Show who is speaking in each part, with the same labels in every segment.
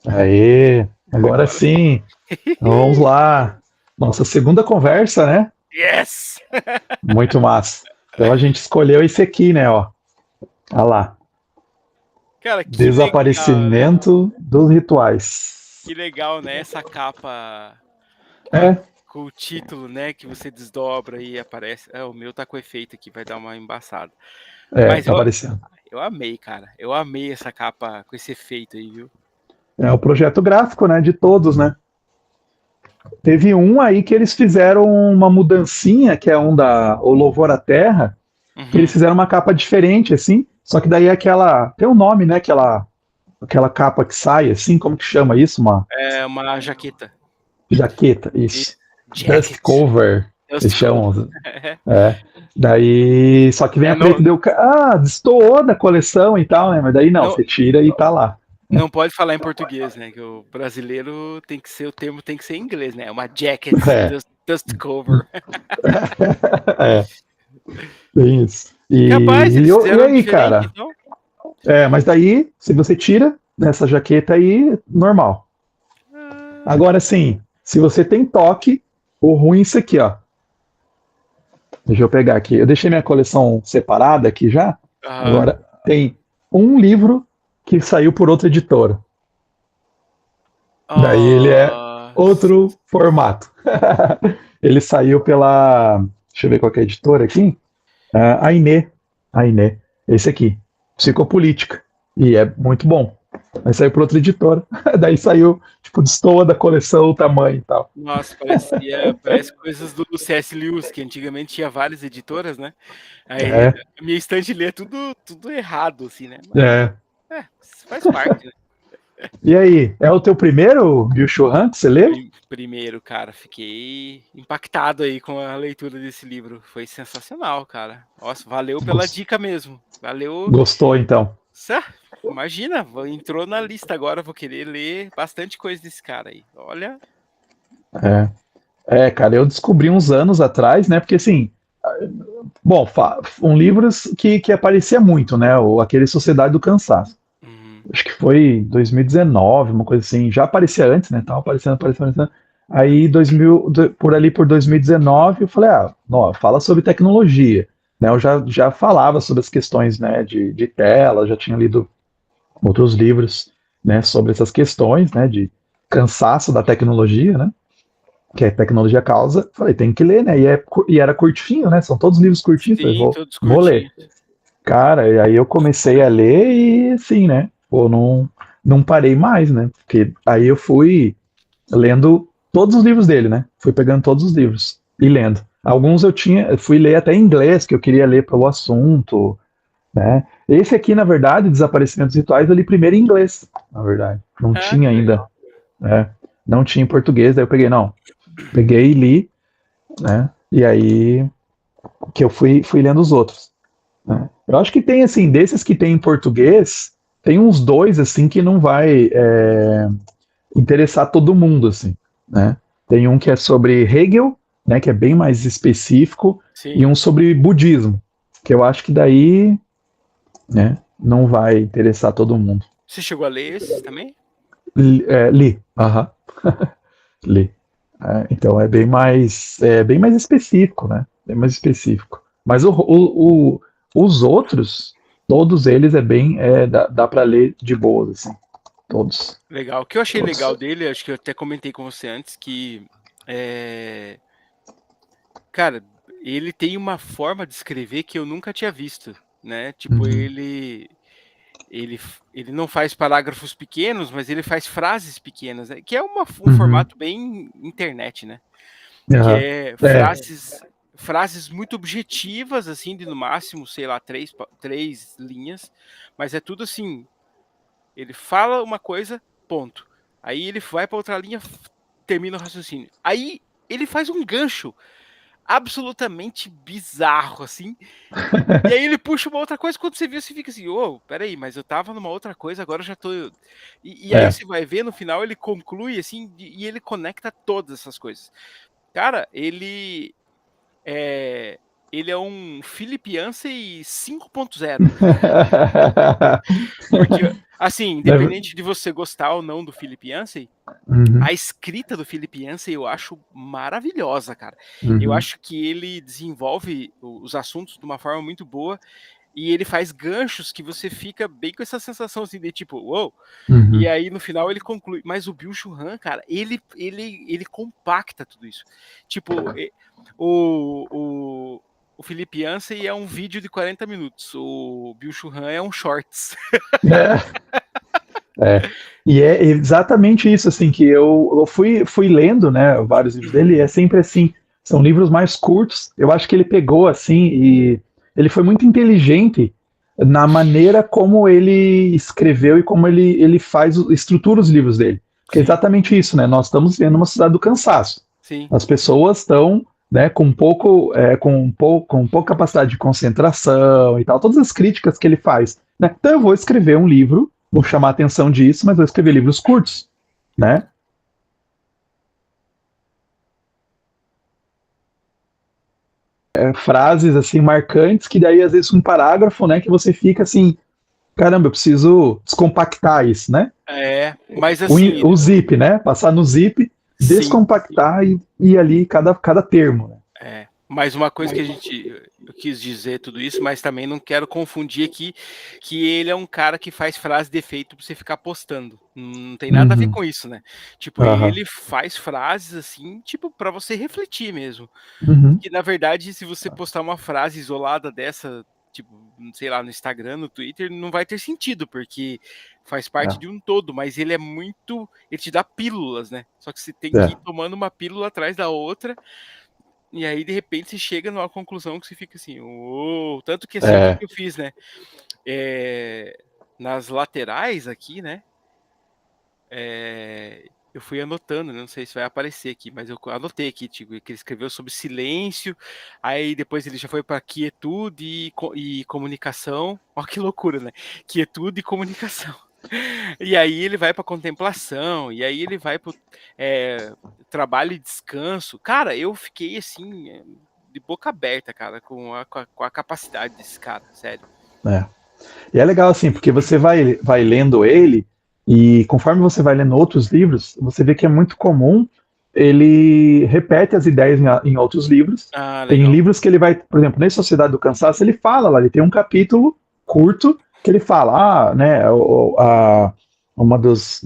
Speaker 1: Aê, agora
Speaker 2: Agora sim.
Speaker 1: sim. Vamos lá. Nossa segunda conversa, né?
Speaker 2: Yes!
Speaker 1: Muito massa. Então a gente escolheu esse aqui, né? Ó, olha lá.
Speaker 2: Cara, que legal, né?
Speaker 1: Desaparecimento dos rituais.
Speaker 2: Que legal, né? Essa capa com,
Speaker 1: É,
Speaker 2: com o título, né? Que você desdobra e aparece. O meu tá com efeito aqui, vai dar uma embaçada. Mas
Speaker 1: tá aparecendo.
Speaker 2: eu amei, cara. Eu amei essa capa com esse efeito aí, viu?
Speaker 1: É o projeto gráfico, né? De todos, né? Teve um aí que eles fizeram uma mudancinha, que é um da O Louvor à Terra, que eles
Speaker 2: Uhum.
Speaker 1: fizeram uma capa diferente, assim. Só que daí é aquela. Tem um nome, né? Aquela capa que sai, assim, como que chama isso? Uma
Speaker 2: É uma jaqueta.
Speaker 1: jaqueta,
Speaker 2: E
Speaker 1: isso. Dust
Speaker 2: jacket.
Speaker 1: cover, eles
Speaker 2: Just cover.
Speaker 1: chamam. É. Daí, só que vem
Speaker 2: É,
Speaker 1: a treta,
Speaker 2: não,
Speaker 1: destoou da coleção e tal, né? Mas daí não,
Speaker 2: não,
Speaker 1: você tira e tá lá.
Speaker 2: não pode falar em português, né? Que o brasileiro tem que ser, o termo tem que ser em inglês, né? É uma jacket,
Speaker 1: É,
Speaker 2: dust cover.
Speaker 1: é, bem isso.
Speaker 2: Capaz,
Speaker 1: E,
Speaker 2: eles
Speaker 1: e
Speaker 2: fizeram
Speaker 1: aí,
Speaker 2: diferente,
Speaker 1: cara?
Speaker 2: então.
Speaker 1: Mas daí, se você tira essa jaqueta aí, normal.
Speaker 2: Ah,
Speaker 1: Agora sim, se você tem toque, o ruim é isso aqui, ó. Deixa eu pegar aqui. Eu deixei minha coleção separada aqui já.
Speaker 2: aham.
Speaker 1: Agora tem um livro que saiu por outra editora. Daí ele é
Speaker 2: Ah,
Speaker 1: outro formato. Ele saiu pela. Deixa eu ver qual que é a editora aqui. Aine. Aine. Esse aqui. Psicopolítica. E é muito bom. Aí saiu por outra editora. Daí saiu, tipo, destoa da coleção, o tamanho e tal.
Speaker 2: nossa, parece coisas do C.S. Lewis, que antigamente tinha várias editoras, né? Aí
Speaker 1: É,
Speaker 2: a minha estante lê tudo errado, assim, né? Mas
Speaker 1: é.
Speaker 2: faz parte, né?
Speaker 1: E aí, é o teu primeiro Bill Churran que você leu?
Speaker 2: Primeiro, cara, fiquei impactado aí com a leitura desse livro. Foi sensacional, cara. Nossa, valeu pela dica mesmo. Valeu.
Speaker 1: Gostou, então?
Speaker 2: Cé, imagina, entrou na lista agora, vou querer ler bastante coisa desse cara aí. Olha.
Speaker 1: É. Cara, eu descobri uns anos atrás, né? Porque assim, bom, um livro que aparecia muito, né? Aquele Sociedade do Cansaço.
Speaker 2: Uhum.
Speaker 1: Acho que foi 2019, uma coisa assim. Já aparecia antes, né? Tava aparecendo. Aí, por ali por 2019, eu falei, não, fala sobre tecnologia. Né, eu já falava sobre as questões, né, de tela, já tinha lido outros livros, né, sobre essas questões, né, de cansaço da tecnologia, né, que a tecnologia causa. Falei, tem que ler, né, e era curtinho, né, são todos livros curtinhos. Falei,
Speaker 2: Sim,
Speaker 1: vou,
Speaker 2: todos
Speaker 1: vou ler.
Speaker 2: curtinhos.
Speaker 1: Cara, e aí eu comecei a ler e, assim, né, pô, não parei mais, né, porque aí eu fui lendo todos os livros dele, né, fui pegando todos os livros e lendo. Alguns eu fui ler até em inglês, que eu queria ler pelo assunto, né. Esse aqui, na verdade, Desaparecimentos Rituais, eu li primeiro em inglês, na verdade. Não
Speaker 2: Ah,
Speaker 1: tinha
Speaker 2: que
Speaker 1: ainda,
Speaker 2: legal.
Speaker 1: né, não tinha em português, daí eu peguei e li, né, e aí que eu fui lendo os outros. Né? Eu acho que tem, assim, desses que tem em português, tem uns dois, assim, que não vai interessar todo mundo, assim, né? Tem um que é sobre Hegel, né, que é bem mais específico, e
Speaker 2: Sim.
Speaker 1: um sobre budismo, que eu acho que daí, né, não vai interessar todo mundo.
Speaker 2: Você chegou a ler esses também?
Speaker 1: Li, aham, li. Então é bem mais específico, né? Bem mais específico. Mas os outros, todos eles dá para ler de boas, assim, todos,
Speaker 2: Legal. O que eu achei legal
Speaker 1: todos.
Speaker 2: dele, acho que eu até comentei com você antes, que é, cara, ele tem uma forma de escrever que eu nunca tinha visto, né? Tipo,
Speaker 1: Uhum,
Speaker 2: ele não faz parágrafos pequenos, mas ele faz frases pequenas, né? Que é um
Speaker 1: uhum,
Speaker 2: formato bem internet, né? Que
Speaker 1: aham.
Speaker 2: é
Speaker 1: É,
Speaker 2: frases muito objetivas, assim, de no máximo, sei lá, três linhas, mas é tudo assim. Ele fala uma coisa, ponto. Aí ele vai para outra linha, termina o raciocínio. Aí ele faz um gancho absolutamente bizarro, assim. E aí ele puxa uma outra coisa, quando você vê, você fica assim, ô, peraí, mas eu tava numa outra coisa, agora eu já tô. E aí
Speaker 1: é.
Speaker 2: você vai ver, no final ele conclui, assim, e ele conecta todas essas coisas. Cara, é, ele é um Philip Yancey 5.0. Porque Assim,
Speaker 1: Deve...
Speaker 2: independente de você gostar ou não do Philip Yancey,
Speaker 1: Uhum,
Speaker 2: a escrita do Philip Yancey eu acho maravilhosa, cara. Eu
Speaker 1: uhum,
Speaker 2: acho que ele desenvolve os assuntos de uma forma muito boa e ele faz ganchos que você fica bem com essa sensação assim de tipo, uou! Wow! E
Speaker 1: uhum.
Speaker 2: aí no final ele conclui. Mas o Bill Churran, cara, ele compacta tudo isso. Tipo, o, o, o Philip Yancey é um vídeo de 40 minutos. O Bill Churran é um shorts.
Speaker 1: É, e é exatamente isso, assim, que eu fui lendo, né, vários livros dele, e é sempre assim, são livros mais curtos. Eu acho que ele pegou, assim, e ele foi muito inteligente na maneira como ele escreveu e como ele faz, estrutura os livros dele. Porque é
Speaker 2: Sim,
Speaker 1: exatamente isso, né, nós estamos vendo uma sociedade do cansaço.
Speaker 2: sim.
Speaker 1: As pessoas estão, né, com pouca capacidade de concentração e tal, todas as críticas que ele faz, né? Então eu vou escrever um livro, vou chamar a atenção disso, mas vou escrever livros curtos, né? Frases assim marcantes que daí às vezes um parágrafo, né, que você fica assim, caramba, eu preciso descompactar isso, né?
Speaker 2: É, mas
Speaker 1: O,
Speaker 2: assim,
Speaker 1: o zip, né? Passar no zip,
Speaker 2: sim.
Speaker 1: descompactar e ali cada termo, né?
Speaker 2: É. Mas uma coisa que eu quis dizer tudo isso, mas também não quero confundir aqui que ele é um cara que faz frase de efeito pra você ficar postando. Não tem nada a ver
Speaker 1: Uhum.
Speaker 2: com isso, né? Tipo,
Speaker 1: Aham.
Speaker 2: ele faz frases assim, tipo, pra você refletir mesmo.
Speaker 1: Uhum.
Speaker 2: Que na verdade, se você postar uma frase isolada dessa, tipo, sei lá, no Instagram, no Twitter, não vai ter sentido, porque faz parte
Speaker 1: É.
Speaker 2: de um todo, mas ele é muito. Ele te dá pílulas, né? Só que você tem que
Speaker 1: É.
Speaker 2: ir tomando uma pílula atrás da outra, e aí de repente você chega numa conclusão que você fica assim, uou! Tanto que assim, o que
Speaker 1: É.
Speaker 2: que eu fiz, né? É, nas laterais aqui, né? Eu fui anotando, né, não sei se vai aparecer aqui, mas eu anotei aqui, tipo, que ele escreveu sobre silêncio, aí depois ele já foi para quietude e comunicação. Olha que loucura, né? Quietude e comunicação. E aí ele vai para contemplação, e aí ele vai para trabalho e descanso. Cara, eu fiquei assim, de boca aberta, cara, com a capacidade desse cara, sério.
Speaker 1: É. E é legal assim, porque você vai lendo ele, e conforme você vai lendo outros livros, você vê que é muito comum ele repete as ideias em outros livros.
Speaker 2: Ah,
Speaker 1: Tem
Speaker 2: legal.
Speaker 1: livros que ele vai, por exemplo, nessa Sociedade do Cansaço, ele fala lá, ele tem um capítulo curto que ele fala, né, uma das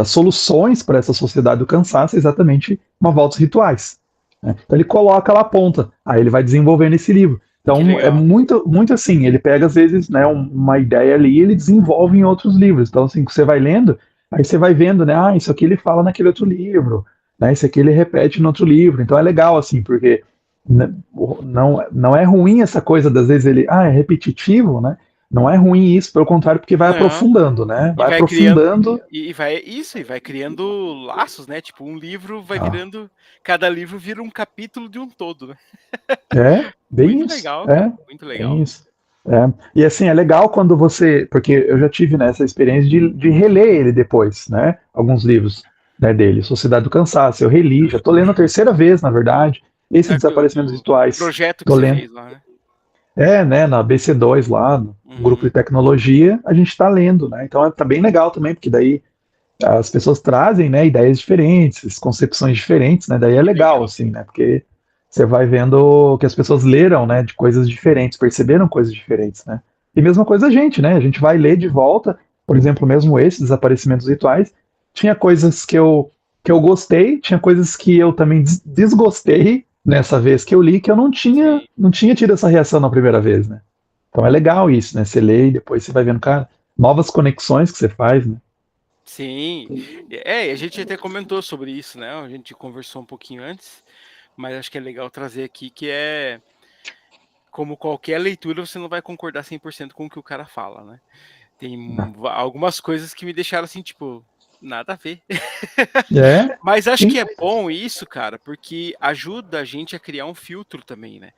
Speaker 1: soluções para essa sociedade do cansaço é exatamente uma volta aos rituais. Né? Então ele coloca lá a ponta, aí ele vai desenvolvendo esse livro.
Speaker 2: Que
Speaker 1: Então é
Speaker 2: legal.
Speaker 1: muito assim, ele pega às vezes, né, uma ideia ali e ele desenvolve em outros livros. Então assim, você vai lendo, aí você vai vendo, né, isso aqui ele fala naquele outro livro, né, isso aqui ele repete no outro livro. Então é legal assim, porque né, não é ruim essa coisa das vezes ele, é repetitivo, né? Não é ruim isso, pelo contrário, porque vai
Speaker 2: Não.
Speaker 1: aprofundando, né?
Speaker 2: E
Speaker 1: Vai
Speaker 2: vai criando
Speaker 1: aprofundando.
Speaker 2: e vai criando laços, né? Tipo, um livro vai
Speaker 1: Ah,
Speaker 2: virando, cada livro vira um capítulo de um todo, né?
Speaker 1: bem
Speaker 2: Muito
Speaker 1: isso,
Speaker 2: legal, cara, muito legal.
Speaker 1: bem isso. E assim, é legal quando você, porque eu já tive nessa experiência de reler ele depois, né? Alguns livros, né, dele, Sociedade do Cansaço, eu reli, já tô lendo a terceira vez, na verdade, esse
Speaker 2: É que
Speaker 1: Desaparecimentos
Speaker 2: do
Speaker 1: Rituais,
Speaker 2: projeto que
Speaker 1: tô
Speaker 2: você
Speaker 1: lendo.
Speaker 2: fez lá, né?
Speaker 1: Né, na BC2 lá, no grupo de
Speaker 2: Uhum.
Speaker 1: tecnologia, a gente está lendo, né? Então tá bem legal também, porque daí as pessoas trazem, né, ideias diferentes, concepções diferentes, né? Daí é
Speaker 2: Que
Speaker 1: legal,
Speaker 2: legal.
Speaker 1: assim, né? Porque você vai vendo que as pessoas leram, né, de coisas diferentes, perceberam coisas diferentes, né? E mesma coisa a gente, né? A gente vai ler de volta, por exemplo, mesmo esse, Desaparecimentos Rituais, tinha coisas que eu gostei, tinha coisas que eu também desgostei nessa vez que eu li, que eu não tinha,
Speaker 2: Sim.
Speaker 1: não tinha tido essa reação na primeira vez, né? Então é legal isso, né? Você lê e depois você vai vendo, cara, novas conexões que você faz, né?
Speaker 2: Sim. A gente até comentou sobre isso, né? A gente conversou um pouquinho antes, mas acho que é legal trazer aqui que como qualquer leitura, você não vai concordar 100% com o que o cara fala, né? Tem algumas coisas que me deixaram assim, tipo, nada a ver.
Speaker 1: É,
Speaker 2: Mas acho
Speaker 1: sim.
Speaker 2: que é bom isso, cara, porque ajuda a gente a criar um filtro também, né?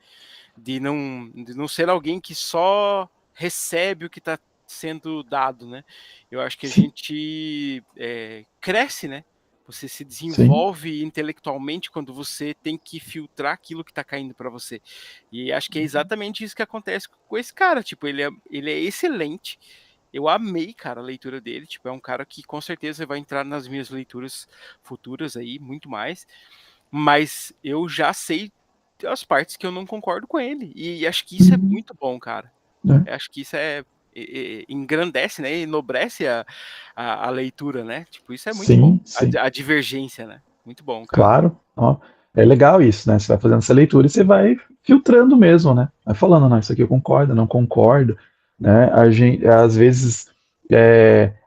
Speaker 2: De não ser alguém que só recebe o que está sendo dado, né? Eu acho que a
Speaker 1: Sim,
Speaker 2: gente cresce, né? Você se
Speaker 1: sim.
Speaker 2: desenvolve intelectualmente quando você tem que filtrar aquilo que está caindo para você. E acho que é exatamente isso que acontece com esse cara. Tipo, ele é excelente Eu amei, cara, a leitura dele. Tipo, é um cara que com certeza vai entrar nas minhas leituras futuras aí, muito mais. Mas eu já sei as partes que eu não concordo com ele. E acho que isso é
Speaker 1: Uhum.
Speaker 2: muito bom, cara.
Speaker 1: Né?
Speaker 2: Eu acho que isso engrandece, né? Enobrece a leitura, né? Tipo, isso é muito bom.
Speaker 1: Sim, sim.
Speaker 2: A divergência, né? Muito bom, cara.
Speaker 1: Claro, ó, é legal isso, né? Você vai fazendo essa leitura e você vai filtrando mesmo, né? Vai falando, não, isso aqui eu concordo, não concordo, né? A gente, às vezes,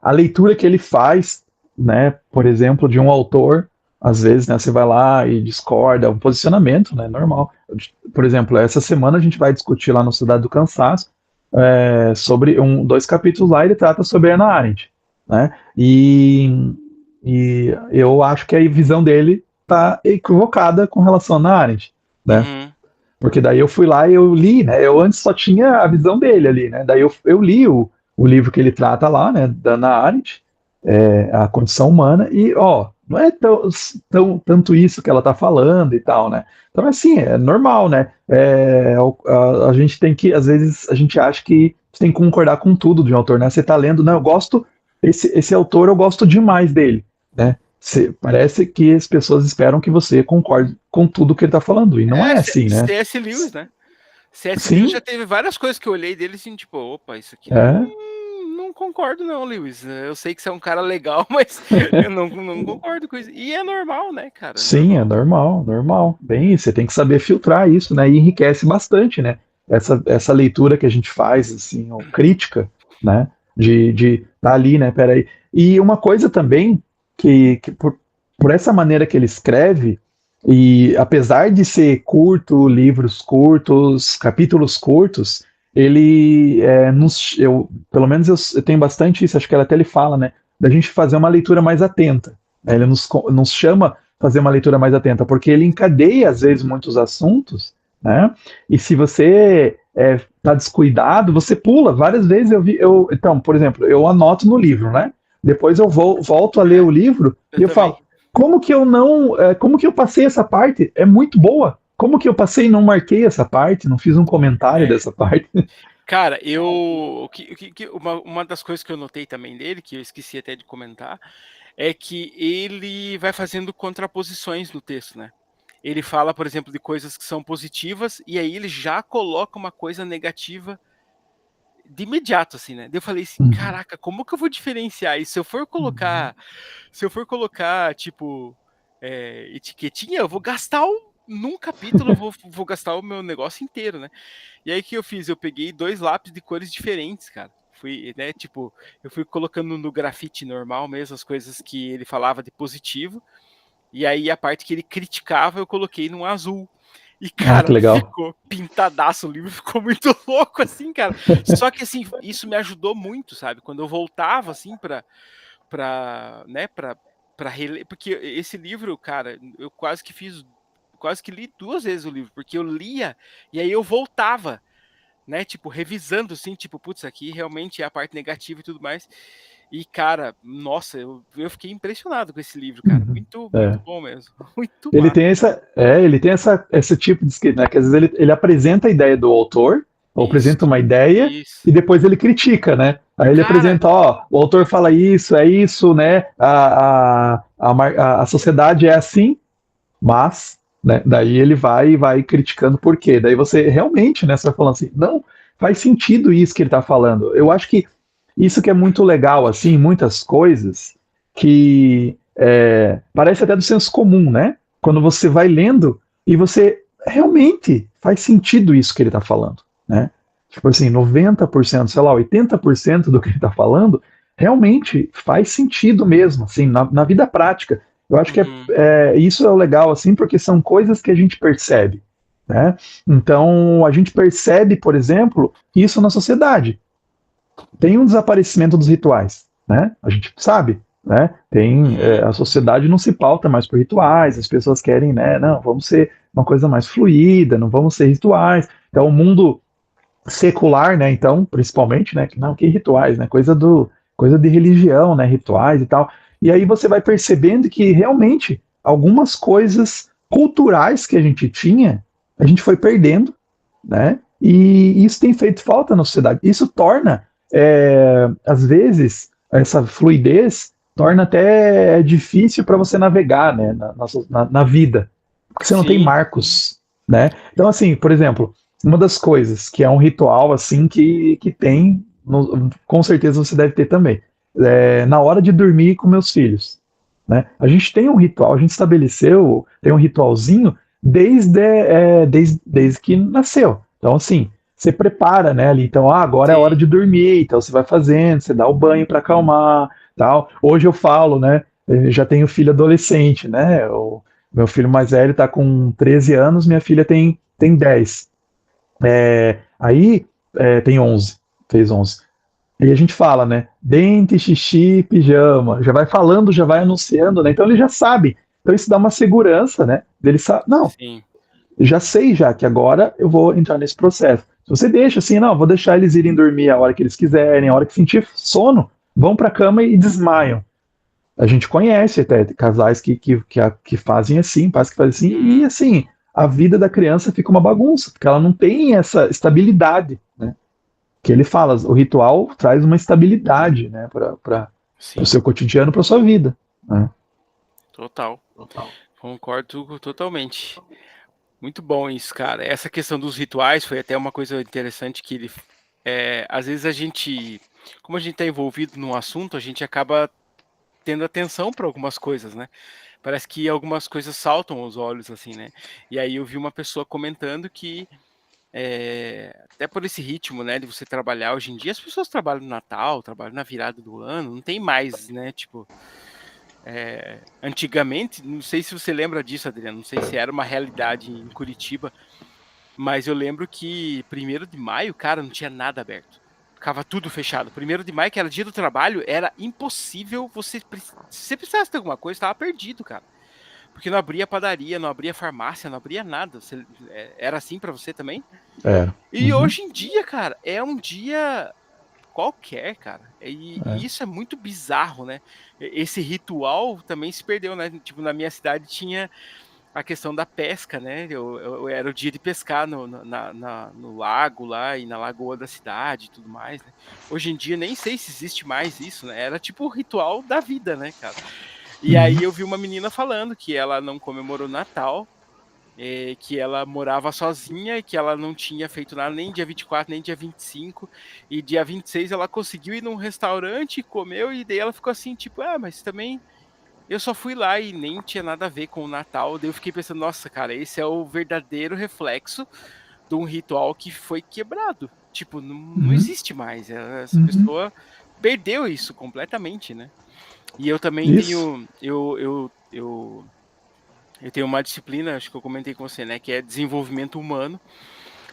Speaker 1: a leitura que ele faz, né? Por exemplo, de um autor, às vezes, né? Você vai lá e discorda, é um posicionamento, né? Normal. Por exemplo, essa semana a gente vai discutir lá no Cidade do Cansaço sobre dois capítulos lá, ele trata sobre Hannah Arendt, né? E eu acho que a visão dele tá equivocada com relação a Hannah Arendt, né?
Speaker 2: Uhum.
Speaker 1: Porque daí eu fui lá e eu li, né? Eu antes só tinha a visão dele ali, né? Daí eu li o livro que ele trata lá, né? Da Hannah Arendt, A Condição Humana, e, ó, não é tanto isso que ela tá falando e tal, né? Então, assim, é normal, né? A gente tem que, às vezes, a gente acha que você tem que concordar com tudo de um autor, né? Você tá lendo, não, eu gosto, esse autor eu gosto demais dele, né? Parece que as pessoas esperam que você concorde com tudo que ele está falando, e não é assim, né?
Speaker 2: C.S. Lewis, né? C.S. Lewis
Speaker 1: Sim,
Speaker 2: já teve várias coisas que eu olhei dele assim, tipo, opa, isso aqui
Speaker 1: é,
Speaker 2: não concordo não, Lewis. Eu sei que você é um cara legal, mas eu não concordo com isso. E é normal, né, cara? É
Speaker 1: sim, é
Speaker 2: normal.
Speaker 1: normal, normal. Bem, você tem que saber filtrar isso, né? E enriquece bastante, né? Essa leitura que a gente faz, assim, ou crítica, né? De tá ali, né? Peraí. E uma coisa também que por essa maneira que ele escreve, e apesar de ser curto, livros curtos, capítulos curtos, ele pelo menos eu tenho bastante isso, acho que até ele fala, né? Da gente fazer uma leitura mais atenta. Né? Ele nos chama a fazer uma leitura mais atenta, porque ele encadeia, às vezes, muitos assuntos, né? E se você tá descuidado, você pula. Várias vezes então, por exemplo, eu anoto no livro, né? Depois eu volto a ler o livro
Speaker 2: Eu
Speaker 1: e eu
Speaker 2: também.
Speaker 1: falo, como que eu não, como que eu passei essa parte? É muito boa. Como que eu passei e não marquei essa parte, não fiz um comentário
Speaker 2: É.
Speaker 1: dessa parte?
Speaker 2: Cara, uma das coisas que eu notei também dele, que eu esqueci até de comentar, é que ele vai fazendo contraposições no texto, né? Ele fala, por exemplo, de coisas que são positivas e aí ele já coloca uma coisa negativa de imediato, assim, né? Daí eu falei assim,
Speaker 1: Uhum.
Speaker 2: caraca, como que eu vou diferenciar isso? Se eu for colocar, tipo, etiquetinha, eu vou gastar num capítulo, vou gastar o meu negócio inteiro, né? E aí o que eu fiz? Eu peguei 2 lápis de cores diferentes, cara. Fui, né, tipo, eu fui colocando no grafite normal mesmo as coisas que ele falava de positivo, e aí a parte que ele criticava eu coloquei num azul. E,
Speaker 1: Ah, que
Speaker 2: cara,
Speaker 1: legal.
Speaker 2: ficou pintadaço o livro, ficou muito louco, assim, cara. Só que, assim, isso me ajudou muito, sabe? Quando eu voltava, assim, né, pra reler, porque esse livro, cara, eu quase que li 2 vezes o livro, porque eu lia e aí eu voltava, né, tipo, revisando, assim, tipo, putz, aqui realmente é a parte negativa e tudo mais. E, cara, nossa, eu fiquei impressionado com esse livro, cara.
Speaker 1: Uhum.
Speaker 2: Muito, muito
Speaker 1: É.
Speaker 2: bom mesmo. Muito
Speaker 1: Ele
Speaker 2: massa.
Speaker 1: tem esse tipo de escrita, né? Que às vezes ele apresenta a ideia do autor, ou
Speaker 2: Isso,
Speaker 1: apresenta uma ideia,
Speaker 2: isso.
Speaker 1: e depois ele critica, né? Aí ele
Speaker 2: Cara,
Speaker 1: apresenta, ó, o autor fala isso, é isso, né? A sociedade é assim, mas, né? Daí ele vai criticando por quê. Daí você realmente, né? Você vai falando assim, não, faz sentido isso que ele está falando. Eu acho que isso que é muito legal, assim, muitas coisas que parece até do senso comum, né? Quando você vai lendo e você realmente faz sentido isso que ele está falando, né? Tipo assim, 90%, sei lá, 80% do que ele está falando realmente faz sentido mesmo, assim, na vida prática. Eu acho que
Speaker 2: uhum,
Speaker 1: isso é o legal, assim, porque são coisas que a gente percebe, né? Então, a gente percebe, por exemplo, isso na sociedade tem um desaparecimento dos rituais, né? A gente sabe, né?
Speaker 2: uhum,
Speaker 1: A sociedade não se pauta mais por rituais, as pessoas querem, né? Não, vamos ser uma coisa mais fluida, não vamos ser rituais. Então, o mundo secular, né? Então, principalmente, né? Não, que rituais, né? Coisa de religião, né? Rituais e tal. E aí você vai percebendo que realmente algumas coisas culturais que a gente tinha, a gente foi perdendo, né? E isso tem feito falta na sociedade. Isso torna às vezes, essa fluidez torna até difícil para você navegar, né, na vida, porque você não tem
Speaker 2: Sim,
Speaker 1: marcos, né? Então, assim, por exemplo, uma das coisas que é um ritual, assim, que tem, com certeza você deve ter também, na hora de dormir com meus filhos, né? A gente tem um ritual, a gente estabeleceu, tem um ritualzinho desde que nasceu. Então, assim, você prepara, né, ali, então, agora é hora
Speaker 2: sim.
Speaker 1: de dormir, então você vai fazendo, você dá o banho para acalmar, tal. Hoje eu falo, né, já tenho filho adolescente, né, o meu filho mais velho está com 13 anos, minha filha tem 10. Aí, tem 11, fez 11. E a gente fala, né, dente, xixi, pijama, já vai falando, já vai anunciando, né, então ele já sabe. Então isso dá uma segurança, né, dele sabe, não,
Speaker 2: Sim.
Speaker 1: já sei já que agora eu vou entrar nesse processo. Se você deixa assim, não, vou deixar eles irem dormir a hora que eles quiserem, a hora que sentir sono, vão para a cama e desmaiam. A gente conhece até casais que fazem assim, pais que fazem assim, e
Speaker 2: Uhum.
Speaker 1: assim, a vida da criança fica uma bagunça, porque ela não tem essa estabilidade, né? Que ele fala, o ritual traz uma estabilidade, né, para o
Speaker 2: Sim,
Speaker 1: seu cotidiano, para sua vida, né?
Speaker 2: total. Concordo totalmente. Muito bom isso, cara. Essa questão dos rituais foi até uma coisa interessante que ele. Às vezes a gente, como a gente está envolvido num assunto, a gente acaba tendo atenção para algumas coisas, né? Parece que algumas coisas saltam aos olhos, assim, né? E aí eu vi uma pessoa comentando que até por esse ritmo, né, de você trabalhar hoje em dia, as pessoas trabalham no Natal, trabalham na virada do ano, não tem mais, né? Tipo, antigamente, não sei se você lembra disso, Adriano, não sei se era uma realidade em Curitiba, mas eu lembro que 1º de maio, cara, não tinha nada aberto. Ficava tudo fechado. 1º de maio, que era dia do trabalho, era impossível se você precisasse de alguma coisa, estava perdido, cara. Porque não abria padaria, não abria farmácia, não abria nada. Era assim pra você também?
Speaker 1: É.
Speaker 2: E
Speaker 1: Uhum.
Speaker 2: hoje em dia, cara, é um dia qualquer, cara. E isso é muito bizarro, né? Esse ritual também se perdeu, né? Tipo, na minha cidade tinha a questão da pesca, né? Era o dia de pescar no lago lá e na lagoa da cidade e tudo mais, né? Hoje em dia nem sei se existe mais isso, né? Era tipo o ritual da vida, né, cara? E
Speaker 1: Uhum.
Speaker 2: aí eu vi uma menina falando que ela não comemorou Natal, que ela morava sozinha e que ela não tinha feito nada nem dia 24, nem dia 25, e dia 26 ela conseguiu ir num restaurante, comeu, e daí ela ficou assim, tipo, mas também eu só fui lá e nem tinha nada a ver com o Natal. Daí eu fiquei pensando, nossa, cara, esse é o verdadeiro reflexo de um ritual que foi quebrado. Tipo, não
Speaker 1: Uhum.
Speaker 2: existe mais. Essa
Speaker 1: Uhum.
Speaker 2: pessoa perdeu isso completamente, né? E eu também
Speaker 1: Isso.
Speaker 2: tenho. Eu tenho uma disciplina, acho que eu comentei com você, né? Que é desenvolvimento humano.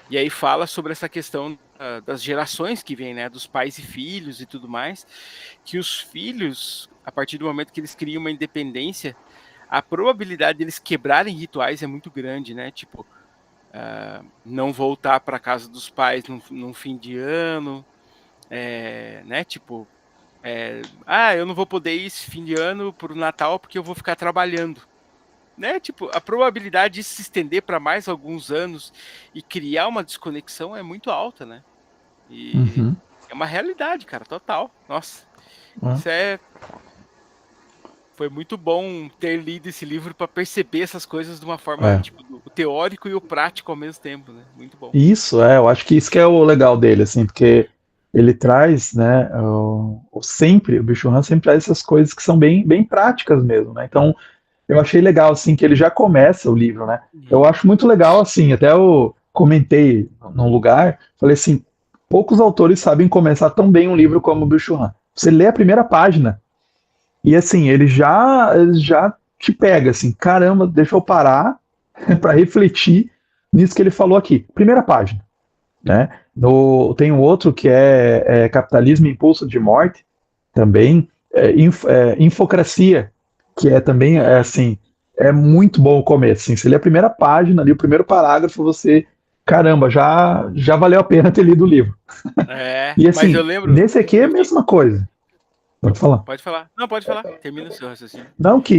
Speaker 2: E aí fala sobre essa questão das gerações que vêm, né? Dos pais e filhos e tudo mais. Que os filhos, a partir do momento que eles criam uma independência, a probabilidade deles quebrarem rituais é muito grande, né? Tipo, não voltar para casa dos pais num fim de ano, né? Tipo, eu não vou poder ir esse fim de ano pro Natal porque eu vou ficar trabalhando. Né? Tipo, a probabilidade de se estender para mais alguns anos e criar uma desconexão é muito alta, né? E
Speaker 1: Uhum.
Speaker 2: é uma realidade, cara, total. Nossa,
Speaker 1: É.
Speaker 2: isso foi muito bom ter lido esse livro para perceber essas coisas de uma forma,
Speaker 1: É.
Speaker 2: tipo, o teórico e o prático ao mesmo tempo, né? Muito bom.
Speaker 1: Isso, eu acho que isso que é o legal dele, assim, porque ele traz, né, o Bicho Han sempre traz essas coisas que são bem práticas mesmo, né? Então, eu achei legal, assim, que ele já começa o livro, né? Eu
Speaker 2: Uhum.
Speaker 1: acho muito legal, assim, até eu comentei num lugar, falei assim, poucos autores sabem começar tão bem um livro como o Bicho Han. Você lê a primeira página e, assim, ele já te pega, assim, caramba, deixa eu parar para refletir nisso que ele falou aqui. Primeira página, né? Tem um outro que é Capitalismo e Impulso de Morte, também, Infocracia, que é também,
Speaker 2: Uhum.
Speaker 1: assim, é muito bom o começo. Assim, você lê a primeira página ali, o primeiro parágrafo, você, caramba, já valeu a pena ter lido o livro. E
Speaker 2: Mas eu
Speaker 1: assim,
Speaker 2: lembro,
Speaker 1: nesse aqui é a
Speaker 2: eu vi.
Speaker 1: mesma coisa. Pode falar.
Speaker 2: Pode falar. Não, pode falar. Termina o seu raciocínio.
Speaker 1: Não, que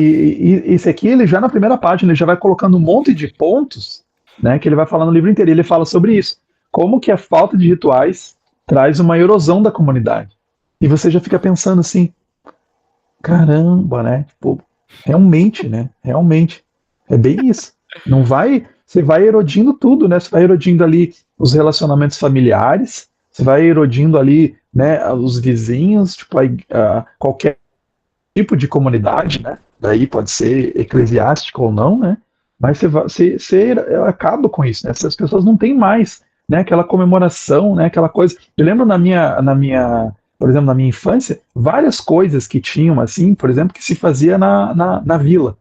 Speaker 1: esse aqui, ele já na primeira página, ele já vai colocando um monte de pontos, né, que ele vai falando o livro inteiro. E ele fala sobre isso. Como que a falta de rituais traz uma erosão da comunidade. E você já fica pensando assim, caramba, né? Tipo, realmente, né? Realmente. É bem isso. Não vai, você vai erodindo tudo, né? Você vai erodindo ali os relacionamentos familiares, você vai erodindo ali, né, os vizinhos, tipo, qualquer tipo de comunidade, né? Daí pode ser eclesiástico ou não, né? Mas você acaba com isso, né? Essas pessoas não têm mais, né? Aquela comemoração, né? Aquela coisa. Eu lembro por exemplo, na minha infância, várias coisas que tinham, assim, por exemplo, que se fazia na vila,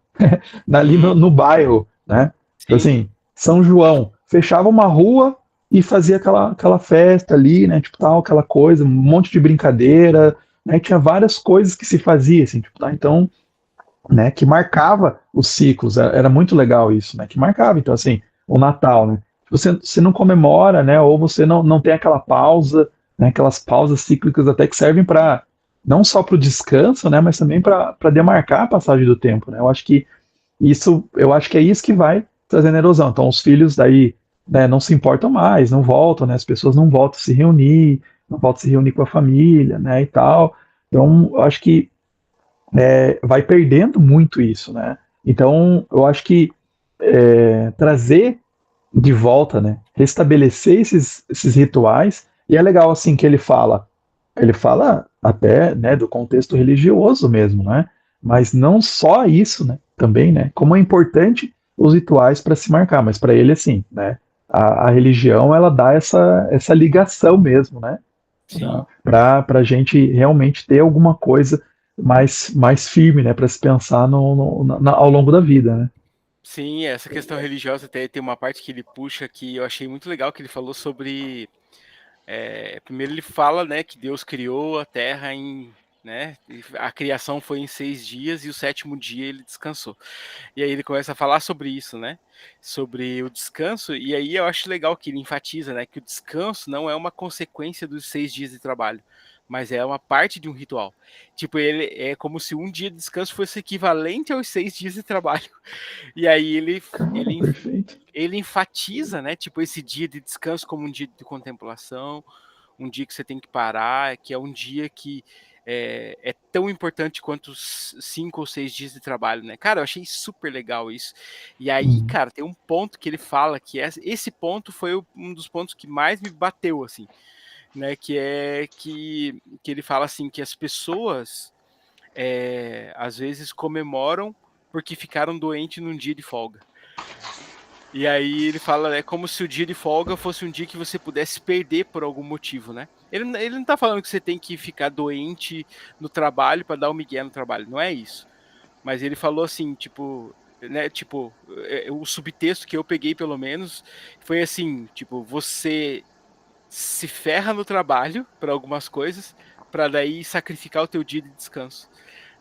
Speaker 1: ali
Speaker 2: Uhum.
Speaker 1: no bairro, né? Tipo
Speaker 2: Sim.
Speaker 1: assim, São João, fechava uma rua e fazia aquela festa ali, né? Tipo, tal, aquela coisa, um monte de brincadeira, né? Tinha várias coisas que se fazia, assim, tipo, tá? Então, né? Que marcava os ciclos, era muito legal isso, né? Que marcava, então, assim, o Natal, né? Você não comemora, né? Ou você não tem aquela pausa, né? Aquelas pausas cíclicas até que servem para não só para o descanso, né? Mas também para demarcar a passagem do tempo, né? Eu acho que é isso que vai trazendo erosão. Então, os filhos daí, né, não se importam mais, não voltam, né? As pessoas não voltam a se reunir, não voltam a se reunir com a família, né? E tal. Então, eu acho que vai perdendo muito isso, né? Então, eu acho que trazer de volta, né? Restabelecer esses rituais. E é legal assim que ele fala até, né, do contexto religioso mesmo, né? Mas não só isso, né? Também, né? Como é importante os rituais para se marcar, mas para ele assim, né? A religião ela dá essa ligação mesmo, né?
Speaker 2: Sim.
Speaker 1: Para a gente realmente ter alguma coisa mais firme, né? Para se pensar ao longo da vida, né?
Speaker 2: Sim, essa questão religiosa até tem uma parte que ele puxa que eu achei muito legal, que ele falou sobre. Primeiro ele fala, né, que Deus criou a Terra em. Né, a criação foi em 6 dias e o sétimo dia ele descansou. E aí ele começa a falar sobre isso, né? Sobre o descanso, e aí eu acho legal que ele enfatiza, né, que o descanso não é uma consequência dos 6 dias de trabalho, mas é uma parte de um ritual. Tipo, ele é como se um dia de descanso fosse equivalente aos 6 dias de trabalho. E aí
Speaker 1: Cara,
Speaker 2: ele,
Speaker 1: perfeito.
Speaker 2: ele enfatiza, né, tipo, esse dia de descanso como um dia de contemplação, um dia que você tem que parar, que é um dia que é tão importante quanto os 5 ou 6 dias de trabalho, né? Cara, eu achei super legal isso. E aí,
Speaker 1: Uhum.
Speaker 2: cara, tem um ponto que ele fala que esse ponto foi um dos pontos que mais me bateu, assim, né? Que é que ele fala assim que as pessoas às vezes comemoram porque ficaram doentes num dia de folga. E aí ele fala, é como se o dia de folga fosse um dia que você pudesse perder por algum motivo, né? Ele não tá falando que você tem que ficar doente no trabalho para dar um migué no trabalho, não é isso. Mas ele falou assim, tipo, né, tipo, o subtexto que eu peguei pelo menos foi assim, tipo, você se ferra no trabalho para algumas coisas, para daí sacrificar o teu dia de descanso,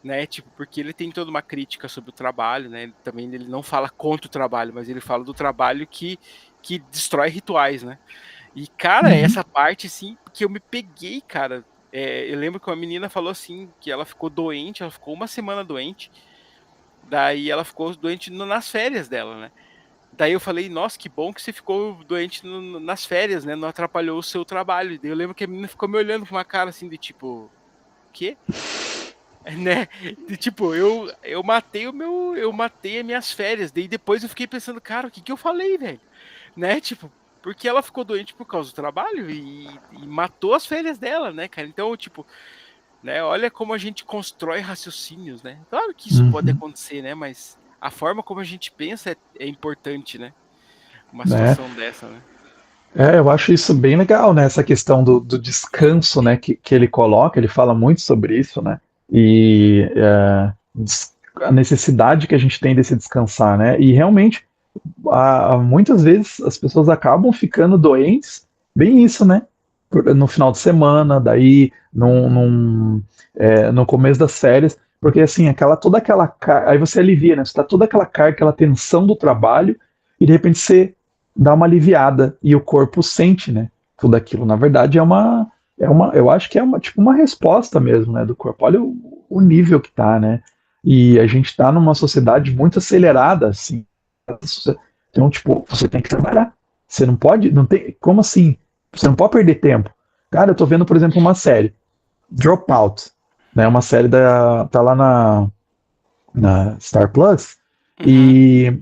Speaker 2: né? Tipo, porque ele tem toda uma crítica sobre o trabalho, né? Também ele não fala contra o trabalho, mas ele fala do trabalho que destrói rituais, né? E, cara,
Speaker 1: Uhum.
Speaker 2: essa parte, assim, que eu me peguei, cara. Eu lembro que uma menina falou assim, que ela ficou doente, ela ficou uma semana doente, daí ela ficou doente nas férias dela, né? Daí eu falei, nossa, que bom que você ficou doente nas férias, né? Não atrapalhou o seu trabalho. Daí eu lembro que a menina ficou me olhando com uma cara assim de tipo, quê? Né? De, tipo, eu matei as minhas férias. Daí depois eu fiquei pensando, cara, o que que eu falei, velho? Né? Tipo, porque ela ficou doente por causa do trabalho e matou as férias dela, né, cara? Então, tipo, né, olha como a gente constrói raciocínios, né? Claro que isso pode
Speaker 1: Uhum.
Speaker 2: acontecer, né? Mas a forma como a gente pensa é importante, né? Uma
Speaker 1: Né?
Speaker 2: situação dessa, né?
Speaker 1: Eu acho isso bem legal, né? Essa questão do descanso, né? Que ele coloca, ele fala muito sobre isso, né? E a necessidade que a gente tem desse descansar, né? E realmente, muitas vezes as pessoas acabam ficando doentes, bem isso, né? No final de semana, daí no começo das férias, porque assim, toda aquela aí você alivia, né? Você tá toda aquela carga, aquela tensão do trabalho, e de repente você dá uma aliviada e o corpo sente, né? Tudo aquilo. Na verdade, eu acho que é tipo uma resposta mesmo, né? Do corpo. Olha o nível que tá, né? E a gente tá numa sociedade muito acelerada, assim. Então, tipo, você tem que trabalhar. Você não pode, não tem, como assim? Você não pode perder tempo. Cara, eu tô vendo, por exemplo, uma série, Dropout, né? Uma série tá lá na Star Plus,
Speaker 2: Uhum.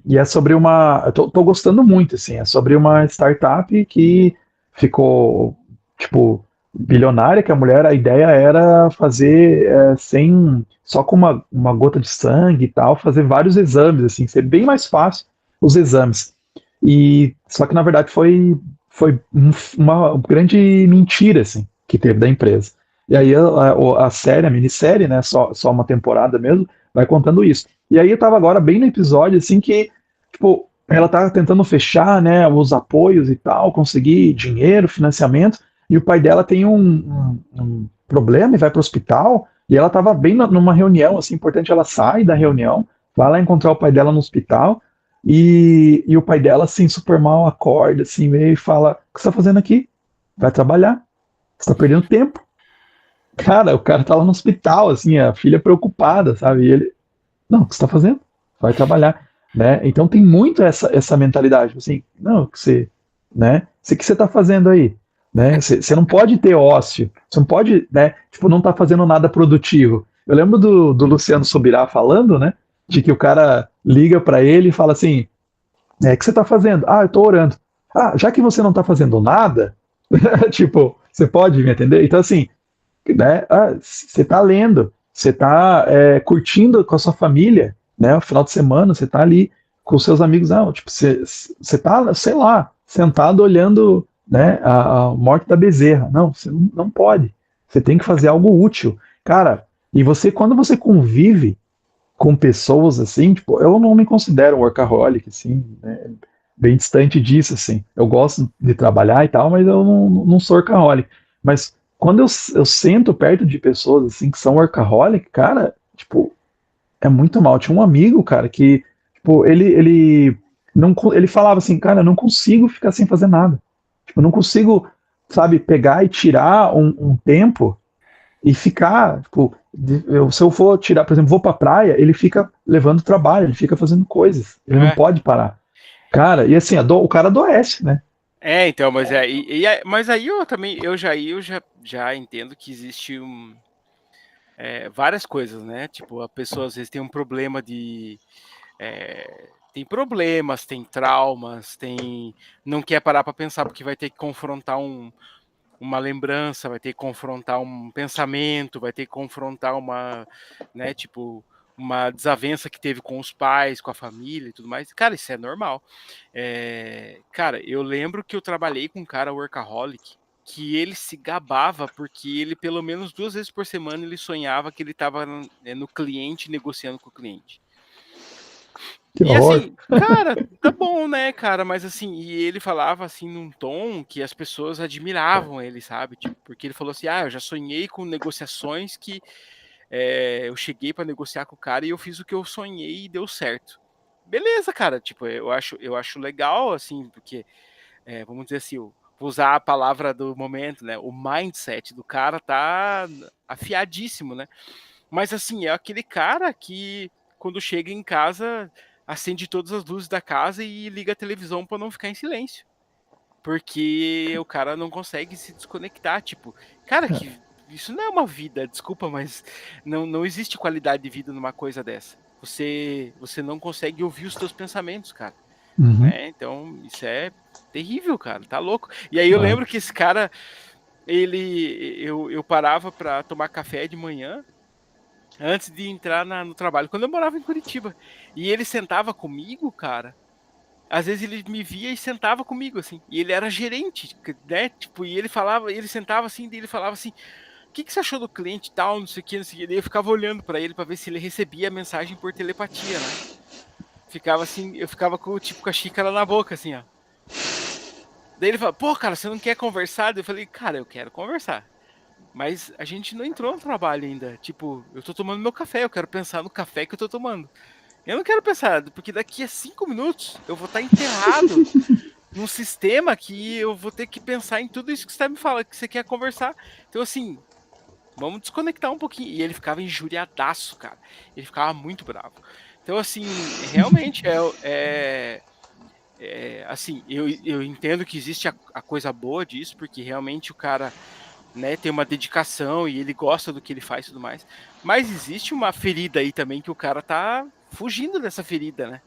Speaker 1: e é sobre uma. Eu tô gostando muito, assim, é sobre uma startup que ficou, tipo, bilionária, que a mulher, a ideia era fazer só com uma gota de sangue e tal, fazer vários exames, assim, ser bem mais fácil os exames. E só que na verdade foi uma grande mentira, assim, que teve da empresa. E aí a série, a minissérie, né, só uma temporada mesmo, vai contando isso. E aí eu tava agora bem no episódio, assim, que, tipo, ela tá tentando fechar, né, os apoios e tal, conseguir dinheiro, financiamento, e o pai dela tem um problema e vai pro hospital, e ela tava bem numa reunião, assim, importante, ela sai da reunião, vai lá encontrar o pai dela no hospital, e o pai dela, assim, super mal, acorda, assim, meio e fala, o que você tá fazendo aqui? Vai trabalhar, você tá perdendo tempo. Cara, o cara tá lá no hospital, assim, a filha preocupada, sabe? E ele, não, o que você está fazendo? Vai trabalhar, né? Então tem muito essa mentalidade, tipo assim, não, que você, né? O que você está fazendo aí, né? Você não pode ter ócio, você não pode, né? Tipo, não tá fazendo nada produtivo. Eu lembro do Luciano Subirá falando, né? De que o cara liga para ele e fala assim, o que você está fazendo? Ah, eu estou orando. Ah, já que você não está fazendo nada, tipo, você pode me entender? Então assim, né? Você está lendo, você está curtindo com a sua família, né? O final de semana você está ali com os seus amigos, tipo, você está, sei lá, sentado olhando, né, a morte da bezerra. Não, você não pode. Você tem que fazer algo útil, cara. E você, quando você convive com pessoas assim, tipo, eu não me considero um workaholic, assim, né? Bem distante disso, assim. Eu gosto de trabalhar e tal, mas eu não sou workaholic. Mas quando eu sento perto de pessoas assim que são workaholic, cara, tipo, é muito mal. Tinha um amigo, cara, que, tipo, ele falava assim, cara, eu não consigo ficar sem fazer nada. Tipo, eu não consigo, sabe, pegar e tirar um tempo e ficar, tipo, se eu for tirar, por exemplo, vou pra praia, ele fica levando trabalho, ele fica fazendo coisas, ele não
Speaker 2: É.
Speaker 1: pode parar. Cara, e assim, o cara adoece, né?
Speaker 2: Então, mas aí eu já entendo que existe várias coisas, né? Tipo, a pessoa às vezes tem um problema tem problemas, tem traumas, não quer parar para pensar porque vai ter que confrontar uma lembrança, vai ter que confrontar um pensamento, vai ter que confrontar né, tipo, uma desavença que teve com os pais, com a família e tudo mais. Cara, isso é normal. Cara, eu lembro que eu trabalhei com um cara workaholic que ele se gabava porque ele, pelo menos 2 vezes por semana, ele sonhava que ele estava no cliente negociando com o cliente.
Speaker 1: Que
Speaker 2: E
Speaker 1: horror.
Speaker 2: assim, cara, tá bom, né, cara? Mas assim, e ele falava assim num tom que as pessoas admiravam ele, sabe? Tipo, porque ele falou assim: ah, eu já sonhei com negociações que eu cheguei pra negociar com o cara e eu fiz o que eu sonhei e deu certo. Beleza, cara, tipo, eu acho legal, assim, porque, vamos dizer assim, eu vou usar a palavra do momento, né? O mindset do cara tá afiadíssimo, né? Mas assim, é aquele cara que quando chega em casa acende todas as luzes da casa e liga a televisão para não ficar em silêncio. Porque o cara não consegue se desconectar, tipo, cara, que isso não é uma vida, desculpa, mas não existe qualidade de vida numa coisa dessa. Você não consegue ouvir os teus pensamentos, cara.
Speaker 1: Uhum.
Speaker 2: Né? Então, isso é terrível, cara, tá louco. E aí eu
Speaker 1: Ah,
Speaker 2: lembro que esse cara, eu parava para tomar café de manhã antes de entrar no trabalho, quando eu morava em Curitiba. E ele sentava comigo, cara. Às vezes ele me via e sentava comigo, assim. E ele era gerente, né? Tipo, e ele falava, ele sentava assim, e ele falava assim: o que você achou do cliente e tal, não sei o que, não sei o que. Daí eu ficava olhando para ele para ver se ele recebia a mensagem por telepatia, né? Ficava assim, eu ficava tipo, com a xícara na boca, assim, ó. Daí ele falava, pô, cara, você não quer conversar? Daí eu falei, cara, eu quero conversar. Mas a gente não entrou no trabalho ainda. Tipo, eu tô tomando meu café, eu quero pensar no café que eu tô tomando. Eu não quero pensar, porque daqui a 5 minutos eu vou estar enterrado num sistema que eu vou ter que pensar em tudo isso que você tá me falando, que você quer conversar. Então, assim, vamos desconectar um pouquinho. E ele ficava injuriadaço, cara. Ele ficava muito bravo. Então, assim, realmente assim, eu entendo que existe a coisa boa disso, porque realmente o cara né, tem uma dedicação e ele gosta do que ele faz e tudo mais. Mas existe uma ferida aí também que o cara tá fugindo dessa ferida, né?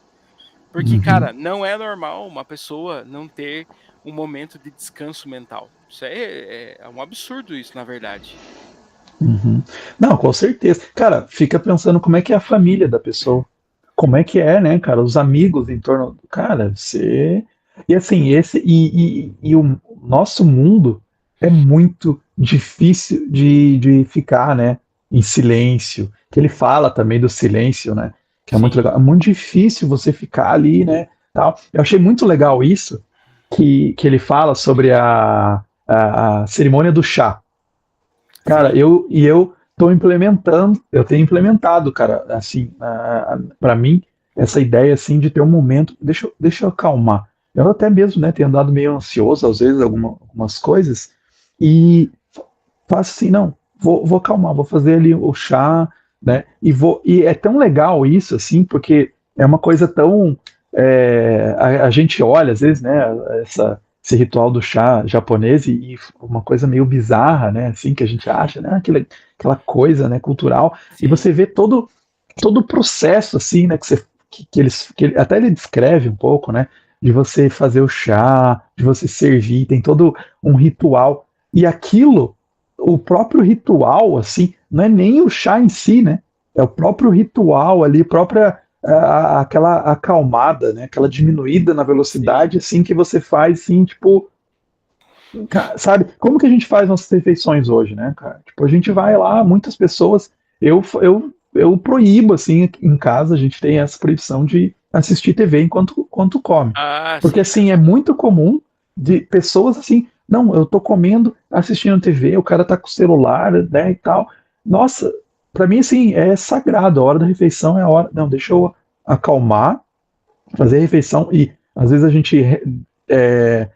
Speaker 2: Porque,
Speaker 1: Uhum.
Speaker 2: cara, não é normal uma pessoa não ter um momento de descanso mental. Isso é um absurdo isso, na verdade.
Speaker 1: Uhum. Não, com certeza. Cara, fica pensando como é que é a família da pessoa. Como é que é, né, cara? Os amigos em torno. Cara, você. E assim, e o nosso mundo é muito difícil de ficar, né, em silêncio. Que ele fala também do silêncio, né? Que é muito
Speaker 2: Sim,
Speaker 1: legal. É muito difícil você ficar ali, né? Tal. Eu achei muito legal isso que ele fala sobre a cerimônia do chá. Cara,
Speaker 2: sim,
Speaker 1: eu tô implementando, eu tenho implementado, cara, assim, para mim, essa ideia, assim, de ter um momento, deixa eu acalmar. Eu até mesmo, né, tenho andado meio ansioso, às vezes, algumas coisas, e faço assim, não, vou acalmar, vou fazer ali o chá, né, e é tão legal isso, assim, porque é uma coisa tão, a gente olha, às vezes, né, esse ritual do chá japonês e uma coisa meio bizarra, né, assim, que a gente acha, né, aquela coisa, né, cultural, e
Speaker 2: sim.
Speaker 1: você vê todo o processo, assim, né, até ele descreve um pouco, né, de você fazer o chá, de você servir, tem todo um ritual, e aquilo, o próprio ritual, assim, não é nem o chá em si, né, é o próprio ritual ali, própria aquela acalmada, né, aquela diminuída na
Speaker 2: Sim.
Speaker 1: velocidade, assim, que você faz, assim, tipo, sabe, como que a gente faz nossas refeições hoje, né, cara? Tipo, a gente vai lá, muitas pessoas, eu proíbo, assim, em casa, a gente tem essa proibição de assistir TV enquanto come.
Speaker 2: Ah,
Speaker 1: Porque,
Speaker 2: sim,
Speaker 1: assim, é muito comum de pessoas, assim, não, eu tô comendo, assistindo TV, o cara tá com o celular, né, e tal. Nossa, pra mim, assim, é sagrado, a hora da refeição é a hora, não, deixa eu acalmar, fazer a refeição e às vezes a gente,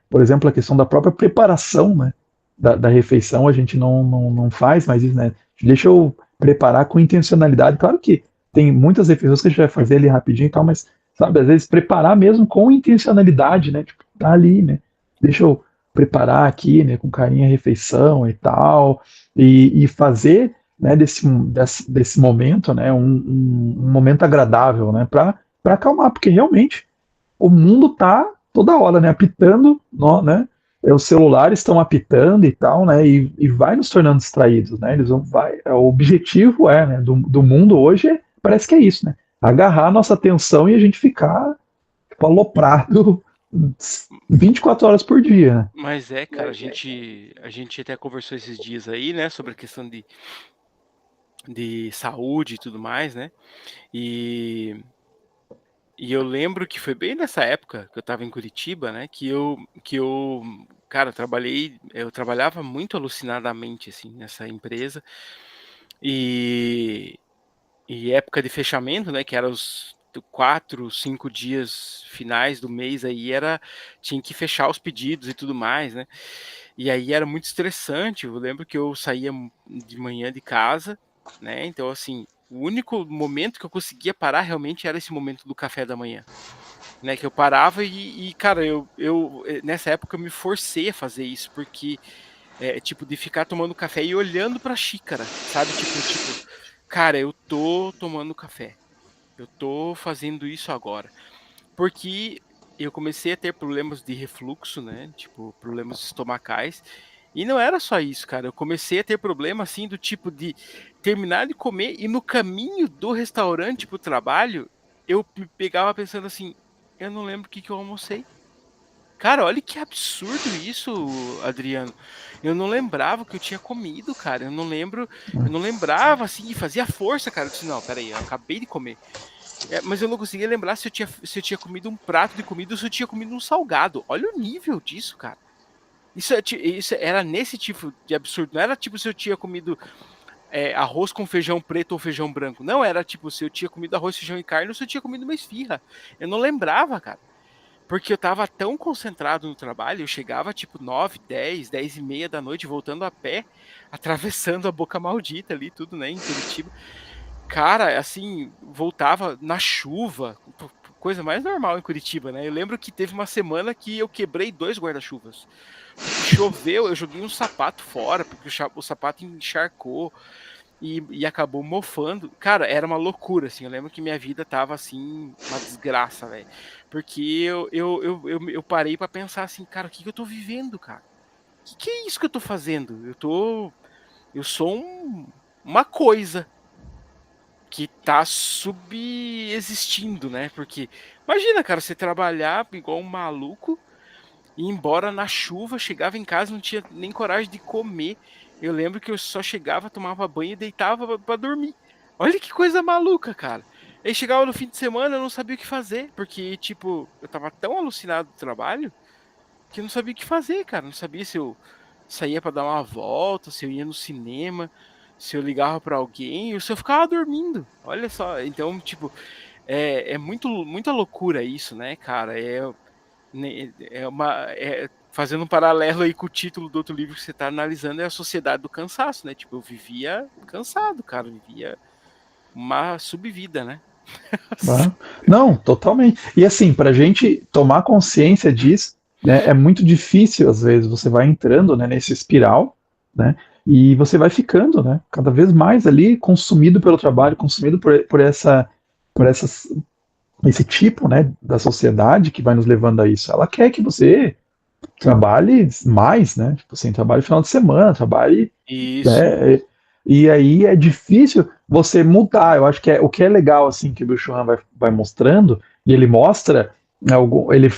Speaker 1: por exemplo, a questão da própria preparação, né, da refeição a gente não faz mais isso, né? Deixa eu preparar com intencionalidade. Claro que tem muitas refeições que a gente vai fazer ali rapidinho e tal, mas sabe, às vezes preparar mesmo com intencionalidade, né? Tipo, tá ali, né? Deixa eu preparar aqui, né, com carinho a refeição e tal, e fazer, né, desse momento, né, um momento agradável, né, para acalmar, porque realmente o mundo tá toda hora, né, apitando, né, os celulares estão apitando e tal, né, e vai nos tornando distraídos, né, o objetivo né, do mundo hoje parece que é isso, né, agarrar a nossa atenção e a gente ficar tipo, aloprado 24 horas por dia, né?
Speaker 2: mas cara, a gente até conversou esses dias aí, né, sobre a questão de saúde e tudo mais, né? E, e eu lembro que foi bem nessa época que eu estava em Curitiba, né, que eu, cara, eu trabalhava muito alucinadamente, assim, nessa empresa, e, e época de fechamento, né, que era os 4, 5 dias finais do mês aí, tinha que fechar os pedidos e tudo mais, né? E aí era muito estressante. Eu lembro que eu saía de manhã de casa, né? Então, assim, o único momento que eu conseguia parar realmente era esse momento do café da manhã, né? Que eu parava cara, nessa época eu me forcei a fazer isso, porque tipo, de ficar tomando café e olhando pra xícara, sabe? Tipo, cara, eu tô tomando café. Eu tô fazendo isso agora. Porque eu comecei a ter problemas de refluxo, né? Tipo, problemas estomacais. E não era só isso, cara. Eu comecei a ter problema assim do tipo de terminar de comer e no caminho do restaurante pro trabalho, eu me pegava pensando assim, eu não lembro o que que eu almocei. Cara, olha que absurdo isso, Adriano. Eu não lembrava o que eu tinha comido, cara. Eu não lembrava assim, e fazia força, cara. Eu disse, não, peraí, eu acabei de comer. Mas eu não conseguia lembrar se eu tinha comido um prato de comida ou se eu tinha comido um salgado. Olha o nível disso, cara. Isso era nesse tipo de absurdo. Não era tipo se eu tinha comido arroz com feijão preto ou feijão branco. Não, era tipo se eu tinha comido arroz, feijão e carne ou se eu tinha comido uma esfirra. Eu não lembrava, cara. Porque eu tava tão concentrado no trabalho, eu chegava tipo 9, 10, 10 e meia da noite, voltando a pé, atravessando a Boca Maldita ali, tudo, né, em Curitiba. Cara, assim, voltava na chuva, coisa mais normal em Curitiba, né? Eu lembro que teve uma semana que eu quebrei 2 guarda-chuvas. Choveu, eu joguei um sapato fora, porque o sapato encharcou e acabou mofando. Cara, era uma loucura, assim. Eu lembro que minha vida tava, assim, uma desgraça, velho. Porque eu parei pra pensar assim, cara, o que eu tô vivendo, cara? O que é isso que eu tô fazendo? Eu sou uma coisa que tá subexistindo, né? Porque, imagina, cara, você trabalhar igual um maluco, ir embora na chuva, chegava em casa, não tinha nem coragem de comer. Eu lembro que eu só chegava, tomava banho e deitava pra dormir. Olha que coisa maluca, cara. Aí chegava no fim de semana, eu não sabia o que fazer, porque, tipo, eu tava tão alucinado do trabalho que eu não sabia o que fazer, cara. Não sabia se eu saía pra dar uma volta, se eu ia no cinema, se eu ligava pra alguém, ou se eu ficava dormindo. Olha só, então, tipo, muita loucura isso, né, cara? Fazendo um paralelo aí com o título do outro livro que você está analisando, é a sociedade do cansaço, né? Tipo, eu vivia cansado, cara, eu vivia uma subvida, né?
Speaker 1: Tá? Não, totalmente. E assim, para a gente tomar consciência disso, né, é muito difícil, às vezes, você vai entrando, né, nesse espiral, né, e você vai ficando, né, cada vez mais ali consumido pelo trabalho, consumido por esse tipo, né, da sociedade que vai nos levando a isso. Ela quer que você trabalhe mais, né, tipo assim, trabalhe no final de semana, trabalhe,
Speaker 2: Isso.
Speaker 1: né, e aí é difícil você mudar. Eu acho que o que é legal, assim, que o Bill Churran vai mostrando, e ele mostra, né,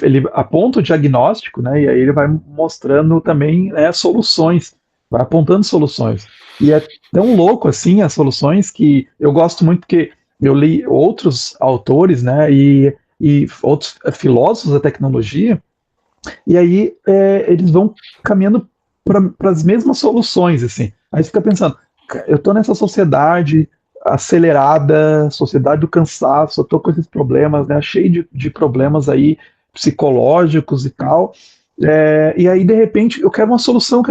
Speaker 1: ele aponta o diagnóstico, né, e aí ele vai mostrando também, né, soluções, vai apontando soluções. E é tão louco, assim, as soluções, que eu gosto muito, porque eu li outros autores, né, e outros filósofos da tecnologia, e aí eles vão caminhando para as mesmas soluções, assim. Aí você fica pensando, eu estou nessa sociedade acelerada, sociedade do cansaço, eu estou com esses problemas, né, cheio de problemas aí psicológicos e tal. E aí, de repente, eu quero uma solução,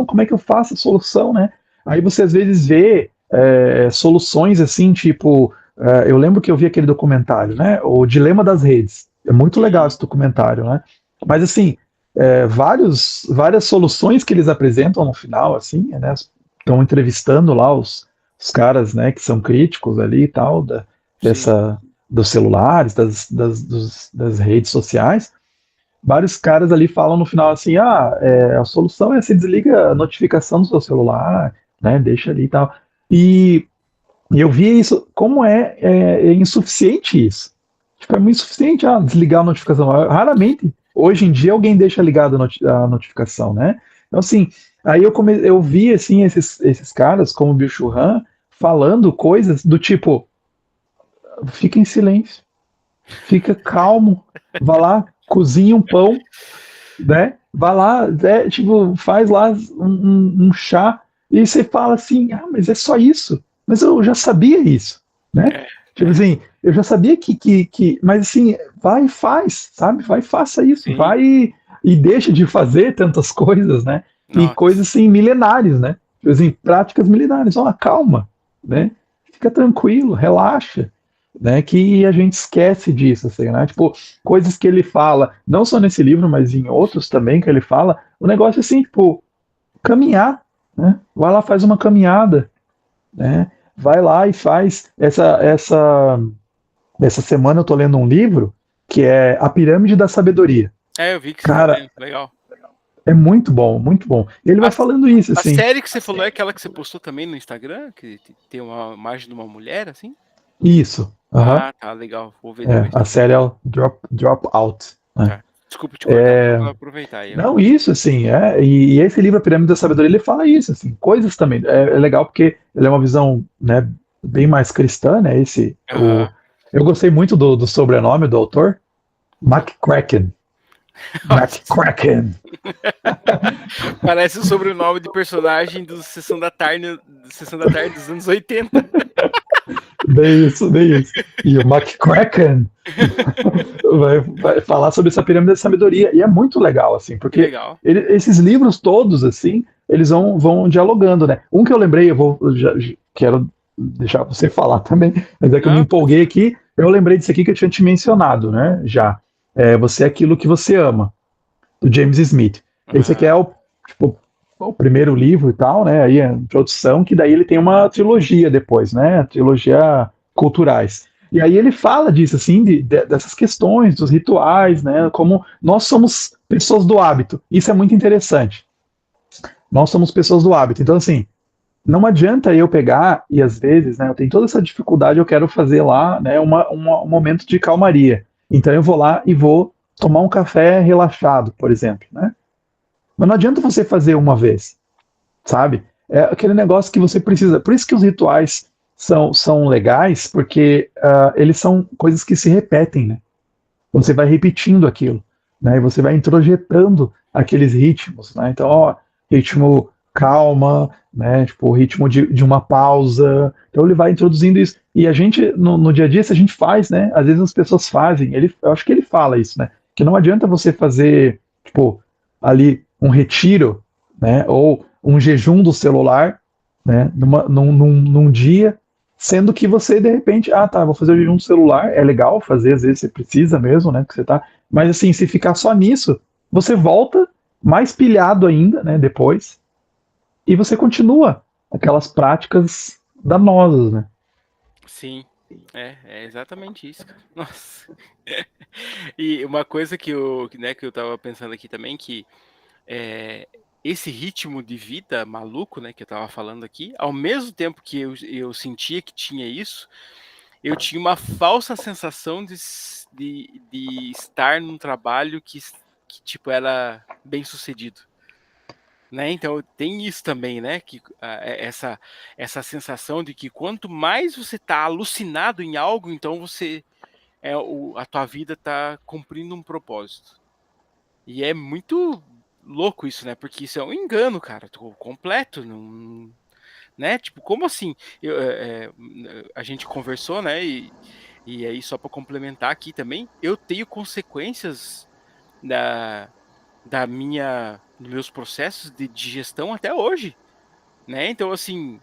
Speaker 1: como é que eu faço a solução, né? Aí você às vezes vê soluções assim, tipo, eu lembro que eu vi aquele documentário, né? O Dilema das Redes. É muito legal esse documentário, né? Mas assim, várias soluções que eles apresentam no final, assim, né? Estão entrevistando lá os caras, né, que são críticos ali e tal,
Speaker 2: Sim.
Speaker 1: dos celulares, das redes sociais. Vários caras ali falam no final assim, a solução é você desliga a notificação do seu celular, né, deixa ali e tal. E, e eu vi isso, como é insuficiente isso. Tipo, é muito insuficiente desligar a notificação. Raramente, hoje em dia, alguém deixa ligada a notificação, né? Então, assim, aí eu vi, assim, esses caras, como o Bill Churran, falando coisas do tipo, fica em silêncio, fica calmo, vá lá, cozinha um pão, né? Vai lá, tipo, faz lá um chá, e você fala assim, mas é só isso. Mas eu já sabia isso, né?
Speaker 2: É,
Speaker 1: Tipo assim, eu já sabia mas assim, vai e faz, sabe? Vai e faça isso,
Speaker 2: sim.
Speaker 1: vai e deixa de fazer tantas coisas, né? E
Speaker 2: Nossa.
Speaker 1: coisas assim milenares, né? Tipo assim, práticas milenares, ó, calma, né? Fica tranquilo, relaxa, né? Que a gente esquece disso, assim, né? Tipo, coisas que ele fala, não só nesse livro, mas em outros também que ele fala, o negócio é assim, tipo, caminhar, né? Vai lá, faz uma caminhada, né? Vai lá e faz. Essa semana eu tô lendo um livro que é A Pirâmide da Sabedoria.
Speaker 2: Eu vi que você tá
Speaker 1: Cara,
Speaker 2: lendo. Legal.
Speaker 1: é muito bom, muito bom. E ele
Speaker 2: A,
Speaker 1: vai falando isso,
Speaker 2: a
Speaker 1: assim,
Speaker 2: série que você falou é aquela que você postou também no Instagram? Que tem uma imagem de uma mulher, assim?
Speaker 1: isso,
Speaker 2: Ah, tá, legal. Vou ver depois
Speaker 1: a
Speaker 2: também.
Speaker 1: série é o Drop Out, né?
Speaker 2: Tá. Desculpa te cortar, só pra aproveitar aí.
Speaker 1: Não, isso, assim, e esse livro, A Pirâmide da Sabedoria, ele fala isso, assim, coisas também. É legal porque ele é uma visão, né, bem mais cristã, né,
Speaker 2: Aham.
Speaker 1: eu gostei muito do sobrenome do autor, McCracken, McCracken.
Speaker 2: Parece o sobrenome de personagem do Sessão da Tarde dos anos 80.
Speaker 1: Bem isso. E o McCracken vai falar sobre essa pirâmide da sabedoria, e é muito legal, assim,
Speaker 2: Que
Speaker 1: porque
Speaker 2: legal.
Speaker 1: esses livros todos, assim, eles vão dialogando, né? Um que eu lembrei, quero deixar você falar também, mas é que eu me
Speaker 2: Não,
Speaker 1: empolguei aqui, eu lembrei disso aqui que eu tinha te mencionado, né? Já. Você é aquilo que você ama, do James Smith. Esse aqui é
Speaker 2: Aham.
Speaker 1: o primeiro livro e tal, né? Aí a introdução, que daí ele tem uma trilogia depois, né? Trilogia culturais. E aí ele fala disso, assim, dessas questões, dos rituais, né? Como nós somos pessoas do hábito. Isso é muito interessante. Nós somos pessoas do hábito. Então, assim, não adianta eu pegar e às vezes, né, eu tenho toda essa dificuldade, eu quero fazer lá, né, um momento de calmaria. Então eu vou lá e vou tomar um café relaxado, por exemplo, né? Mas não adianta você fazer uma vez, sabe? É aquele negócio que você precisa. Por isso que os rituais são legais, porque eles são coisas que se repetem, né? Você vai repetindo aquilo, né? E você vai introjetando aqueles ritmos, né? Então, ó, ritmo calma, né? Tipo, o ritmo de uma pausa. Então ele vai introduzindo isso. E a gente, no dia a dia, se a gente faz, né? Às vezes as pessoas fazem. Eu acho que ele fala isso, né? Que não adianta você fazer, tipo, ali um retiro, né? Ou um jejum do celular, né? Num dia, sendo que você, de repente, tá, vou fazer o jejum do celular, é legal fazer, às vezes você precisa mesmo, né, que você tá, mas assim, se ficar só nisso, você volta mais pilhado ainda, né, depois, e você continua aquelas práticas danosas, né.
Speaker 2: Sim. É exatamente isso, cara. Nossa. E uma coisa que eu tava pensando aqui também, que é, esse ritmo de vida maluco, né, que eu tava falando aqui, ao mesmo tempo que eu sentia que tinha isso, eu tinha uma falsa sensação de estar num trabalho que tipo, era bem sucedido. Né? Então tem isso também, né? Que essa sensação de que quanto mais você está alucinado em algo, então a tua vida está cumprindo um propósito. E é muito louco isso, né? Porque isso é um engano, cara, completo, não, né? Tipo, como assim? A gente conversou, né? E aí só para complementar aqui também, eu tenho consequências da dos meus processos de digestão até hoje, né? Então, assim,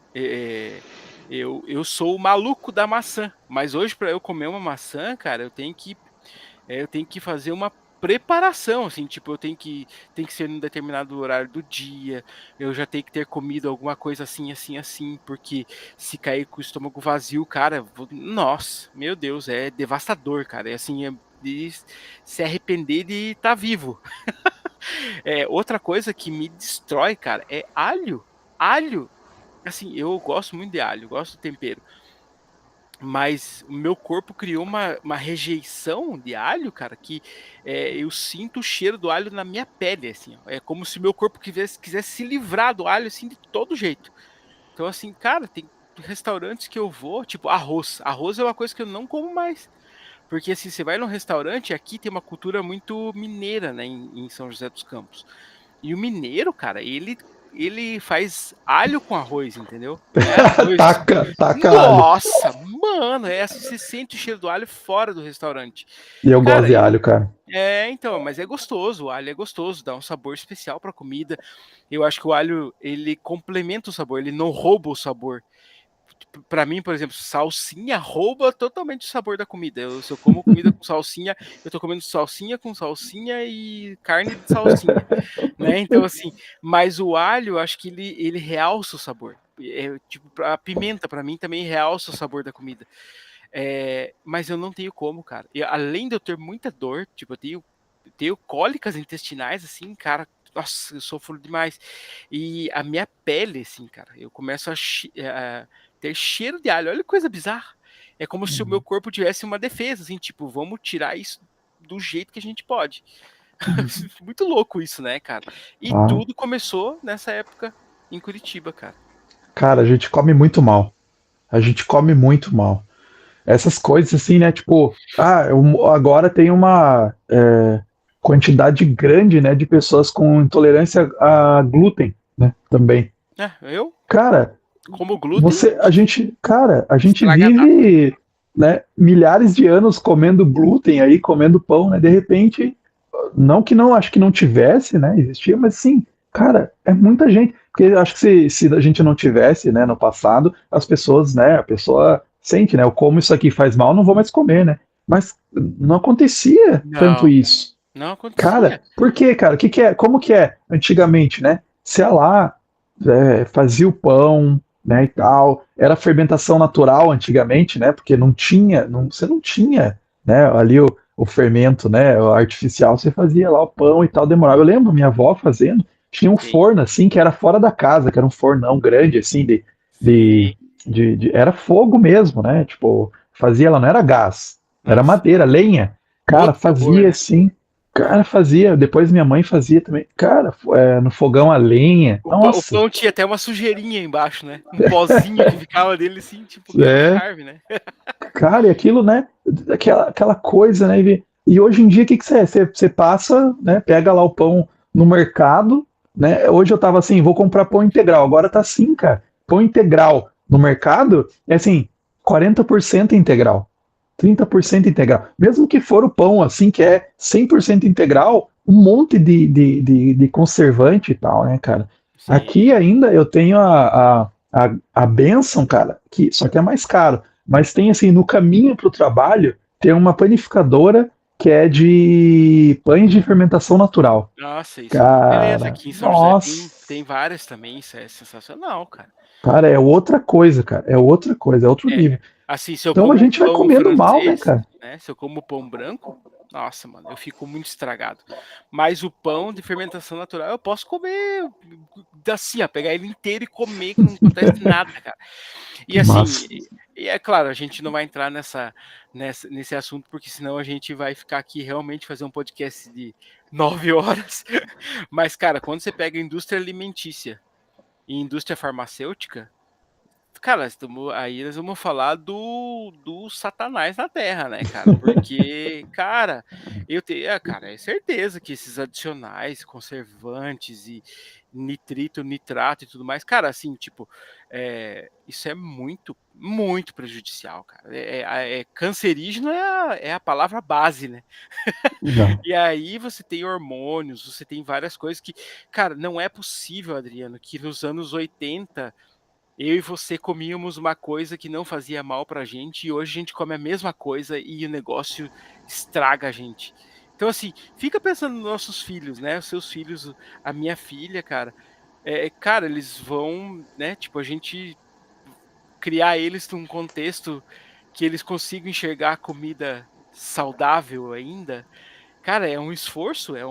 Speaker 2: eu sou o maluco da maçã, mas hoje para eu comer uma maçã, cara, eu tenho que fazer uma preparação, assim, tipo, tem que ser num determinado horário do dia, eu já tenho que ter comido alguma coisa assim, assim, assim, porque se cair com o estômago vazio, cara, nossa, meu Deus, é devastador, cara, é assim, de se arrepender de estar vivo. Outra coisa que me destrói, cara, é alho. Alho, assim, eu gosto muito de alho, gosto do tempero. Mas o meu corpo criou uma rejeição de alho, cara, que eu sinto o cheiro do alho na minha pele, assim. Ó. É como se o meu corpo quisesse se livrar do alho, assim, de todo jeito. Então, assim, cara, tem restaurantes que eu vou, tipo arroz. Arroz é uma coisa que eu não como mais. Porque, assim, você vai num restaurante, aqui tem uma cultura muito mineira, né, em São José dos Campos. E o mineiro, cara, ele faz alho com arroz, entendeu? Não é arroz.
Speaker 1: Taca alho.
Speaker 2: Nossa, mano, é assim, você sente o cheiro do alho fora do restaurante.
Speaker 1: E
Speaker 2: E,
Speaker 1: eu gosto
Speaker 2: cara,
Speaker 1: de alho, cara.
Speaker 2: então, mas é gostoso, o alho é gostoso, dá um sabor especial pra comida. Eu acho que o alho, ele complementa o sabor, ele não rouba o sabor. Pra mim, por exemplo, salsinha rouba totalmente o sabor da comida. Se eu como comida com salsinha, eu tô comendo salsinha com salsinha e carne de salsinha, né? Então, assim, mas o alho, eu acho que ele realça o sabor. Tipo, a pimenta, pra mim, também realça o sabor da comida. Mas eu não tenho como, cara. Além de eu ter muita dor, tipo, eu tenho cólicas intestinais, assim, cara. Nossa, eu sofro demais. E a minha pele, assim, cara, eu começo a ter cheiro de alho. Olha que coisa bizarra. É como se o meu corpo tivesse uma defesa, assim, tipo, vamos tirar isso do jeito que a gente pode. Muito louco isso, né, cara? E
Speaker 1: Ah,
Speaker 2: tudo começou nessa época em Curitiba, cara.
Speaker 1: cara, a gente come muito mal. A gente come muito mal. Essas coisas assim, né? Tipo, agora tem uma quantidade grande, né, de pessoas com intolerância a glúten, né? Também.
Speaker 2: Eu,
Speaker 1: Cara,
Speaker 2: como glúten,
Speaker 1: a gente
Speaker 2: estragadapa.
Speaker 1: vive, né, milhares de anos comendo glúten aí, comendo pão, né? De repente, não que não, acho que não tivesse, né? Existia, mas sim, cara, é muita gente. Porque eu acho que se a gente não tivesse, né, no passado, as pessoas, né, a pessoa sente, né, eu como isso aqui faz mal, não vou mais comer, né? Mas não acontecia tanto
Speaker 2: Não.
Speaker 1: isso.
Speaker 2: Não
Speaker 1: Cara,
Speaker 2: acontecia.
Speaker 1: por quê, cara? Que é? Como que é antigamente, né? Você ia lá, fazia o pão, né, e tal. Era fermentação natural antigamente, né? Porque não tinha, você não tinha, né, ali o fermento, né, o artificial. Você fazia lá o pão e tal, demorava. Eu lembro minha avó fazendo. Tinha um
Speaker 2: Sim,
Speaker 1: forno assim que era fora da casa, que era um fornão grande assim de,
Speaker 2: sim.
Speaker 1: era fogo mesmo, né? Tipo, fazia, ela não era gás, era
Speaker 2: Nossa,
Speaker 1: madeira, lenha. Cara,
Speaker 2: outro sabor,
Speaker 1: fazia
Speaker 2: né?
Speaker 1: assim. Cara, fazia. Depois minha mãe fazia também. Cara, no fogão a lenha.
Speaker 2: O
Speaker 1: Nossa.
Speaker 2: pão tinha até uma sujeirinha embaixo, né? Um pozinho que ficava dele, assim, tipo, que era o
Speaker 1: É,
Speaker 2: charme, né?
Speaker 1: cara, e aquilo, né? Aquela coisa, né? E hoje em dia, o que, que você é? Você passa, né? Pega lá o pão no mercado, né? Hoje eu tava assim, vou comprar pão integral. Agora tá assim, cara. Pão integral no mercado é assim, 40% integral. 30% integral. Mesmo que for o pão, assim, que é 100% integral, um monte de conservante e tal, né, cara? Aqui
Speaker 2: Sim.
Speaker 1: ainda eu tenho a benção, cara, que só que é mais caro, mas tem, assim, no caminho para o trabalho, tem uma panificadora que é de pães de fermentação natural.
Speaker 2: Nossa, isso é uma beleza.
Speaker 1: Cara,
Speaker 2: Aqui em São José tem
Speaker 1: nossa,
Speaker 2: várias também, isso é sensacional, cara.
Speaker 1: cara, é outra coisa, cara, é outra coisa, é outro
Speaker 2: É,
Speaker 1: nível.
Speaker 2: assim, se eu
Speaker 1: Então a
Speaker 2: como
Speaker 1: gente vai
Speaker 2: pão
Speaker 1: comendo mal, né,
Speaker 2: francês,
Speaker 1: cara?
Speaker 2: né? Se eu como pão branco, nossa, mano, eu fico muito estragado. Mas o pão de fermentação natural eu posso comer assim, ó, pegar ele inteiro e comer que não acontece nada, cara. E
Speaker 1: Que
Speaker 2: assim,
Speaker 1: massa.
Speaker 2: e é claro, a gente não vai entrar nesse assunto, porque senão a gente vai ficar aqui realmente fazer um podcast de 9 horas. Mas, cara, quando você pega a indústria alimentícia e indústria farmacêutica, cara, aí nós vamos falar do Satanás na Terra, né, cara? Porque, cara, cara, é certeza que esses adicionais, conservantes e nitrito, nitrato e tudo mais, cara, assim, tipo, isso é muito, muito prejudicial, cara. Cancerígeno é a palavra base, né?
Speaker 1: Não.
Speaker 2: E aí você tem hormônios, você tem várias coisas que, cara, não é possível, Adriano, que nos anos 80 eu e você comíamos uma coisa que não fazia mal pra gente e hoje a gente come a mesma coisa e o negócio estraga a gente. Então, assim, fica pensando nos nossos filhos, né? Os seus filhos, a minha filha, cara. Cara, eles vão, né? Tipo, a gente criar eles num contexto que eles consigam enxergar a comida saudável ainda. Cara, é um esforço,
Speaker 1: É,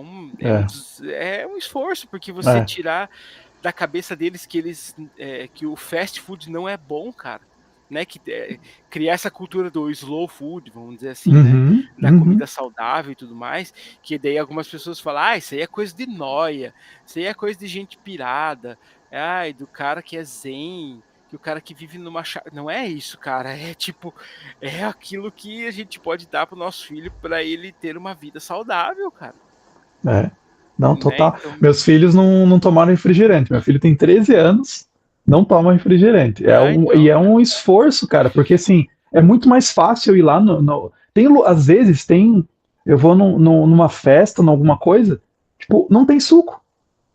Speaker 2: é um esforço, porque você
Speaker 1: é.
Speaker 2: tirar da cabeça deles que que o fast food não é bom, cara, né? Criar essa cultura do slow food, vamos dizer assim, né?
Speaker 1: Uhum,
Speaker 2: Da
Speaker 1: uhum.
Speaker 2: comida saudável e tudo mais, que daí algumas pessoas falam, ah, isso aí é coisa de nóia, isso aí é coisa de gente pirada, ai, do cara que é zen, que o cara que vive não é isso, cara, é tipo, é aquilo que a gente pode dar pro nosso filho para ele ter uma vida saudável, cara,
Speaker 1: É. Não,
Speaker 2: né?
Speaker 1: total.
Speaker 2: Então,
Speaker 1: Meus filhos não tomaram refrigerante. Meu filho tem 13 anos, não toma refrigerante. E é
Speaker 2: cara.
Speaker 1: um esforço, cara, porque assim, é muito mais fácil ir lá às vezes tem. Eu vou numa festa, numa coisa, tipo, não tem suco.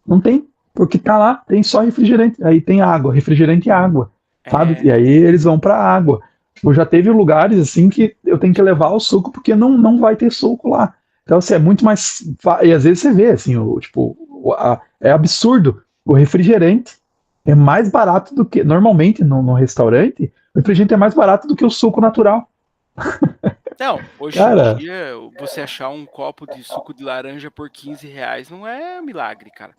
Speaker 1: Não tem. Porque tá lá, tem só refrigerante. Aí tem água, refrigerante e água. Sabe?
Speaker 2: É,
Speaker 1: E aí eles vão pra água. Tipo, já teve lugares assim que eu tenho que levar o suco porque não vai ter suco lá. Então, assim, é muito mais. E às vezes você vê, assim, é absurdo. O refrigerante é mais barato do que. Normalmente, no restaurante, o refrigerante é mais barato do que o suco natural.
Speaker 2: não, hoje em
Speaker 1: Cara,
Speaker 2: dia, você achar um copo de suco de laranja por R$ 15 não é milagre, cara.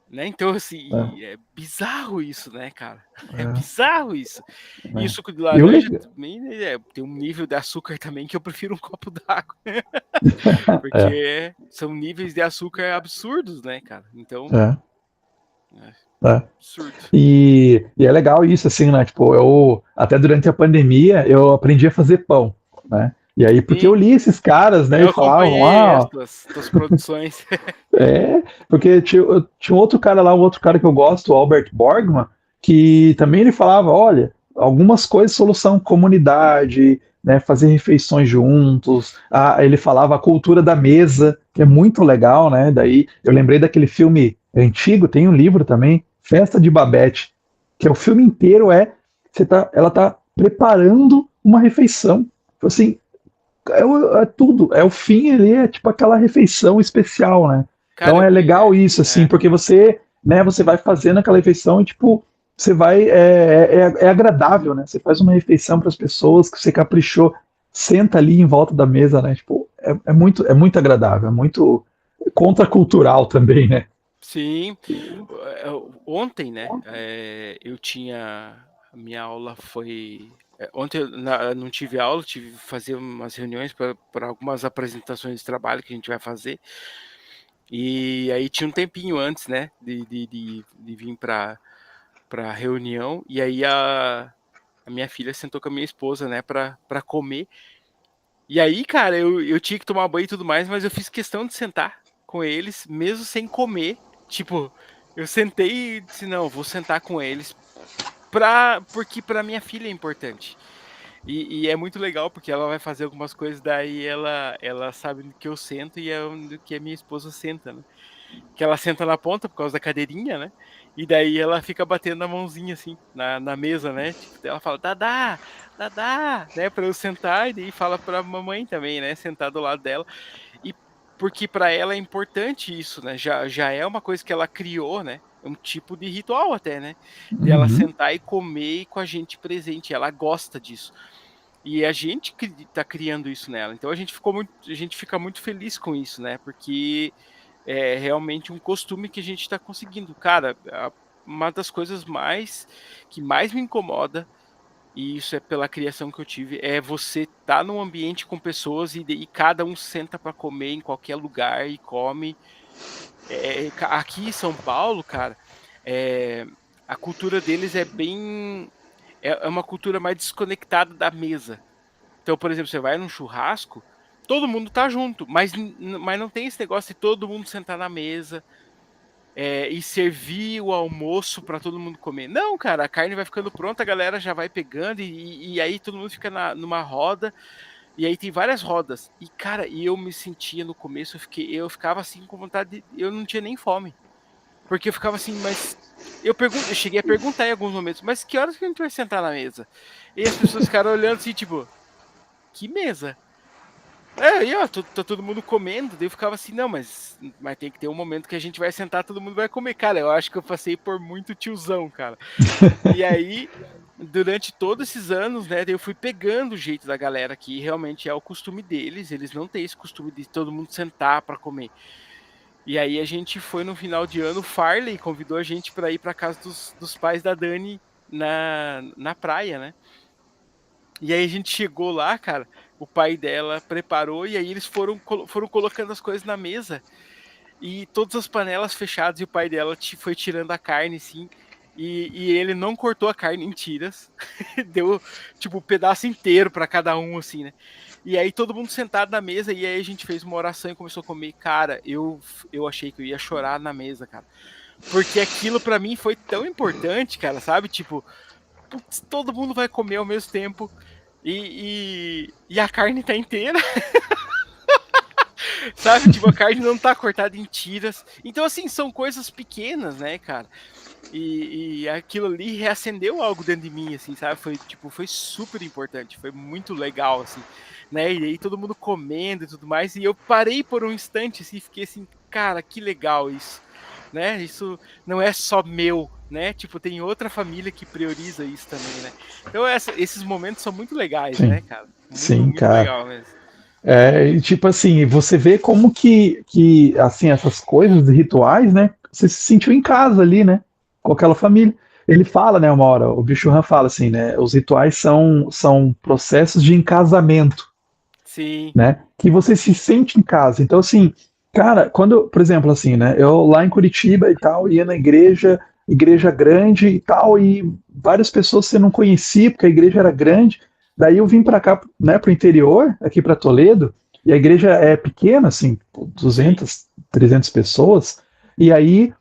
Speaker 2: Né? Então,
Speaker 1: é,
Speaker 2: assim, é bizarro isso, né, cara? É
Speaker 1: é,
Speaker 2: bizarro isso. E o
Speaker 1: é.
Speaker 2: suco de
Speaker 1: E o
Speaker 2: laranja
Speaker 1: legal.
Speaker 2: também né, tem um nível de açúcar também que eu prefiro um copo d'água.
Speaker 1: É,
Speaker 2: Porque são níveis de açúcar absurdos, né, cara? Então,
Speaker 1: é,
Speaker 2: é
Speaker 1: é.
Speaker 2: absurdo.
Speaker 1: E é legal isso, assim, né? Tipo, até durante a pandemia, eu aprendi a fazer pão, né? E aí, porque eu
Speaker 2: Sim,
Speaker 1: li esses caras, né, e
Speaker 2: eu
Speaker 1: falavam,
Speaker 2: acompanhei as
Speaker 1: ah,
Speaker 2: tuas produções.
Speaker 1: porque tinha outro cara lá, um outro cara que eu gosto, o Albert Borgman, que também ele falava, olha, algumas coisas, solução comunidade, né, fazer refeições juntos, ele falava a cultura da mesa, que é muito legal, né, daí eu lembrei daquele filme antigo, tem um livro também, Festa de Babette, que é o filme inteiro ela tá preparando uma refeição, assim, é tudo, é o fim ali, é tipo aquela refeição especial, né? Então
Speaker 2: Cara,
Speaker 1: é legal isso, assim, porque você, né, você vai fazendo aquela refeição e, tipo, você vai, é agradável, né? Você faz uma refeição para as pessoas que você caprichou, senta ali em volta da mesa, né? Tipo, é muito agradável, é muito contracultural também, né?
Speaker 2: sim. Ontem, né, eu tinha. A minha aula foi. Ontem eu não tive aula, tive que fazer umas reuniões para algumas apresentações de trabalho que a gente vai fazer. E aí tinha um tempinho antes, né, de vir para reunião. E aí a minha filha sentou com a minha esposa, né, para comer. E aí, cara, eu tinha que tomar banho e tudo mais, mas eu fiz questão de sentar com eles, mesmo sem comer. Tipo, eu sentei e disse, não, vou sentar com eles, porque pra minha filha é importante. E é muito legal, porque ela vai fazer algumas coisas, daí ela sabe que eu sento e é onde que a minha esposa senta, né? Que ela senta na ponta por causa da cadeirinha, né? E daí ela fica batendo a mãozinha assim na mesa, né? Tipo, ela fala, Dadá, Dadá, né? Pra eu sentar, e daí fala pra mamãe também, né? Sentar do lado dela. E porque pra ela é importante isso, né? Já é uma coisa que ela criou, né? É um tipo de ritual até, né? De ela
Speaker 1: Uhum.
Speaker 2: sentar e comer com a gente presente. Ela gosta disso. E a gente tá criando isso nela. Então a gente fica muito feliz com isso, né? Porque é realmente um costume que a gente está conseguindo. Cara, uma das coisas que mais me incomoda, e isso é pela criação que eu tive, é você estar num ambiente com pessoas e cada um senta para comer em qualquer lugar e come. Aqui em São Paulo, cara, é, a cultura deles é bem. É uma cultura mais desconectada da mesa. Então, por exemplo, você vai num churrasco, todo mundo tá junto, mas não tem esse negócio de todo mundo sentar na mesa e servir o almoço para todo mundo comer. Não, cara, a carne vai ficando pronta, a galera já vai pegando e aí todo mundo fica numa roda, e aí tem várias rodas. E, cara, eu me sentia no começo, eu ficava assim com vontade eu não tinha nem fome. Porque eu ficava assim, mas eu cheguei a perguntar em alguns momentos, mas que horas que a gente vai sentar na mesa? E as pessoas ficaram olhando assim, tipo, que mesa? Aí, ó, tá todo mundo comendo, daí eu ficava assim, não, mas tem que ter um momento que a gente vai sentar, todo mundo vai comer. Cara, eu acho que eu passei por muito tiozão, cara. E aí, durante todos esses anos, né, daí eu fui pegando o jeito da galera aqui, realmente é o costume deles, eles não têm esse costume de todo mundo sentar para comer. E aí a gente foi no final de ano, o Farley convidou a gente para ir para casa dos pais da Dani na praia, né? E aí a gente chegou lá, cara, o pai dela preparou e aí eles foram colocando as coisas na mesa e todas as panelas fechadas e o pai dela foi tirando a carne, assim, e ele não cortou a carne em tiras, deu, tipo, um pedaço inteiro para cada um, assim, né? E aí todo mundo sentado na mesa e aí a gente fez uma oração e começou a comer. Cara, eu achei que eu ia chorar na mesa, cara. Porque aquilo para mim foi tão importante, cara, sabe? Tipo, putz, todo mundo vai comer ao mesmo tempo e a carne tá inteira, sabe? Tipo, a carne não tá cortada em tiras. Então, assim, são coisas pequenas, né, cara? E aquilo ali reacendeu algo dentro de mim, assim, sabe? Foi, tipo, foi super importante, foi muito legal, assim, né? E aí todo mundo comendo e tudo mais, e eu parei por um instante, assim, fiquei assim, cara, que legal isso, né? Isso não é só meu, né? Tipo, tem outra família que prioriza isso também, né? Então esses momentos são muito legais,
Speaker 1: Sim,
Speaker 2: né, cara? Muito,
Speaker 1: sim,
Speaker 2: muito
Speaker 1: cara.
Speaker 2: legal mesmo.
Speaker 1: E, tipo assim, você vê como que assim, essas coisas de rituais, né? Você se sentiu em casa ali, né? Com aquela família. Ele fala, né, uma hora, o Bicho Han fala assim, né? Os rituais são processos de encasamento,
Speaker 2: Sim,
Speaker 1: né? Que você se sente em casa. Então, assim, cara, quando, por exemplo, assim, né? Eu lá em Curitiba e tal, ia na igreja, igreja grande e tal, e várias pessoas você não conhecia, porque a igreja era grande. Daí eu vim para cá, né, para o interior, aqui para Toledo, e a igreja é pequena, assim,
Speaker 2: sim.
Speaker 1: 200, 300 pessoas, e aí,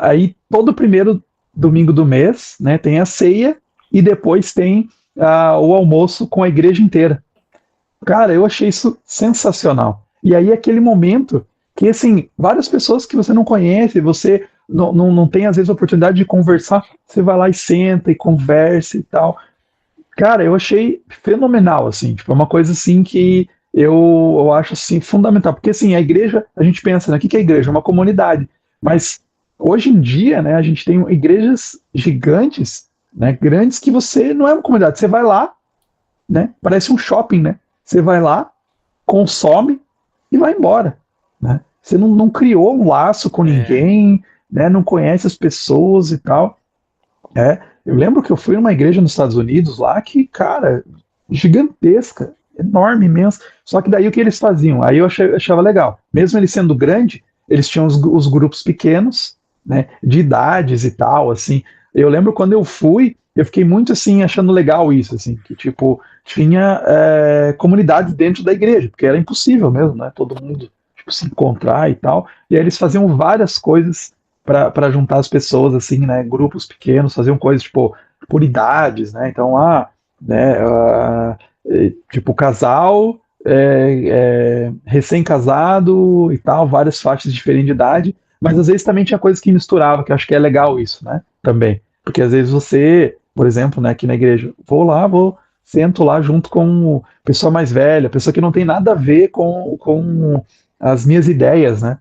Speaker 1: aí todo primeiro domingo do mês, né, tem a ceia, e depois tem o almoço com a igreja inteira. Cara, eu achei isso sensacional. E aí, aquele momento que, assim, várias pessoas que você não conhece, você não tem, às vezes, a oportunidade de conversar, você vai lá e senta e conversa e tal. Cara, eu achei fenomenal, assim, tipo, é uma coisa assim que eu acho assim fundamental, porque assim, a igreja, a gente pensa, né, o que que é a igreja? É uma comunidade, mas hoje em dia, né, a gente tem igrejas gigantes, né, grandes que você não é uma comunidade, você vai lá, né, parece um shopping, né, você vai lá, consome e vai embora, né, você não criou um laço com
Speaker 2: É,
Speaker 1: ninguém, né, não conhece as pessoas e tal, eu lembro que eu fui numa igreja nos Estados Unidos lá que, cara, gigantesca, enorme, imensa. Só que daí o que eles faziam? Aí eu achava legal. Mesmo ele sendo grande, eles tinham os grupos pequenos, né, de idades e tal, assim. Eu lembro quando eu fui, eu fiquei muito assim achando legal isso, assim, que tipo tinha comunidades dentro da igreja, porque era impossível mesmo, né? Todo mundo tipo, se encontrar e tal. E aí eles faziam várias coisas para juntar as pessoas, assim, né? Grupos pequenos, faziam coisas tipo por idades, né? Então, tipo casal, recém-casado e tal, várias faixas diferentes de idade, mas às vezes também tinha coisas que misturava, que eu acho que é legal isso, né? Também, porque às vezes você, por exemplo, né, aqui na igreja, sento lá junto com pessoa mais velha, pessoa que não tem nada a ver com as minhas ideias, né?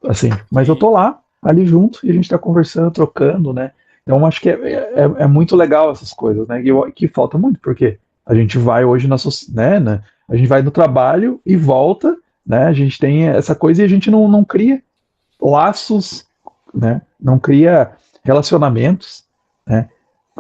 Speaker 1: Assim, mas eu
Speaker 2: sim.
Speaker 1: tô lá, ali junto, e a gente tá conversando, trocando, né? Então acho que é muito legal essas coisas, né? Que falta muito, porque a gente vai hoje né? A gente vai no trabalho e volta, né? A gente tem essa coisa e a gente não cria laços, né? Não cria relacionamentos, né?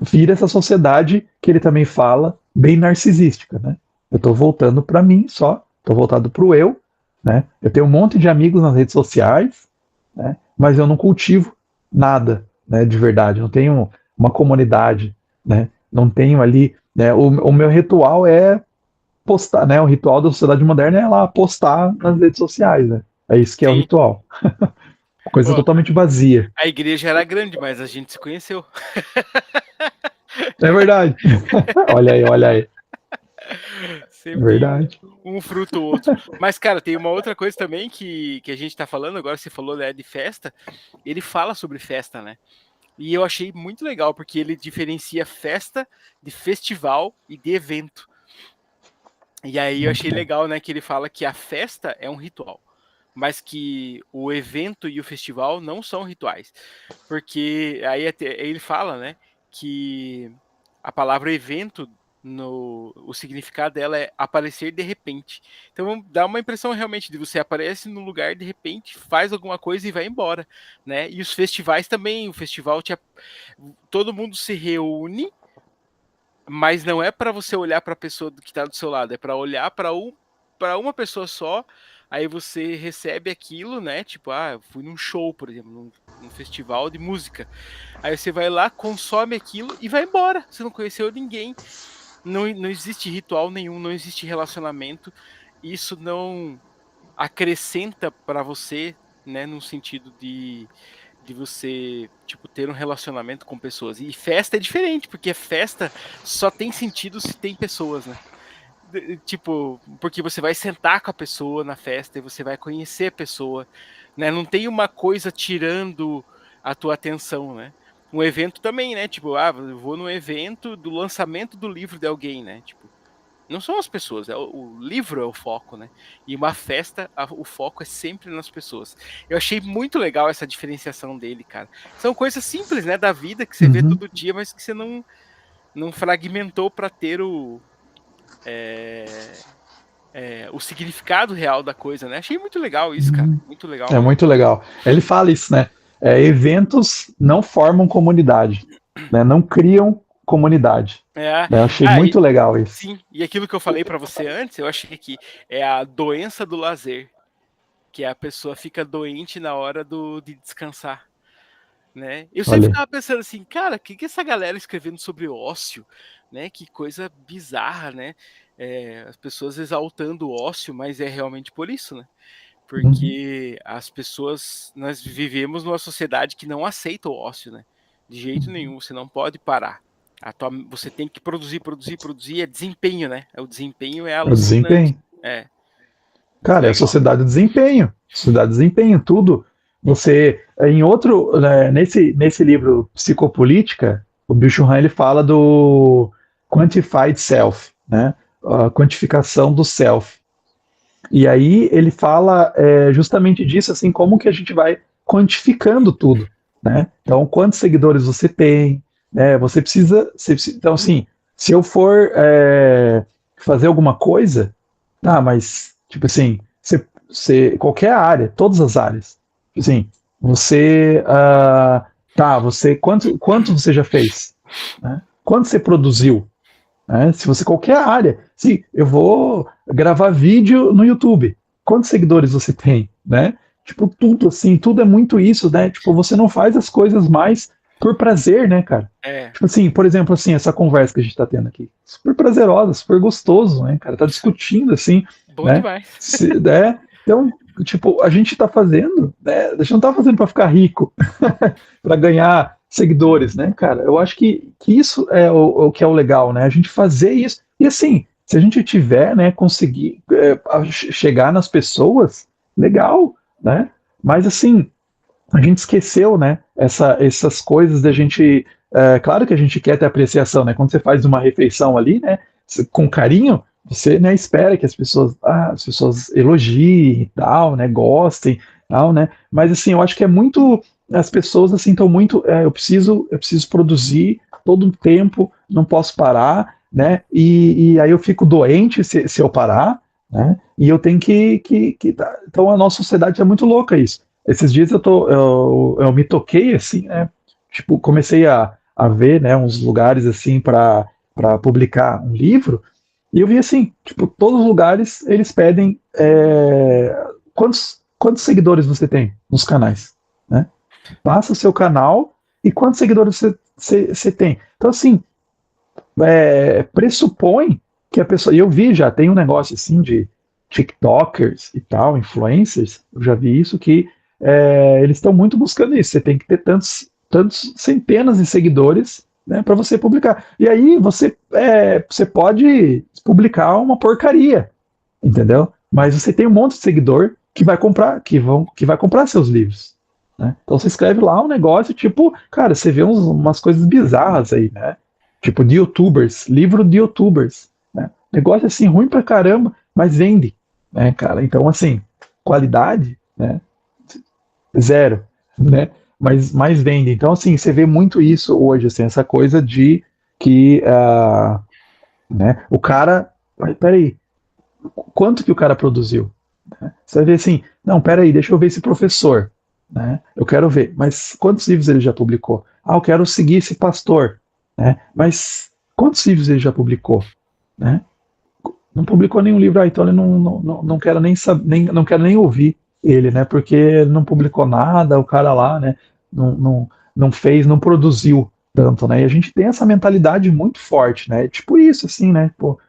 Speaker 1: Vira essa sociedade que ele também fala bem narcisística, né? Eu tô voltando para mim só, tô voltado pro eu, né? Eu tenho um monte de amigos nas redes sociais, né? Mas eu não cultivo nada, né? De verdade, não tenho uma comunidade, né? Não tenho ali, né? O meu ritual é postar, né? O ritual da sociedade moderna é lá postar nas redes sociais, né? É isso que é o
Speaker 2: Sim.
Speaker 1: ritual. Coisa
Speaker 2: Pô,
Speaker 1: totalmente vazia.
Speaker 2: a igreja era grande, mas a gente se conheceu.
Speaker 1: É verdade. Olha aí, olha aí. É
Speaker 2: Sempre
Speaker 1: verdade.
Speaker 2: um fruto ou outro. Mas, cara, tem uma outra coisa também que a gente tá falando, agora você falou, né, de festa. Ele fala sobre festa, né? E eu achei muito legal, porque ele diferencia festa de festival e de evento. E aí eu
Speaker 1: Muito
Speaker 2: achei
Speaker 1: bom.
Speaker 2: legal, né, que ele fala que a festa é um ritual, mas que o evento e o festival não são rituais. Porque aí ele fala, né, que a palavra evento o significado dela é aparecer de repente. Então dá uma impressão realmente de você aparece no lugar de repente, faz alguma coisa e vai embora, né? E os festivais também, o festival todo mundo se reúne, mas não é para você olhar para a pessoa que está do seu lado, é para olhar para uma pessoa só. Aí você recebe aquilo, né? Tipo, eu fui num show, por exemplo, num festival de música. Aí você vai lá, consome aquilo e vai embora. Você não conheceu ninguém. Não existe ritual nenhum, não existe relacionamento. Isso não acrescenta para você, né? No sentido de você, tipo, ter um relacionamento com pessoas. E festa é diferente, porque festa só tem sentido se tem pessoas, né? Tipo, porque você vai sentar com a pessoa na festa e você vai conhecer a pessoa, né? Não tem uma coisa tirando a tua atenção, né? Um evento também, né? Tipo, eu vou no evento do lançamento do livro de alguém, né? Tipo, não são as pessoas, o livro é o foco, né? E uma festa, o foco é sempre nas pessoas. Eu achei muito legal essa diferenciação dele, cara. São coisas simples, né, da vida que você vê
Speaker 1: Uhum,
Speaker 2: todo dia, mas que você não fragmentou para ter é, o significado real da coisa, né? Achei muito legal isso, cara.
Speaker 1: uhum.
Speaker 2: Muito legal
Speaker 1: É
Speaker 2: mesmo.
Speaker 1: muito legal. Ele fala isso, né? Eventos não formam comunidade, né? Não criam comunidade.
Speaker 2: É,
Speaker 1: Né? Eu achei
Speaker 2: ah,
Speaker 1: muito legal isso.
Speaker 2: sim, e aquilo que eu falei para você antes, eu achei que é a doença do lazer, que a pessoa fica doente na hora de descansar. Né? Eu sempre
Speaker 1: Olha.
Speaker 2: ficava pensando assim, cara, que essa galera escrevendo sobre ócio, né? Que coisa bizarra, né? As pessoas exaltando o ócio, mas é realmente por isso, né?
Speaker 1: Uhum.
Speaker 2: Porque as pessoas, nós vivemos numa sociedade que não aceita o ócio, né? De jeito nenhum, você não pode parar. Você tem que produzir, produzir, produzir, é desempenho, né? O desempenho é
Speaker 1: É o
Speaker 2: alucinante.
Speaker 1: desempenho.
Speaker 2: É, muito
Speaker 1: Cara, é a
Speaker 2: legal.
Speaker 1: sociedade do desempenho. Sociedade do desempenho, tudo. Você, em outro, né, nesse livro Psicopolítica, o Bill Churran, ele fala Quantified Self, né? A quantificação do self. E aí ele fala justamente disso, assim, como que a gente vai quantificando tudo, né? Então, quantos seguidores você tem, né? Então, assim, se eu for fazer alguma coisa, tá, mas, tipo assim, qualquer área, todas as áreas, tipo assim, quanto você já fez, né? Quanto você produziu, né? Se você qualquer área, se eu vou gravar vídeo no YouTube, quantos seguidores você tem, né? Tipo, tudo assim, tudo é muito isso, né? Tipo, você não faz as coisas mais por prazer, né, cara?
Speaker 2: É,
Speaker 1: Tipo assim, por exemplo, assim, essa conversa que a gente tá tendo aqui, super prazerosa, super gostoso, né, cara? Tá discutindo, assim,
Speaker 2: bom
Speaker 1: né?
Speaker 2: demais.
Speaker 1: Então, tipo, a gente tá fazendo, né? A gente não tá fazendo para ficar rico, para ganhar seguidores, né, cara? Eu acho que isso é o que é o legal, né? A gente fazer isso. E assim, se a gente tiver, né, conseguir chegar nas pessoas, legal, né? Mas assim, a gente esqueceu, né, essas coisas da gente. Claro que a gente quer ter apreciação, né? Quando você faz uma refeição ali, né, com carinho, você, né, espera que as pessoas elogiem e tal, né, gostem, tal, né? Mas assim, eu acho que é muito. As pessoas assim estão muito. Eu preciso produzir todo o tempo, não posso parar, né? E aí eu fico doente se eu parar, né? E eu tenho então a nossa sociedade é muito louca isso. Esses dias eu me toquei assim, né? Tipo, comecei a ver, né, uns lugares assim para publicar um livro, e eu vi assim, tipo, todos os lugares eles pedem quantos seguidores você tem nos canais, né? Passa o seu canal e quantos seguidores você tem. Então, assim, pressupõe que a pessoa. E eu vi já, tem um negócio assim de TikTokers e tal, influencers, eu já vi isso, que eles estão muito buscando isso. Você tem que ter tantos centenas de seguidores, né, para você publicar. E aí você pode publicar uma porcaria, entendeu? Mas você tem um monte de seguidor que vai comprar, que vai comprar seus livros. Né? Então você escreve lá um negócio, tipo, cara, você vê umas coisas bizarras aí, né? Tipo, de youtubers, livro de youtubers. Né? Negócio assim, ruim pra caramba, mas vende, né, cara? Então, assim, qualidade, né? Zero, né? Mas mais vende. Então, assim, você vê muito isso hoje, assim, essa coisa de que, né, o cara. Mas peraí, quanto que o cara produziu? Você vai ver assim, não, peraí, deixa eu ver esse professor, né? Eu quero ver, mas quantos livros ele já publicou? Ah, eu quero seguir esse pastor, né? Mas quantos livros ele já publicou, né? Não publicou nenhum livro, então ele não quero nem saber, não quero nem ouvir ele, né? Porque ele não publicou nada, o cara lá, né? Não fez, não produziu tanto, né? E a gente tem essa mentalidade muito forte, né? Tipo isso, assim, né? Pô,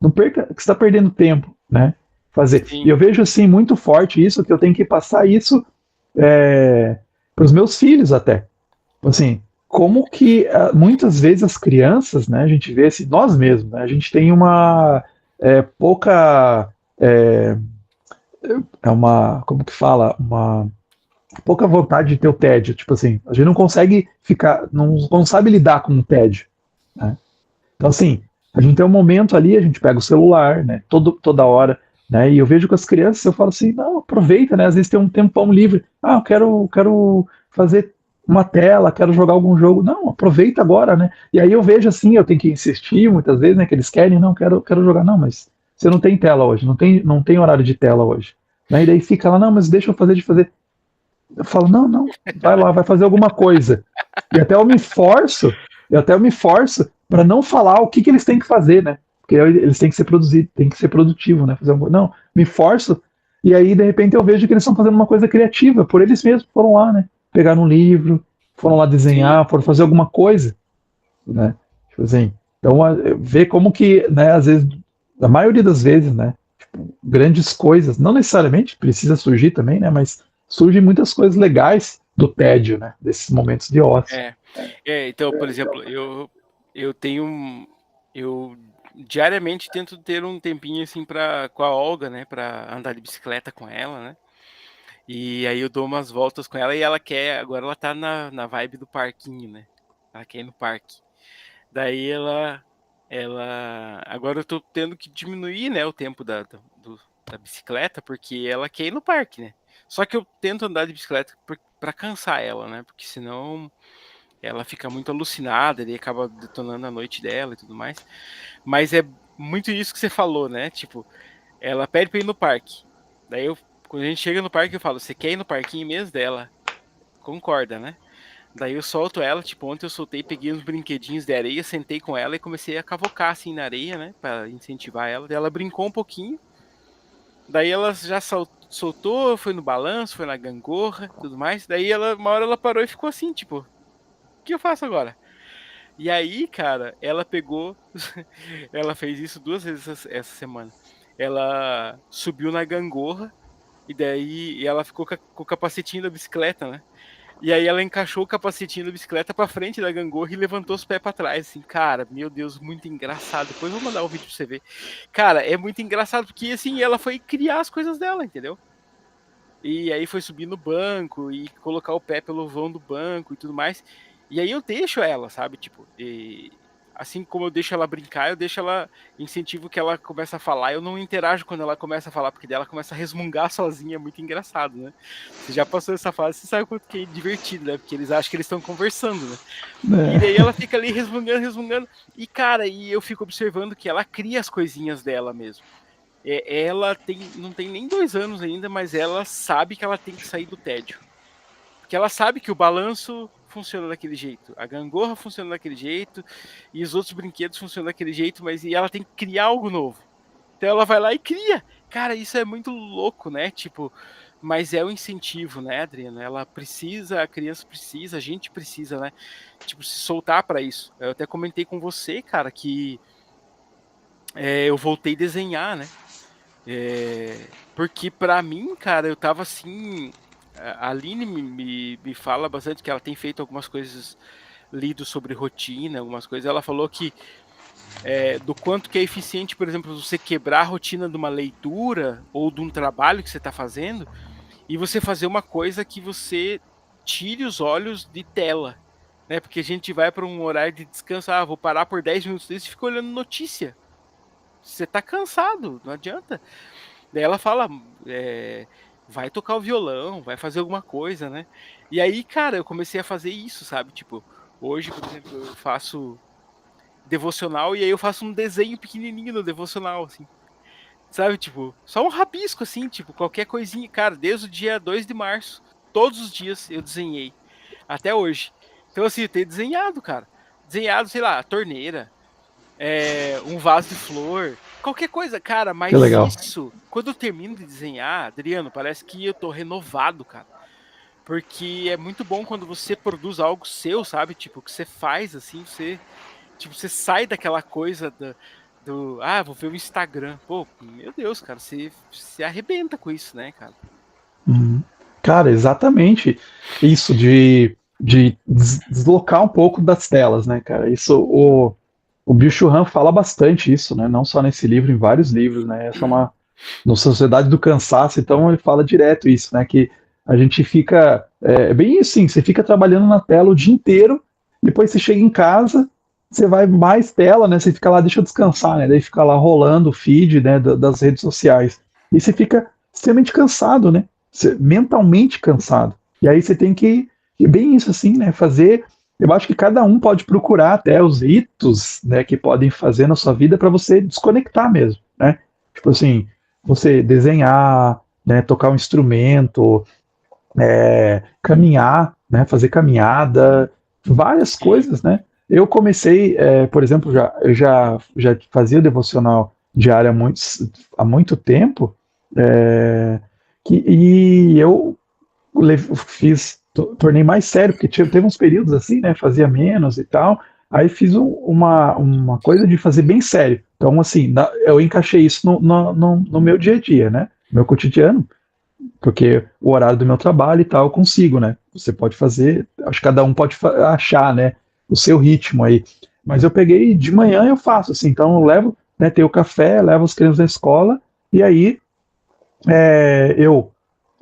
Speaker 1: não perca, que você está perdendo tempo, né? Fazer. E
Speaker 2: Sim.
Speaker 1: eu vejo assim muito forte isso, que eu tenho que passar isso para os meus filhos até. Assim, como que muitas vezes as crianças, né? A gente vê assim, nós mesmos, né? A gente tem uma pouca como que fala, uma pouca vontade de ter o tédio. Tipo assim, a gente não consegue ficar, não sabe lidar com o tédio, né? Então, assim, a gente tem um momento ali, a gente pega o celular, né? Toda hora, né? E eu vejo com as crianças, eu falo assim, não, aproveita, né? Às vezes tem um tempão livre. Ah, eu quero fazer uma tela, quero jogar algum jogo. Não, aproveita agora, né? E aí eu vejo assim, eu tenho que insistir muitas vezes, né? Que eles querem, não, quero jogar. Não, mas você não tem tela hoje, não tem horário de tela hoje. Né? E daí fica lá, não, mas deixa eu fazer de fazer. Eu falo, não, não, vai lá, vai fazer alguma coisa. E até eu me forço para não falar o que eles têm que fazer, né? Porque eles têm que ser produzidos, têm que ser produtivo, né? Não, me forço, e aí de repente eu vejo que eles estão fazendo uma coisa criativa, por eles mesmos foram lá, né? Pegaram um livro, foram lá
Speaker 2: Sim.
Speaker 1: desenhar, foram fazer alguma coisa, né? Tipo assim, então ver como que, né, às vezes, a maioria das vezes, né? Grandes coisas, não necessariamente precisa surgir também, né? Mas surgem muitas coisas legais do tédio, né? Desses momentos de ócio.
Speaker 2: É. Então, por exemplo, eu tenho eu diariamente tento ter um tempinho assim para com a Olga, né, para andar de bicicleta com ela, né? E aí eu dou umas voltas com ela e agora ela tá na vibe do parquinho, né? Ela quer ir no parque. Daí ela Agora eu tô tendo que diminuir, né, o tempo da bicicleta, porque ela quer ir no parque, né? Só que eu tento andar de bicicleta pra cansar ela, né? Porque senão ela fica muito alucinada, ele acaba detonando a noite dela e tudo mais. Mas é muito isso que você falou, né? Tipo, ela pede pra ir no parque. Daí quando a gente chega no parque, eu falo, você quer ir no parquinho mesmo dela? Concorda, né? Daí eu solto ela, tipo, ontem eu soltei, peguei uns brinquedinhos de areia, sentei com ela e comecei a cavocar assim na areia, né? Pra incentivar ela. Daí ela brincou um pouquinho. Daí ela já soltou, foi no balanço, foi na gangorra, tudo mais. Daí uma hora ela parou e ficou assim, tipo, o que eu faço agora? E aí, cara, ela pegou, ela fez isso 2 vezes essa semana. Ela subiu na gangorra e daí ela ficou com o capacetinho da bicicleta, né? E aí ela encaixou o capacetinho da bicicleta pra frente da gangorra e levantou os pés pra trás, assim, cara, meu Deus, muito engraçado. Depois eu vou mandar o vídeo pra você ver. Cara, é muito engraçado porque, assim, ela foi criar as coisas dela, entendeu? E aí foi subir no banco e colocar o pé pelo vão do banco e tudo mais. E aí eu deixo ela, sabe? Tipo, assim como eu deixo ela brincar, eu deixo ela, incentivo que ela comece a falar. Eu não interajo quando ela começa a falar, porque daí ela começa a resmungar sozinha, é muito engraçado, né? Você já passou essa fase, você sabe o quanto que é divertido, né? Porque eles acham que eles estão conversando, né? E daí ela fica ali resmungando, resmungando. E, cara, eu fico observando que ela cria as coisinhas dela mesmo. Ela não tem nem 2 anos ainda, mas ela sabe que ela tem que sair do tédio. Porque ela sabe que o balanço funciona daquele jeito, a gangorra funciona daquele jeito, e os outros brinquedos funcionam daquele jeito, mas ela tem que criar algo novo. Então ela vai lá e cria. Cara, isso é muito louco, né? Tipo, mas é o incentivo, né, Adriana? Ela precisa, a criança precisa, a gente precisa, né? Tipo, se soltar para isso. Eu até comentei com você, cara, que eu voltei a desenhar, né? Porque pra mim, cara, eu tava assim. A Aline me fala bastante que ela tem feito algumas coisas, lido sobre rotina, algumas coisas. Ela falou que do quanto que é eficiente, por exemplo, você quebrar a rotina de uma leitura ou de um trabalho que você está fazendo e você fazer uma coisa que você tire os olhos de tela. Né? Porque a gente vai para um horário de descanso, vou parar por 10 minutos desse e fica olhando notícia. Você tá cansado, não adianta. Daí ela fala, vai tocar o violão, vai fazer alguma coisa, né? E aí, cara, eu comecei a fazer isso, sabe? Tipo, hoje, por exemplo, eu faço devocional e aí eu faço um desenho pequenininho no devocional, assim. Sabe, tipo, só um rabisco, assim, tipo, qualquer coisinha. Cara, desde o dia 2 de março, todos os dias eu desenhei, até hoje. Então, assim, eu tenho desenhado, cara. Desenhado, sei lá, a torneira, um vaso de flor, qualquer coisa, cara,
Speaker 1: Que
Speaker 2: mas
Speaker 1: legal.
Speaker 2: isso, quando eu termino de desenhar, Adriano, parece que eu tô renovado, cara. Porque é muito bom quando você produz algo seu, sabe? Tipo, que você faz assim, você sai daquela coisa vou ver o Instagram. Pô, meu Deus, cara, você se arrebenta com isso, né, cara?
Speaker 1: Uhum. Cara, exatamente isso de deslocar um pouco das telas, né, cara? Isso o Bill Churran fala bastante isso, né? Não só nesse livro, em vários livros, né? Essa é uma no Sociedade do Cansaço, então ele fala direto isso, né? Que a gente fica bem isso, sim. Você fica trabalhando na tela o dia inteiro, depois você chega em casa, você vai mais tela, né? Você fica lá, deixa eu descansar, né? Daí fica lá rolando o feed, né? Das redes sociais e você fica extremamente cansado, né? Mentalmente cansado. E aí você tem que bem isso assim, né? Fazer. Eu acho que cada um pode procurar até os ritos, né, que podem fazer na sua vida para você desconectar mesmo, né? Tipo assim, você desenhar, né, tocar um instrumento, caminhar, né, fazer caminhada, várias
Speaker 2: Sim.
Speaker 1: coisas, né? Eu comecei, por exemplo, eu já fazia devocional diário há muito tempo, e eu tornei mais sério, porque teve uns períodos assim, né, fazia menos e tal, aí fiz uma coisa de fazer bem sério. Então, assim, eu encaixei isso no meu dia a dia, né, meu cotidiano, porque o horário do meu trabalho e tal eu consigo, né, você pode fazer, acho que cada um pode achar, né, o seu ritmo aí, mas eu peguei, de manhã eu faço, assim, então eu levo, né, tenho o café, levo as crianças na escola, e aí eu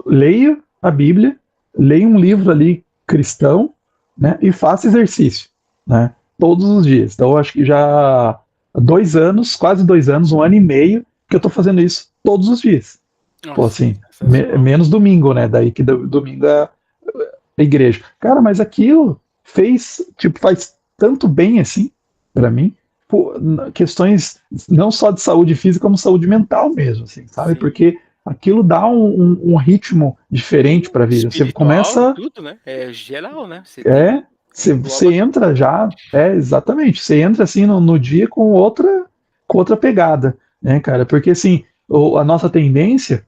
Speaker 1: leio a Bíblia, leio um livro ali cristão, né, e faço exercício, né, todos os dias. Então, eu acho que já 2 anos, quase 2 anos, 1 ano e meio, que eu tô fazendo isso todos os dias. Pô,
Speaker 2: Nossa,
Speaker 1: assim,
Speaker 2: sensacional.
Speaker 1: menos domingo, né? Daí que domingo é a igreja. Cara, mas aquilo faz tanto bem assim, pra mim, por questões não só de saúde física, como saúde mental mesmo, assim, sabe?
Speaker 2: Sim.
Speaker 1: Porque aquilo dá um ritmo diferente
Speaker 2: Sim,
Speaker 1: pra vida. Você
Speaker 2: espiritual e
Speaker 1: começa,
Speaker 2: tudo, né? É geral, né? Você tem,
Speaker 1: é, você
Speaker 2: engloba tudo.
Speaker 1: entra já, exatamente, você entra assim no dia com outra pegada, né, cara? Porque assim, a nossa tendência,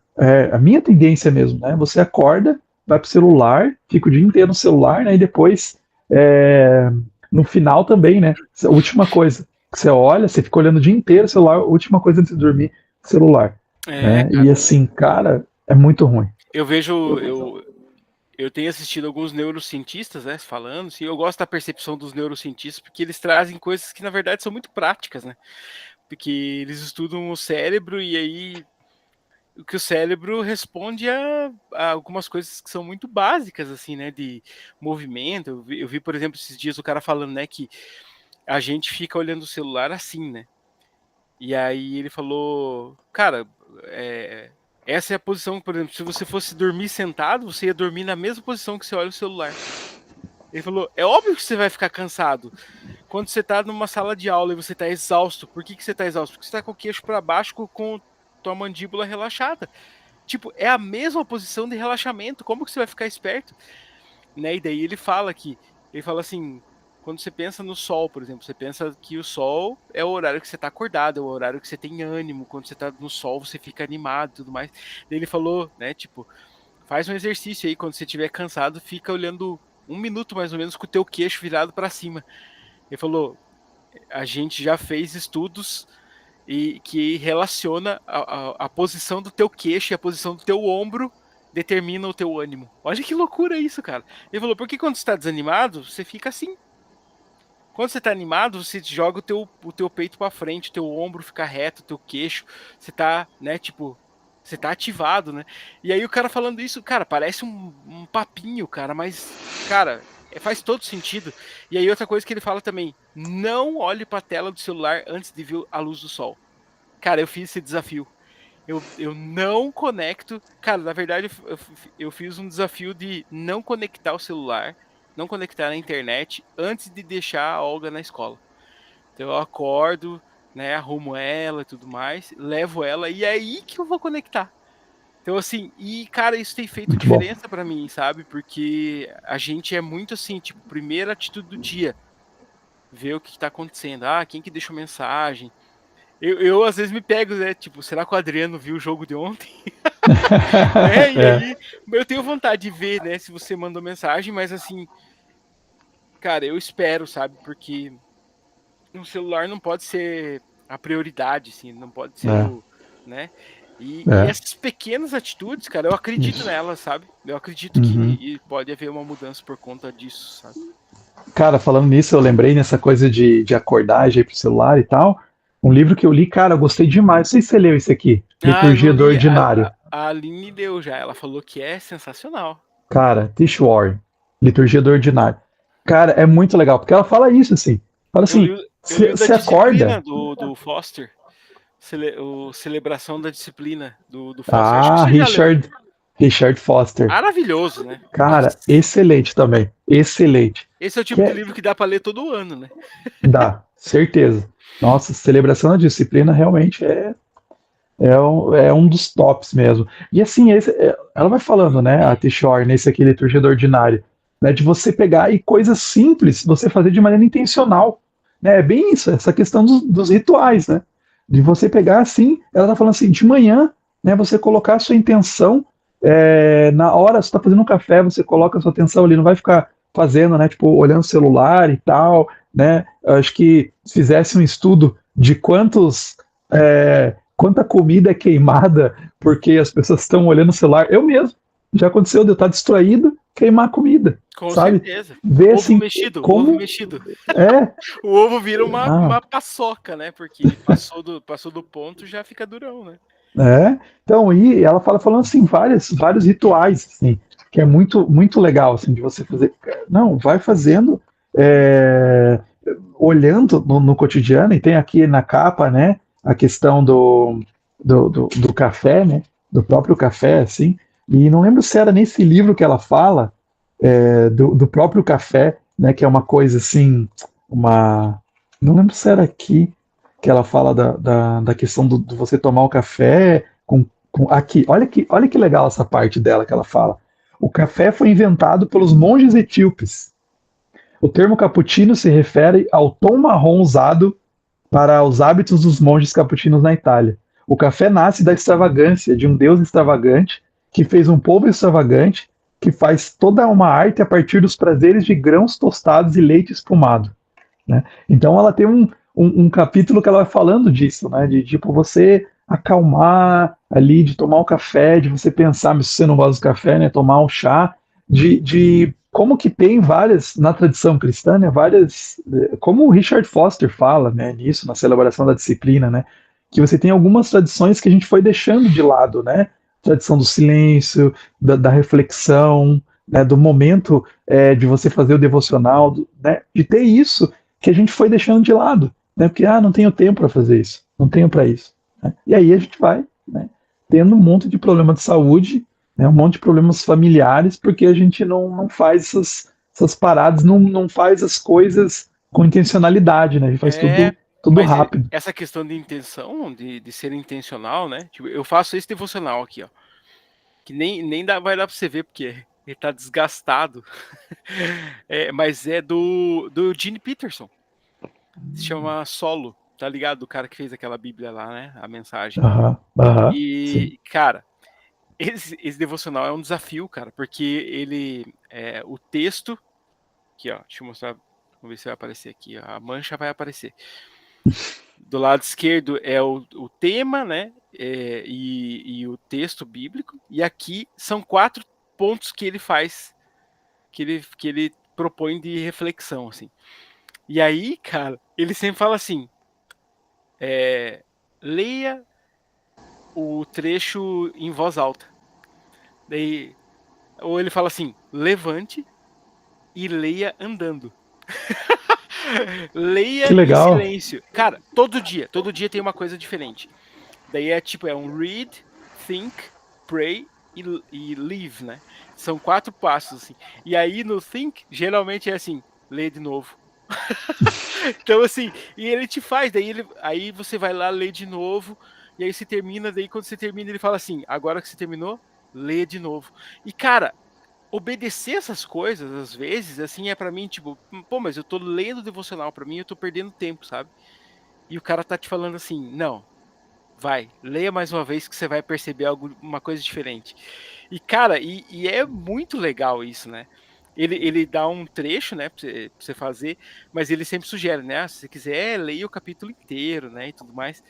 Speaker 1: a minha tendência mesmo, né? Você acorda, vai pro celular, fica o dia inteiro no celular, né? E depois, é, no final também, né? A última coisa que você olha, você fica olhando o dia inteiro o celular, a última coisa antes de dormir, celular,
Speaker 2: É,
Speaker 1: né? E
Speaker 2: cara.
Speaker 1: assim, cara, é muito ruim.
Speaker 2: Eu vejo, eu tenho assistido alguns neurocientistas, né, falando, assim, eu gosto da percepção dos neurocientistas, porque eles trazem coisas que, na verdade, são muito práticas, né? Porque eles estudam o cérebro e aí o que o cérebro responde a algumas coisas que são muito básicas, assim, né, de movimento. Eu vi, por exemplo, esses dias o cara falando, né, que a gente fica olhando o celular assim, né? E aí ele falou, cara, é, essa é a posição, por exemplo, se você fosse dormir sentado, você ia dormir na mesma posição que você olha o celular. Ele falou, é óbvio que você vai ficar cansado. Quando você tá numa sala de aula e você tá exausto, por que você tá exausto? Porque você tá com o queixo para baixo com tua mandíbula relaxada. Tipo, é a mesma posição de relaxamento, como que você vai ficar esperto? Né? E daí ele fala assim, quando você pensa no sol, por exemplo, você pensa que o sol é o horário que você está acordado, é o horário que você tem ânimo, quando você está no sol você fica animado e tudo mais. Daí ele falou, né, tipo, faz um exercício aí, quando você estiver cansado, fica olhando 1 minuto mais ou menos com o teu queixo virado para cima. Ele falou, a gente já fez estudos e que relaciona a posição do teu queixo e a posição do teu ombro determina o teu ânimo. Olha que loucura isso, cara. Ele falou, porque quando você tá desanimado, você fica assim. Quando você tá animado, você joga o teu peito para frente, o teu ombro fica reto, o teu queixo, você tá, né, tipo, você tá ativado, né? E aí o cara falando isso, cara, parece um papinho, cara, mas, cara, faz todo sentido. E aí outra coisa que ele fala também, não olhe para a tela do celular antes de ver a luz do sol. Cara, eu fiz esse desafio. Eu não conecto. Cara, na verdade, eu fiz um desafio de não conectar o celular, não conectar na internet antes de deixar a Olga na escola. Então eu acordo, né, arrumo ela e tudo mais, levo ela e é aí que eu vou conectar. Então, assim, e cara, isso tem feito
Speaker 1: Muito bom.
Speaker 2: diferença pra mim, sabe? Porque a gente é muito assim, tipo, primeira atitude do dia, ver o que tá acontecendo. Ah, quem que deixou mensagem? Eu às vezes me pego, né? Tipo, será que o Adriano viu o jogo de ontem? Né? E
Speaker 1: É,
Speaker 2: aí, eu tenho vontade de ver, né? Se você mandou mensagem, mas assim, cara, eu espero, sabe? Porque no celular não pode ser a prioridade, assim, não pode ser
Speaker 1: é,
Speaker 2: o, né? E
Speaker 1: é.
Speaker 2: essas pequenas atitudes, cara, eu acredito
Speaker 1: Isso.
Speaker 2: nelas, sabe? Eu acredito
Speaker 1: Uhum.
Speaker 2: que pode haver uma mudança por conta disso, sabe?
Speaker 1: Cara, falando nisso, eu lembrei nessa coisa de acordar, de ir pro celular e tal. Um livro que eu li, cara, eu gostei demais. Não sei se você leu esse aqui,
Speaker 2: Ah, eu não
Speaker 1: Liturgia do
Speaker 2: li.
Speaker 1: Ordinário.
Speaker 2: A Aline deu já. Ela falou que é sensacional.
Speaker 1: Cara, Tish Warren, Liturgia do Ordinário. Cara, é muito legal, porque ela fala isso, assim. Fala
Speaker 2: Eu
Speaker 1: assim,
Speaker 2: li, eu li o da
Speaker 1: você acorda.
Speaker 2: disciplina do Foster. Celebração da disciplina do Foster. Acho que
Speaker 1: Ah,
Speaker 2: você já leu.
Speaker 1: Richard Foster.
Speaker 2: Maravilhoso, né? Nossa.
Speaker 1: Cara, excelente também. Excelente.
Speaker 2: Esse é o
Speaker 1: Que
Speaker 2: tipo de
Speaker 1: é,
Speaker 2: livro que dá pra ler todo ano, né?
Speaker 1: dá, certeza. Nossa, celebração da disciplina realmente é um dos tops mesmo. E assim, ela vai falando, né, a Tishore, nesse aqui, Liturgia do Ordinário, né, de você pegar e coisas simples, você fazer de maneira intencional. Né, é bem isso, essa questão dos rituais, né? De você pegar assim, ela tá falando assim, de manhã, né, você colocar a sua intenção, na hora, você tá fazendo um café, você coloca a sua atenção ali, não vai ficar fazendo, né, tipo, olhando o celular e tal, né? Eu acho que se fizesse um estudo de quanta comida é queimada porque as pessoas estão olhando o celular. Eu mesmo. Já aconteceu de eu estar distraído, queimar comida,
Speaker 2: Com
Speaker 1: sabe?
Speaker 2: certeza.
Speaker 1: Ver
Speaker 2: Ovo
Speaker 1: assim
Speaker 2: mexido, ovo
Speaker 1: como
Speaker 2: mexido.
Speaker 1: é.
Speaker 2: O ovo vira
Speaker 1: Ah,
Speaker 2: uma paçoca, né? Porque passou do ponto já fica durão, né?
Speaker 1: então, e ela falando assim, vários rituais, assim, que é muito, muito legal, assim, de você fazer. Não, vai fazendo. olhando no cotidiano, e tem aqui na capa, né, a questão do café, né, do próprio café, assim, e não lembro se era nesse livro que ela fala do próprio café, né, que é uma coisa assim, não lembro se era aqui que ela fala da questão do você tomar o café aqui, olha que legal essa parte dela que ela fala. O café foi inventado pelos monges etíopes. O termo cappuccino se refere ao tom marrom usado para os hábitos dos monges capuchinos na Itália. O café nasce da extravagância de um deus extravagante que fez um povo extravagante que faz toda uma arte a partir dos prazeres de grãos tostados e leite espumado. Né? Então ela tem um capítulo que ela vai falando disso, né? De tipo você acalmar ali, de tomar um café, de você pensar, mas se você não gosta do café, né? Tomar um chá, de como que tem várias, na tradição cristã, né? Várias, como o Richard Foster fala, né? Nisso, na celebração da disciplina, né? Que você tem algumas tradições que a gente foi deixando de lado, né? Tradição do silêncio, da reflexão, né? Do momento de você fazer o devocional, né? De ter isso que a gente foi deixando de lado, né? Porque não tenho tempo para fazer isso, não tenho para isso. Né? E aí a gente vai, né? Tendo um monte de problema de saúde, né? Um monte de problemas familiares, porque a gente não faz essas paradas, não faz as coisas com intencionalidade, né? A gente faz tudo
Speaker 2: mas
Speaker 1: rápido.
Speaker 2: essa questão de intenção, de ser intencional, né? Tipo, eu faço esse devocional aqui, ó. Que nem vai dar para você ver, porque ele tá desgastado. Mas é do Gene Peterson. Se chama Solo, tá ligado? Do cara que fez aquela Bíblia lá, né? A mensagem.
Speaker 1: Sim.
Speaker 2: E, cara, esse devocional é um desafio, cara, porque ele. O texto. Aqui, ó. Deixa eu mostrar. Vamos ver se vai aparecer aqui. A mancha vai aparecer. Do lado esquerdo é o tema, né? E o texto bíblico. E aqui são 4 pontos que ele faz, que ele propõe de reflexão, assim. E aí, cara, ele sempre fala assim: leia o trecho em voz alta. Daí, ou ele fala assim: levante e leia andando. Leia
Speaker 1: Que
Speaker 2: em
Speaker 1: legal.
Speaker 2: silêncio. Cara, todo dia tem uma coisa diferente. Daí é um read, think, pray e live, né? São 4 passos, assim. E aí no think, geralmente é assim, lê de novo. Então, assim, e ele te faz, aí você vai lá, lê de novo, e aí você termina, daí quando você termina, ele fala assim, agora que você terminou, lê de novo. E, cara, obedecer essas coisas, às vezes, assim, é pra mim, tipo, pô, mas eu tô lendo devocional, pra mim eu tô perdendo tempo, sabe? E o cara tá te falando assim, não, vai, leia mais uma vez que você vai perceber uma coisa diferente. E, cara, e é muito legal isso, né? Ele dá um trecho, né, pra você fazer, mas ele sempre sugere, né? Se você quiser, leia o capítulo inteiro, né? E tudo mais.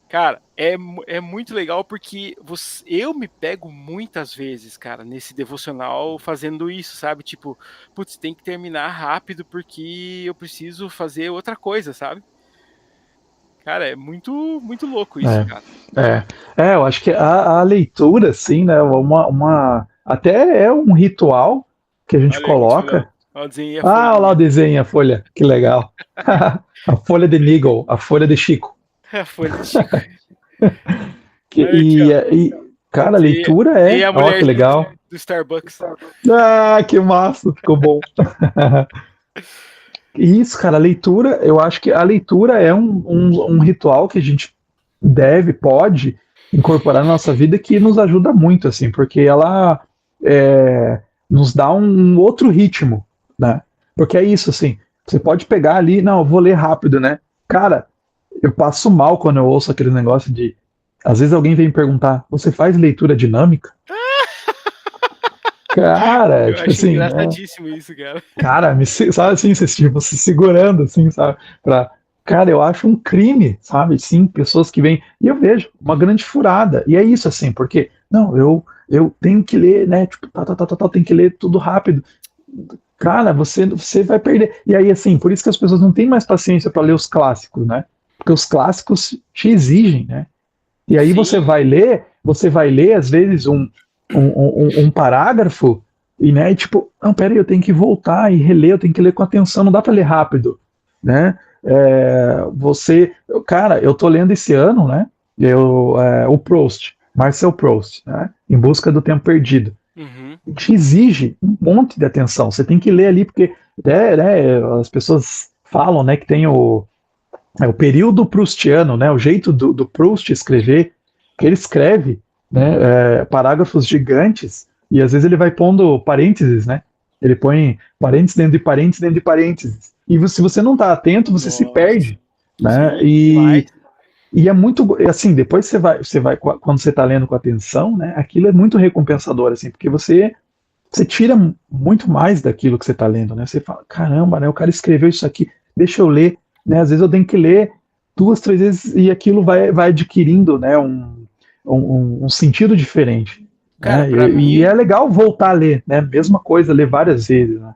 Speaker 2: Cara, é muito legal porque eu me pego muitas vezes, cara, nesse devocional fazendo isso, sabe? Tipo, putz, tem que terminar rápido porque eu preciso fazer outra coisa, sabe? Cara, é muito louco isso, cara.
Speaker 1: Eu acho que a leitura, assim, né, até é um ritual que a gente
Speaker 2: Olha aí,
Speaker 1: coloca.
Speaker 2: olha o desenho e a folha
Speaker 1: Olha
Speaker 2: de
Speaker 1: lá o
Speaker 2: Nigel.
Speaker 1: desenho, a folha, que legal. A folha de Nigel, a folha de Chico.
Speaker 2: A folha de Chico.
Speaker 1: Que,
Speaker 2: Olha aqui, ó.
Speaker 1: cara, a leitura
Speaker 2: E a
Speaker 1: que
Speaker 2: mulher
Speaker 1: legal.
Speaker 2: do Starbucks.
Speaker 1: Que massa, ficou bom. Isso, cara, a leitura, eu acho que a leitura é um ritual que a gente pode incorporar na nossa vida que nos ajuda muito, assim, porque ela nos dá um outro ritmo, né? Porque é isso, assim, você pode pegar ali, não, eu vou ler rápido, né? Cara, eu passo mal quando eu ouço aquele negócio de. Às vezes alguém vem me perguntar, você faz leitura dinâmica? Cara,
Speaker 2: Eu
Speaker 1: tipo
Speaker 2: acho
Speaker 1: assim, né?
Speaker 2: engraçadíssimo isso, cara.
Speaker 1: Cara, sabe assim, você, tipo, se segurando, assim, sabe? Cara, eu acho um crime, sabe? Sim, pessoas que vêm. E eu vejo uma grande furada. E é isso, assim, porque, não, eu tenho que ler, né? Tipo, tem que ler tudo rápido. Cara, você vai perder. E aí, assim, por isso que as pessoas não têm mais paciência para ler os clássicos, né? Porque os clássicos te exigem, né? E aí
Speaker 2: Sim.
Speaker 1: você vai ler, às vezes, um parágrafo, e, né, e tipo, não, peraí, eu tenho que voltar e reler, eu tenho que ler com atenção, não dá para ler rápido. né? Cara, eu tô lendo esse ano, né? O Proust, Marcel Proust, né? Em Busca do Tempo Perdido.
Speaker 2: Uhum.
Speaker 1: Te exige um monte de atenção. Você tem que ler ali, porque né, as pessoas falam, né, que tem o período proustiano, né, o jeito do Proust escrever, que ele escreve, né, parágrafos gigantes, e às vezes ele vai pondo parênteses, né? Ele põe parênteses dentro de parênteses dentro de parênteses. E se você não está atento, você se
Speaker 2: Nossa.
Speaker 1: perde, né?
Speaker 2: Sim, demais.
Speaker 1: E é muito, assim, depois você vai, quando você está lendo com atenção, né? Aquilo é muito recompensador, assim, porque você tira muito mais daquilo que você está lendo, né? Você fala, caramba, né? O cara escreveu isso aqui, deixa eu ler, né? Às vezes eu tenho que ler 2, 3 vezes e aquilo vai adquirindo, né? Um sentido diferente,
Speaker 2: Cara,
Speaker 1: né?
Speaker 2: pra
Speaker 1: E é
Speaker 2: mim,
Speaker 1: legal voltar a ler, né? Mesma coisa, ler várias vezes, né?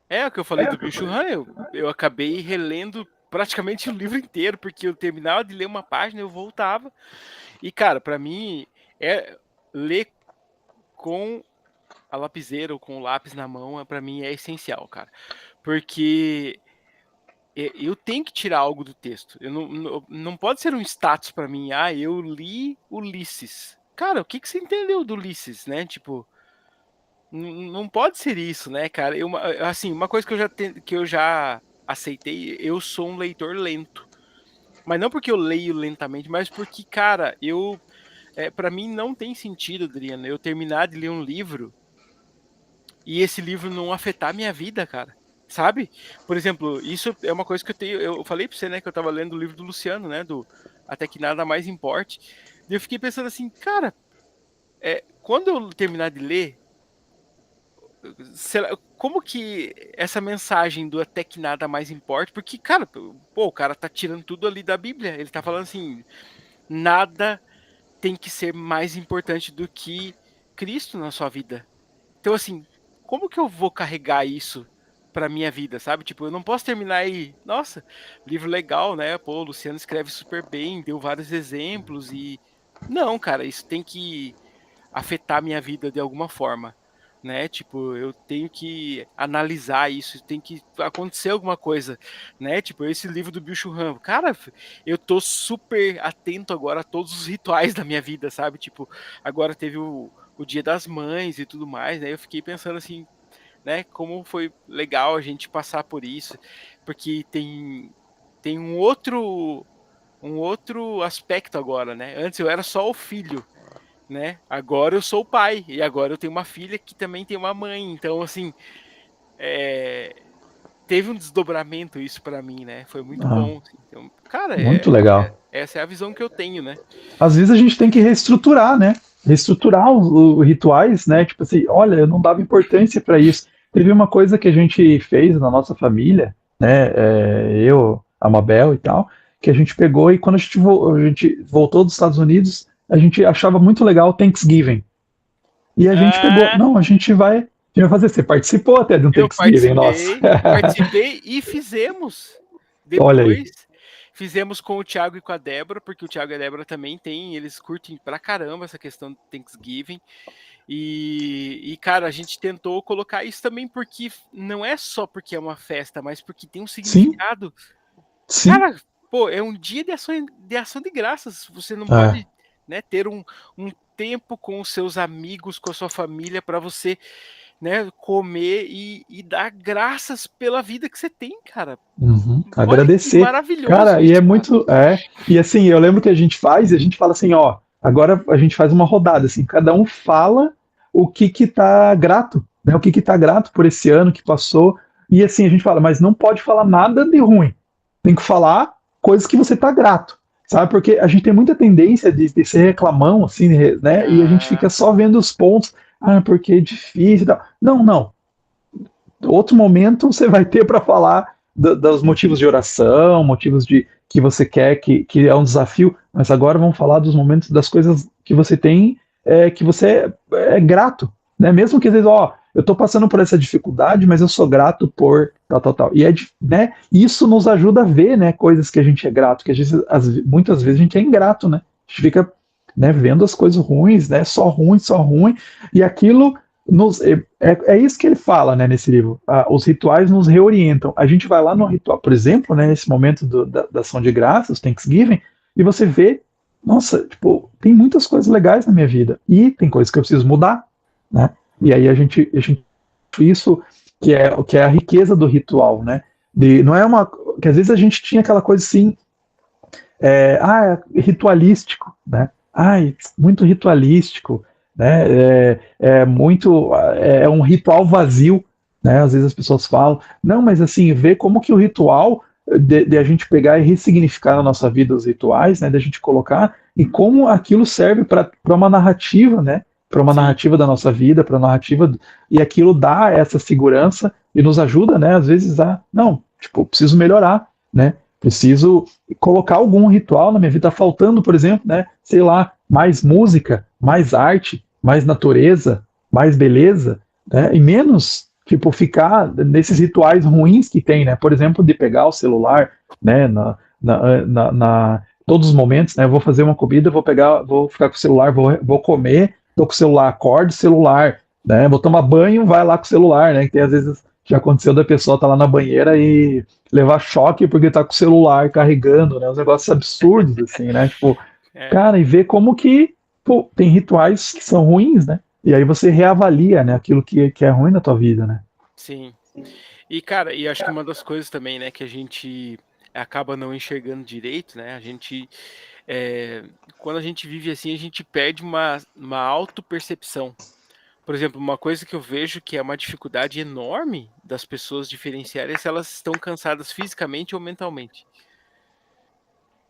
Speaker 2: é o que eu falei do Bill Han, eu acabei relendo praticamente o livro inteiro, porque eu terminava de ler uma página, eu voltava. E, cara, pra mim, ler com a lapiseira ou com o lápis na mão, pra mim é essencial, cara. Porque eu tenho que tirar algo do texto. Eu não pode ser um status pra mim, eu li Ulisses. Cara, o que você entendeu do Ulisses, né? Tipo, não pode ser isso, né, cara? Assim, uma coisa que eu já aceitei, eu sou um leitor lento. Mas não porque eu leio lentamente, mas porque, cara, para mim não tem sentido, Adriano, eu terminar de ler um livro e esse livro não afetar minha vida, cara. Sabe? Por exemplo, isso é uma coisa que eu falei pra você, né, que eu tava lendo o livro do Luciano, né, do Até que Nada Mais Importe. E eu fiquei pensando assim, cara, quando eu terminar de ler, como que essa mensagem do até que nada mais importa? Porque, cara, pô, o cara tá tirando tudo ali da Bíblia. Ele tá falando assim, nada tem que ser mais importante do que Cristo na sua vida. Então, assim, como que eu vou carregar isso pra minha vida, sabe? Tipo, eu não posso terminar aí, nossa, livro legal, né? Pô, o Luciano escreve super bem, deu vários exemplos e não, cara, isso tem que afetar minha vida de alguma forma, né? Tipo, eu tenho que analisar isso, tem que acontecer alguma coisa, né? Tipo, esse livro do Bill Churran, cara, eu tô super atento agora a todos os rituais da minha vida, sabe? Tipo, agora teve o Dia das Mães e tudo mais, né? Eu fiquei pensando assim, né? Como foi legal a gente passar por isso, porque tem um outro aspecto agora, né? Antes eu era só o filho, né? Agora eu sou o pai e agora eu tenho uma filha que também tem uma mãe. Então, assim, é, teve um desdobramento isso para mim, né? Foi muito
Speaker 1: Ah,
Speaker 2: bom. Assim. Então, cara,
Speaker 1: muito legal.
Speaker 2: essa é a visão que eu tenho, né?
Speaker 1: Às vezes a gente tem que reestruturar, né? Reestruturar os rituais, né? Tipo assim, olha, eu não dava importância para isso. Teve uma coisa que a gente fez na nossa família, né? Eu, a Mabel e tal, que a gente pegou e quando a gente voltou dos Estados Unidos, a gente achava muito legal o Thanksgiving. E a gente pegou,
Speaker 2: Ah,
Speaker 1: não, a gente vai fazer. Você participou até de um
Speaker 2: eu
Speaker 1: Thanksgiving, nossa.
Speaker 2: participei e fizemos.
Speaker 1: Olha aí.
Speaker 2: Depois fizemos com o Thiago e com a Débora, porque o Thiago e a Débora também têm, eles curtem pra caramba essa questão do Thanksgiving. Cara, a gente tentou colocar isso também porque não é só porque é uma festa, mas porque tem um
Speaker 1: Sim,
Speaker 2: significado.
Speaker 1: sim.
Speaker 2: Cara, pô, é um dia de ação de graças. Você não
Speaker 1: É,
Speaker 2: pode, né, ter um tempo com os seus amigos, com a sua família, para você, né, comer e dar graças pela vida que você tem, cara.
Speaker 1: uhum,
Speaker 2: Olha que
Speaker 1: agradecer.
Speaker 2: maravilhoso
Speaker 1: Cara, e é
Speaker 2: isso, cara.
Speaker 1: muito. E assim, eu lembro que a gente faz, e a gente fala assim, ó, agora a gente faz uma rodada, assim, cada um fala o que tá grato, né? O que tá grato por esse ano que passou. E assim, a gente fala, mas não pode falar nada de ruim. Tem que falar coisas que você tá grato. Sabe? Porque a gente tem muita tendência de ser reclamão, assim, né? E a gente
Speaker 2: Ah,
Speaker 1: fica só vendo os pontos. Ah, porque é difícil e tal. Não, não. Outro momento você vai ter para falar dos motivos de oração, motivos de que você quer, que é um desafio, mas agora vamos falar dos momentos, das coisas que você tem, que você é grato, né? Mesmo que às vezes, ó, eu estou passando por essa dificuldade, mas eu sou grato por tal, tal, tal. E né, isso nos ajuda a ver, né, coisas que a gente é grato, que a gente, muitas vezes a gente é ingrato, né? A gente fica, né, vendo as coisas ruins, né, só ruim, e aquilo é isso que ele fala, né, nesse livro. Os rituais nos reorientam. A gente vai lá no ritual, por exemplo, né, nesse momento da ação de graças, Thanksgiving, e você vê, nossa, tipo, tem muitas coisas legais na minha vida e tem coisas que eu preciso mudar, né? E aí a gente isso que é a riqueza do ritual, né? Não é uma que às vezes a gente tinha aquela coisa assim, é ritualístico, né? Ai, muito ritualístico, né? É um ritual vazio, né? Às vezes as pessoas falam, não, mas assim, ver como que o ritual de a gente pegar e ressignificar na nossa vida os rituais, né? Da gente colocar e como aquilo serve para uma narrativa, né? Para uma
Speaker 2: Sim.
Speaker 1: narrativa da nossa vida, para a narrativa e aquilo dá essa segurança e nos ajuda, né? Às vezes não, tipo, preciso melhorar, né? Preciso colocar algum ritual na minha vida. Tá faltando, por exemplo, né? Sei lá, mais música, mais arte, mais natureza, mais beleza, né? E menos, tipo, ficar nesses rituais ruins que tem, né? Por exemplo, de pegar o celular, né? Todos os momentos, né? Eu vou fazer uma comida, vou ficar com o celular, vou comer, tô com o celular, acordo, celular, né? Vou tomar banho, vai lá com o celular, né? Que tem às vezes já aconteceu da pessoa estar tá lá na banheira e levar choque porque tá com o celular carregando, né? Uns negócios absurdos, assim, né? Tipo,
Speaker 2: É,
Speaker 1: cara, e ver como que, pô, tem rituais que são ruins, né? E aí você reavalia, né, aquilo que é ruim na tua vida, né?
Speaker 2: sim. E, cara, e acho que uma das coisas também, né, que a gente acaba não enxergando direito, né? A gente, é, quando a gente vive assim, a gente perde uma autopercepção. Por exemplo, uma coisa que eu vejo que é uma dificuldade enorme das pessoas diferenciarem é se elas estão cansadas fisicamente ou mentalmente.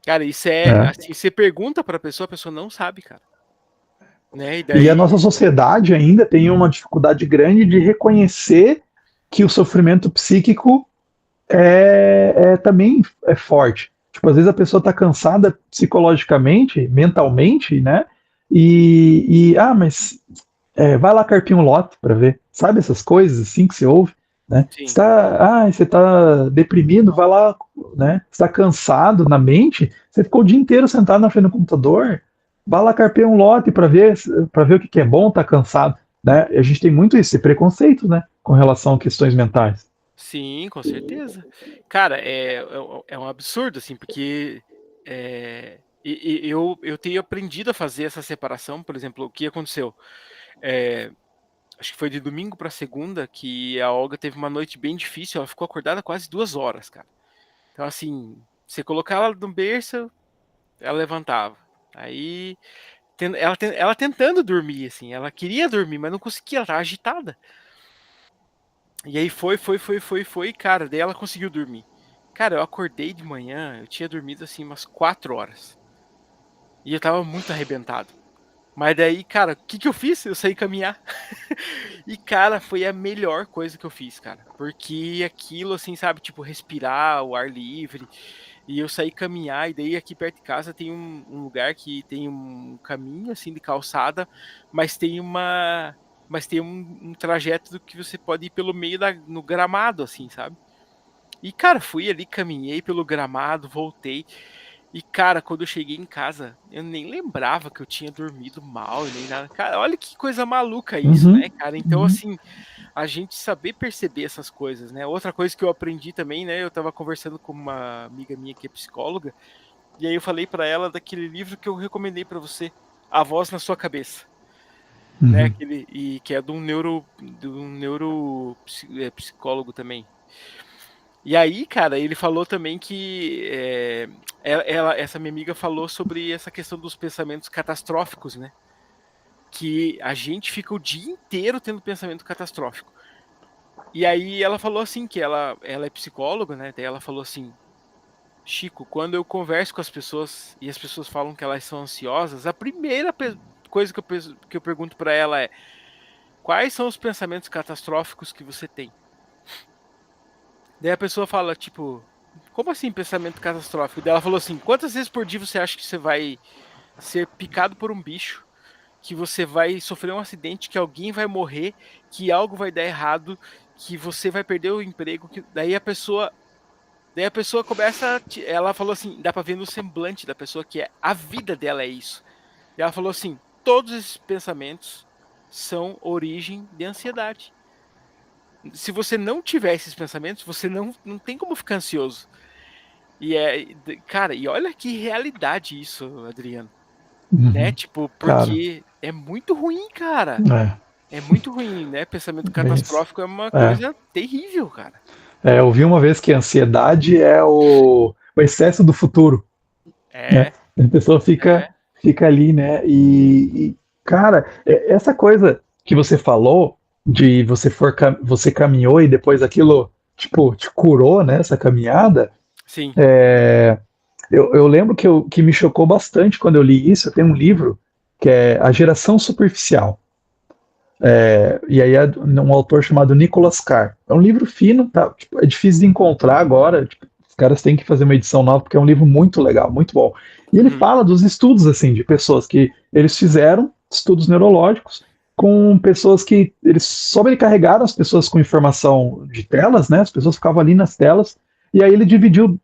Speaker 2: Cara, isso é,
Speaker 1: É.
Speaker 2: assim, você pergunta pra pessoa, a pessoa não sabe, cara. Né? E
Speaker 1: E a
Speaker 2: daí,
Speaker 1: nossa sociedade ainda tem uma dificuldade grande de reconhecer que o sofrimento psíquico também é forte. Tipo, às vezes a pessoa está cansada psicologicamente, mentalmente, né? Mas vai lá carpir um lote para ver. Sabe essas coisas assim que você ouve? Né?
Speaker 2: sim,
Speaker 1: Você tá deprimido, vai lá, né? Você está cansado na mente, você ficou o dia inteiro sentado na frente do computador, vai lá carpir um lote para ver o que é bom, tá cansado. Né? A gente tem muito esse preconceito, né? Com relação a questões mentais.
Speaker 2: sim, com certeza. Cara, é um absurdo, assim, porque eu tenho aprendido a fazer essa separação. Por exemplo, o que aconteceu? É, acho que foi de domingo para segunda que a Olga teve uma noite bem difícil. Ela ficou acordada quase 2 horas, cara. Então, assim, você colocar ela no berço, ela levantava. Aí, ela tentando dormir, assim, ela queria dormir, mas não conseguia, ela tava agitada. E aí foi, cara, daí ela conseguiu dormir. Cara, eu acordei de manhã, eu tinha dormido assim umas 4 horas. E eu tava muito arrebentado. Mas daí, cara, o que que eu fiz? Eu saí caminhar. E, cara, foi a melhor coisa que eu fiz, cara. Porque aquilo, assim, sabe, tipo, respirar o ar livre. E eu saí caminhar, e daí aqui perto de casa tem um lugar que tem um caminho, assim, de calçada, mas tem uma. Mas tem um trajeto do que você pode ir pelo meio no gramado, assim, sabe? E, cara, fui ali, caminhei pelo gramado, voltei. E, cara, quando eu cheguei em casa, eu nem lembrava que eu tinha dormido mal e nem nada. Cara, olha que coisa maluca isso, né,
Speaker 1: Uhum,
Speaker 2: cara? Então,
Speaker 1: uhum,
Speaker 2: assim, a gente saber perceber essas coisas, né? Outra coisa que eu aprendi também, né? Eu tava conversando com uma amiga minha que é psicóloga, e aí eu falei pra ela daquele livro que eu recomendei pra você, A Voz na Sua Cabeça, né?
Speaker 1: uhum.
Speaker 2: E que é de um psicólogo também. E aí, cara, ele falou também que essa minha amiga falou sobre essa questão dos pensamentos catastróficos, né? Que a gente fica o dia inteiro tendo pensamento catastrófico. E aí ela falou assim que ela é psicóloga, né? Daí ela falou assim, Chico, quando eu converso com as pessoas e as pessoas falam que elas são ansiosas, a primeira coisa que eu pergunto pra ela é: quais são os pensamentos catastróficos que você tem? Daí a pessoa fala, tipo, como assim pensamento catastrófico? Daí ela falou assim: quantas vezes por dia você acha que você vai ser picado por um bicho? Que você vai sofrer um acidente, que alguém vai morrer, que algo vai dar errado, que você vai perder o emprego, que daí a pessoa começa, ela falou assim, dá pra ver no semblante da pessoa que a vida dela é isso. E ela falou assim, todos esses pensamentos são origem de ansiedade. Se você não tiver esses pensamentos, você não tem como ficar ansioso. Cara, e olha que realidade isso, Adriano. Né? Tipo,
Speaker 1: Cara,
Speaker 2: porque é muito ruim, cara.
Speaker 1: é
Speaker 2: É muito ruim, né? Pensamento
Speaker 1: isso.
Speaker 2: catastrófico é uma coisa terrível, cara.
Speaker 1: Eu vi uma vez que a ansiedade é o excesso do futuro, né?
Speaker 2: É,
Speaker 1: A pessoa fica,
Speaker 2: é.
Speaker 1: fica ali, né? Cara, essa coisa que você falou de você caminhou e depois aquilo, tipo, te curou, né? Essa caminhada.
Speaker 2: Sim.
Speaker 1: Eu lembro que me chocou bastante quando eu li isso. Tem um livro que é A Geração Superficial. E aí é um autor chamado Nicholas Carr. É um livro fino, tá? Tipo, é difícil de encontrar agora. Tipo, os caras têm que fazer uma edição nova porque é um livro muito legal, muito bom. E ele fala dos estudos assim de pessoas que eles fizeram estudos neurológicos com pessoas que eles sobrecarregaram as pessoas com informação de telas, né? As pessoas ficavam ali nas telas e aí ele dividiram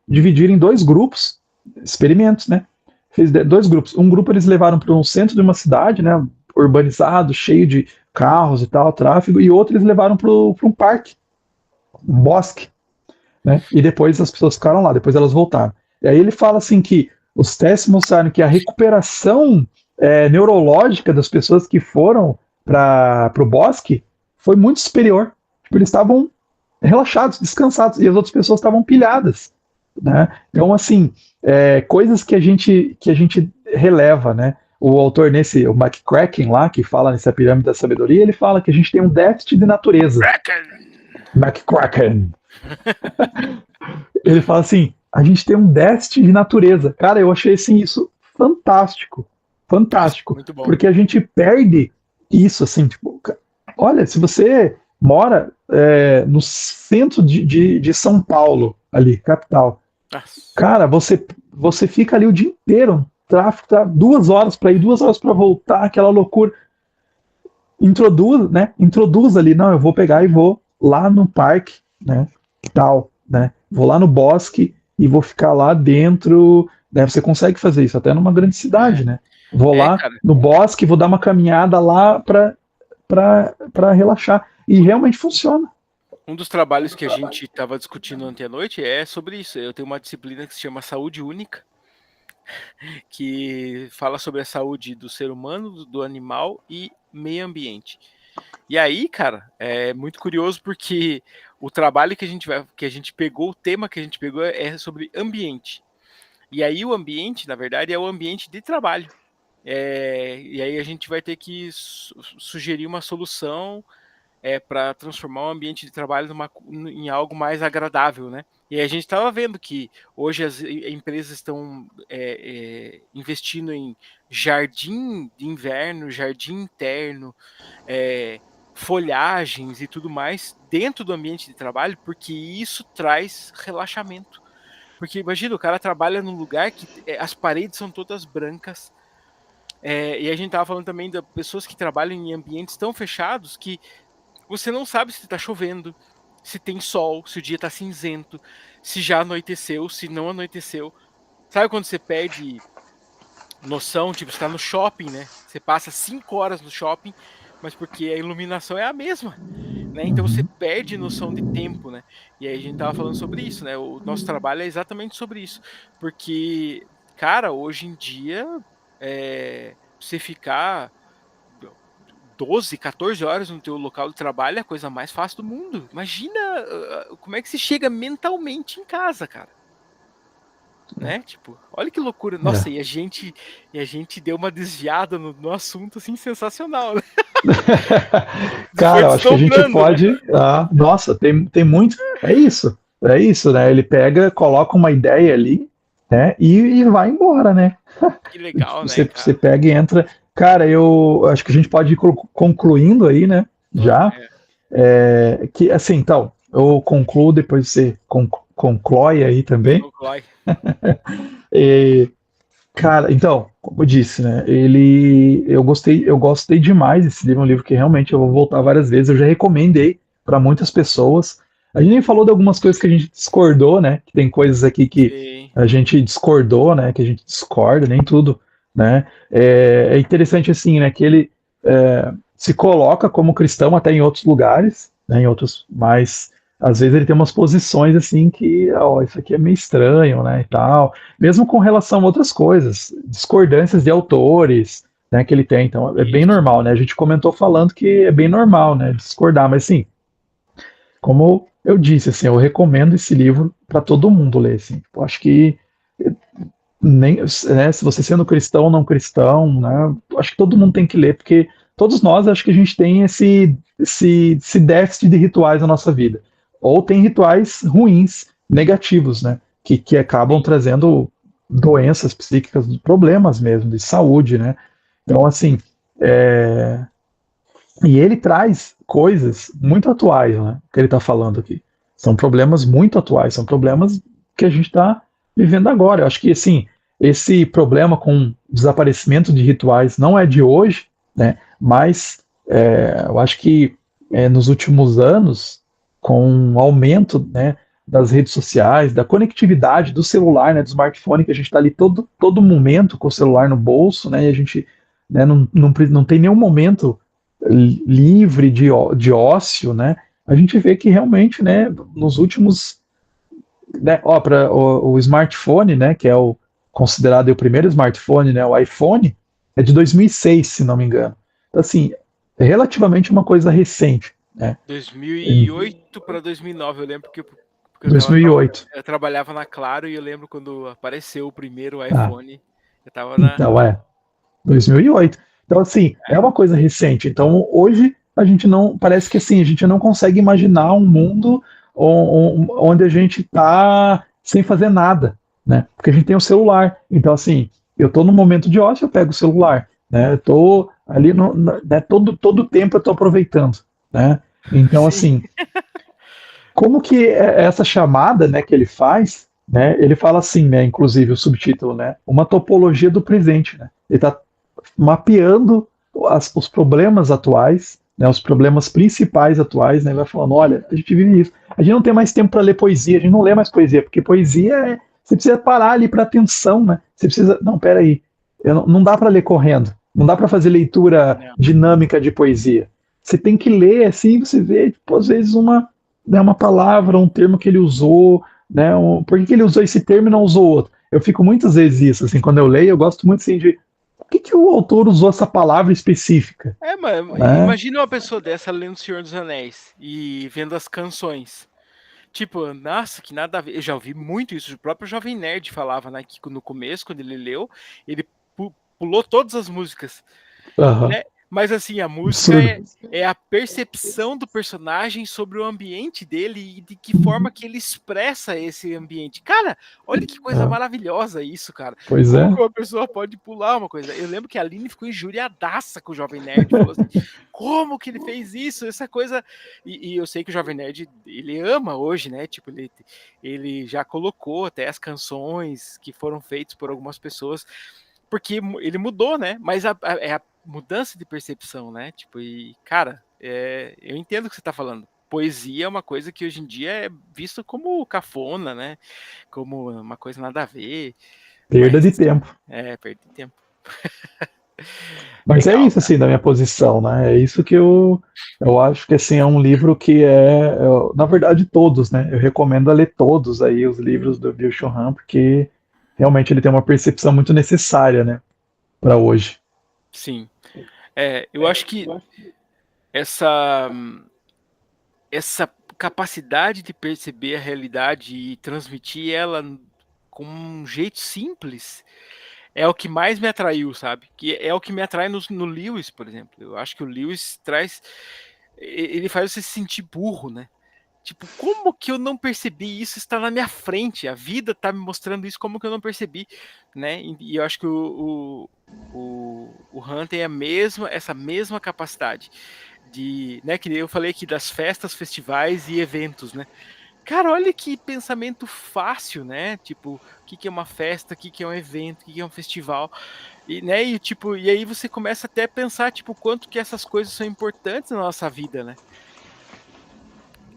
Speaker 1: em dois grupos experimentos, né? Fez dois grupos. Um grupo eles levaram para um centro de uma cidade, né? Urbanizado, cheio de carros e tal, tráfego, e outro eles levaram para um parque, um bosque, né? E depois as pessoas ficaram lá, depois elas voltaram. E aí ele fala assim que os testes mostraram que a recuperação neurológica das pessoas que foram para o bosque foi muito superior. Tipo, eles estavam relaxados, descansados, e as outras pessoas estavam pilhadas, né? Então, assim, coisas que a gente releva, né? O autor o McCracken lá, que fala nessa pirâmide da sabedoria, ele fala que a gente tem um déficit de natureza. McCracken. Ele fala assim, a gente tem um déficit de natureza. Cara, eu achei assim, isso fantástico. Fantástico.
Speaker 2: Muito bom.
Speaker 1: Porque a gente perde isso, assim, tipo, olha, se você mora no centro de São Paulo, ali, capital, cara, você fica ali o dia inteiro, tráfego, tá 2 horas para ir, 2 horas para voltar, aquela loucura. Introduz ali, não, eu vou pegar e vou lá no parque, né, tal, né, vou lá no bosque e vou ficar lá dentro, né, você consegue fazer isso até numa grande cidade, né, vou lá
Speaker 2: cara.
Speaker 1: no bosque, vou dar uma caminhada lá para relaxar, e realmente funciona.
Speaker 2: Um dos trabalhos que a gente estava discutindo ontem à noite é sobre isso. Eu tenho uma disciplina que se chama Saúde Única, que fala sobre a saúde do ser humano, do animal e meio ambiente. E aí, cara, é muito curioso porque o trabalho que a gente pegou, o tema que a gente pegou é sobre ambiente. E aí o ambiente, na verdade, é o ambiente de trabalho. E aí a gente vai ter que sugerir uma solução para transformar o ambiente de trabalho em algo mais agradável, né? E a gente estava vendo que hoje as empresas estão investindo em jardim de inverno, jardim interno, folhagens e tudo mais dentro do ambiente de trabalho, porque isso traz relaxamento. Porque imagina, o cara trabalha num lugar que as paredes são todas brancas. E a gente estava falando também de pessoas que trabalham em ambientes tão fechados que você não sabe se está chovendo, se tem sol, se o dia está cinzento, se já anoiteceu, se não anoiteceu. Sabe quando você perde noção, tipo, você tá no shopping, né? Você passa 5 horas no shopping, mas porque a iluminação é a mesma, né? Então você perde noção de tempo, né? E aí a gente tava falando sobre isso, né? O nosso trabalho é exatamente sobre isso. Porque, cara, hoje em dia, você ficar 12, 14 horas no teu local de trabalho é a coisa mais fácil do mundo. Imagina como é que você chega mentalmente em casa, cara. Né? Tipo, olha que loucura. Nossa, e a gente deu uma desviada no assunto, assim, sensacional, né? Foi
Speaker 1: Cara, eu acho que a gente
Speaker 2: desdobrando, né?
Speaker 1: pode. Nossa, tem muito. É isso, né? Ele pega, coloca uma ideia ali, né? E vai embora, né?
Speaker 2: Que legal, né,
Speaker 1: Você
Speaker 2: cara?
Speaker 1: pega e entra. Cara, eu acho que a gente pode ir concluindo aí, né? Já. Que assim, então, eu concluo, depois você conclui aí também. E, cara, então, como eu disse, né? Eu gostei demais desse livro, é um livro que realmente eu vou voltar várias vezes. Eu já recomendei para muitas pessoas. A gente nem falou de algumas coisas que a gente discordou, né? Que tem coisas aqui que
Speaker 2: Sim.
Speaker 1: a gente discordou, né? Que a gente discorda, nem tudo, né? É interessante assim, né? Que ele se coloca como cristão até em outros lugares, né, em outros, mas às vezes ele tem umas posições assim que, ó, isso aqui é meio estranho, né, e tal, mesmo com relação a outras coisas, discordâncias de autores, né, que ele tem, então é bem
Speaker 2: Isso.
Speaker 1: normal, né, a gente comentou falando que é bem normal, né, discordar, mas assim, como eu disse, assim, eu recomendo esse livro para todo mundo ler, assim, eu acho que nem, né, se você sendo cristão ou não cristão, né, acho que todo mundo tem que ler, porque todos nós acho que a gente tem esse déficit de rituais na nossa vida. Ou tem rituais ruins, negativos, né, que acabam
Speaker 2: Sim.
Speaker 1: trazendo doenças psíquicas, problemas mesmo, de saúde, né. Então, assim, é, e ele traz coisas muito atuais, né, que ele está falando aqui. São problemas muito atuais, são problemas que a gente está vivendo agora. Eu acho que, assim, esse problema com desaparecimento de rituais não é de hoje, né, mas eu acho que nos últimos anos, com o aumento, né, das redes sociais, da conectividade do celular, né, do smartphone, que a gente está ali todo momento com o celular no bolso, né, e a gente, né, não tem nenhum momento livre de ócio, né, a gente vê que realmente, né, nos últimos, né, ó, para o smartphone, né, que é o considerado o primeiro smartphone, né, o iPhone, é de 2006, se não me engano. Então, assim, é relativamente uma coisa recente, né, em
Speaker 2: 2008 para 2009, eu lembro porque
Speaker 1: 2008.
Speaker 2: eu trabalhava na Claro e eu lembro quando apareceu o primeiro
Speaker 1: Ah,
Speaker 2: iPhone, eu tava na.
Speaker 1: então, 2008. Então, assim, é uma coisa recente. Então, hoje, a gente não, parece que assim, a gente não consegue imaginar um mundo onde a gente está sem fazer nada, né? Porque a gente tem o celular. Então, assim, eu estou no momento de ócio, eu pego o celular, né? Eu estou ali, né, todo tempo eu estou aproveitando, né? Então,
Speaker 2: Sim.
Speaker 1: assim, como que essa chamada, né, que ele faz, né? Ele fala assim, né? Inclusive o subtítulo, né? Uma topologia do presente, né? Ele está mapeando os problemas atuais, né, os problemas principais atuais, né, vai falando, olha, a gente vive isso. A gente não tem mais tempo para ler poesia, a gente não lê mais poesia, porque poesia você precisa parar ali para atenção, né? Você precisa, não, peraí, não dá para ler correndo, não dá para fazer leitura
Speaker 2: Não.
Speaker 1: dinâmica de poesia. Você tem que ler assim, você vê, tipo, às vezes uma palavra, um termo que ele usou, né? Por que ele usou esse termo e não usou outro? Eu fico muitas vezes isso, assim, quando eu leio, eu gosto muito assim de que o autor usou essa palavra específica?
Speaker 2: Mas
Speaker 1: Né?
Speaker 2: imagina uma pessoa dessa lendo O Senhor dos Anéis e vendo as canções. Tipo, nossa, que nada a ver. Eu já ouvi muito isso. O próprio Jovem Nerd falava, né, que no começo, quando ele leu, ele pulou todas as músicas.
Speaker 1: Uhum.
Speaker 2: Né? Mas assim, a música
Speaker 1: Absurdo.
Speaker 2: é a percepção do personagem sobre o ambiente dele e de que forma que ele expressa esse ambiente. Cara, olha que coisa
Speaker 1: É.
Speaker 2: maravilhosa isso, cara.
Speaker 1: Pois
Speaker 2: Como que
Speaker 1: é.
Speaker 2: uma pessoa pode pular uma coisa? Eu lembro que a Aline ficou injuriadaça com o Jovem Nerd, falou assim: como que ele fez isso? Essa coisa. E eu sei que o Jovem Nerd ele ama hoje, né? Tipo, ele já colocou até as canções que foram feitas por algumas pessoas porque ele mudou, né? Mas é a mudança de percepção, né? Tipo, e, cara, eu entendo o que você tá falando. Poesia é uma coisa que hoje em dia é vista como cafona, né? Como uma coisa nada a ver.
Speaker 1: Perda de
Speaker 2: Mas,
Speaker 1: tempo.
Speaker 2: perder tempo.
Speaker 1: Mas é
Speaker 2: Legal,
Speaker 1: isso,
Speaker 2: cara.
Speaker 1: assim, da minha posição, né? É isso que eu acho que, assim, é um livro que na verdade, todos, né? Eu recomendo a ler todos aí os livros do Bill Churran, porque realmente ele tem uma percepção muito necessária, né? Para hoje.
Speaker 2: Sim. Eu acho que essa, essa capacidade de perceber a realidade e transmitir ela com um jeito simples é o que mais me atraiu, sabe? Que é o que me atrai no Lewis, por exemplo. Eu acho que o Lewis traz. Ele faz você se sentir burro, né? Tipo, como que eu não percebi isso? Está na minha frente. A vida está me mostrando isso, como que eu não percebi, né? E eu acho que o Han tem essa mesma capacidade de, né? Que eu falei aqui das festas, festivais e eventos, né? Cara, olha que pensamento fácil, né? Tipo, o que, que é uma festa, o que, que é um evento, o que, que é um festival. E, né, e, tipo, e aí você começa até a pensar, tipo, quanto que essas coisas são importantes na nossa vida, né?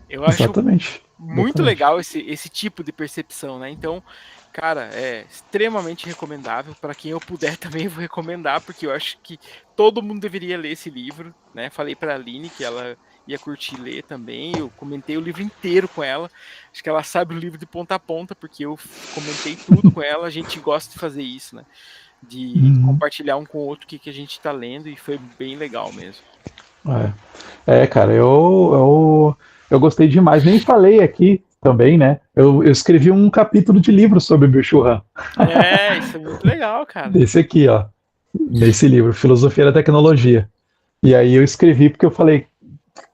Speaker 2: Eu acho
Speaker 1: Exatamente.
Speaker 2: muito legal esse tipo de percepção, né? Então, cara, é extremamente recomendável. Para quem eu puder também vou recomendar, porque eu acho que todo mundo deveria ler esse livro, né? Falei para a Aline que ela ia curtir ler também. Eu comentei o livro inteiro com ela. Acho que ela sabe o livro de ponta a ponta, porque eu comentei tudo com ela. A gente gosta de fazer isso, né? De
Speaker 1: Uhum.
Speaker 2: compartilhar um com o outro o que a gente está lendo, e foi bem legal mesmo.
Speaker 1: Cara, eu gostei demais. Nem falei aqui também, né? Eu escrevi um capítulo de livro sobre Bill Churran.
Speaker 2: É, isso é muito legal, cara.
Speaker 1: Desse aqui, ó. Nesse livro, Filosofia da Tecnologia. E aí eu escrevi porque eu falei,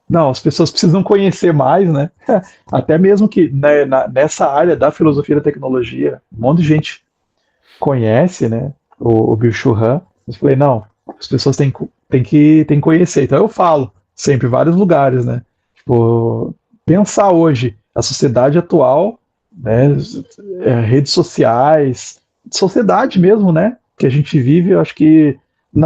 Speaker 1: não, as pessoas precisam conhecer mais, né? Até mesmo que né, nessa área da filosofia da tecnologia, um monte de gente conhece, né? O Bill Churran. Eu falei, não, as pessoas têm que conhecer. Então eu falo sempre em vários lugares, né? Tipo, pensar hoje a sociedade atual, né? Redes sociais, sociedade mesmo, né? Que a gente vive, eu acho que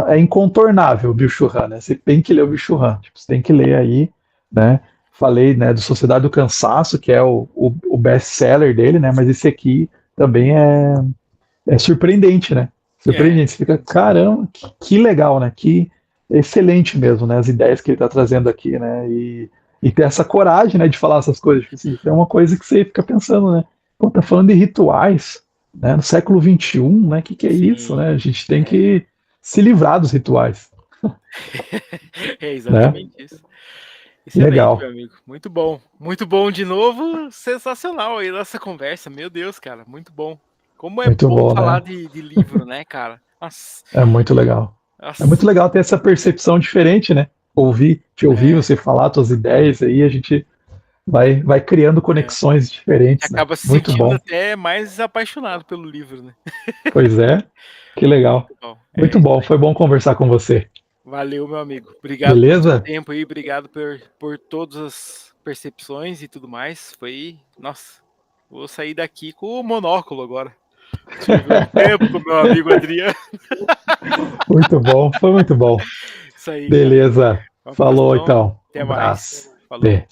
Speaker 1: é incontornável o Bill Churran, né? Você tem que ler o Bill Churran, tipo, você tem que ler aí, né? Falei, né, do Sociedade do Cansaço, que é o best-seller dele, né? Mas esse aqui também é surpreendente, né?
Speaker 2: É,
Speaker 1: Surpreendente. Você fica, caramba, que legal, né? Que excelente mesmo, né? As ideias que ele está trazendo aqui, né? E ter essa coragem, né, de falar essas coisas. Tipo assim, é uma coisa que você fica pensando, né? Pô, tá falando de rituais, né? No século XXI, né? Que é isso, né?
Speaker 2: sim.
Speaker 1: A gente tem que se livrar dos rituais,
Speaker 2: É
Speaker 1: né?
Speaker 2: exatamente isso. Excelente, meu
Speaker 1: Legal.
Speaker 2: amigo. Muito bom. Muito bom de novo. Sensacional aí nossa conversa. Meu Deus, cara. Muito bom. Como é
Speaker 1: Muito
Speaker 2: bom
Speaker 1: bom,
Speaker 2: falar
Speaker 1: né?
Speaker 2: de livro, né, cara? Nossa,
Speaker 1: É muito legal. É
Speaker 2: nossa.
Speaker 1: muito legal ter essa percepção diferente, né? Te ouvir,
Speaker 2: É,
Speaker 1: você falar suas ideias aí, a gente vai criando
Speaker 2: é.
Speaker 1: conexões diferentes, né?
Speaker 2: Acaba se
Speaker 1: Muito
Speaker 2: sentindo
Speaker 1: bom.
Speaker 2: até mais apaixonado pelo livro, né?
Speaker 1: Pois é, que legal.
Speaker 2: Muito bom. É
Speaker 1: Muito
Speaker 2: isso
Speaker 1: bom,
Speaker 2: aí.
Speaker 1: foi bom conversar com você.
Speaker 2: Valeu, meu amigo. Obrigado pelo seu
Speaker 1: Beleza?
Speaker 2: tempo aí. Obrigado por todas as percepções e tudo mais. Foi. Nossa, vou sair daqui com o monóculo agora. Tive um tempo com meu amigo Adriano.
Speaker 1: Muito bom, foi muito bom.
Speaker 2: Isso aí, cara.
Speaker 1: Beleza.
Speaker 2: Um
Speaker 1: Falou
Speaker 2: abração.
Speaker 1: então. Um
Speaker 2: Até
Speaker 1: abraço.
Speaker 2: mais. Falou.
Speaker 1: Até.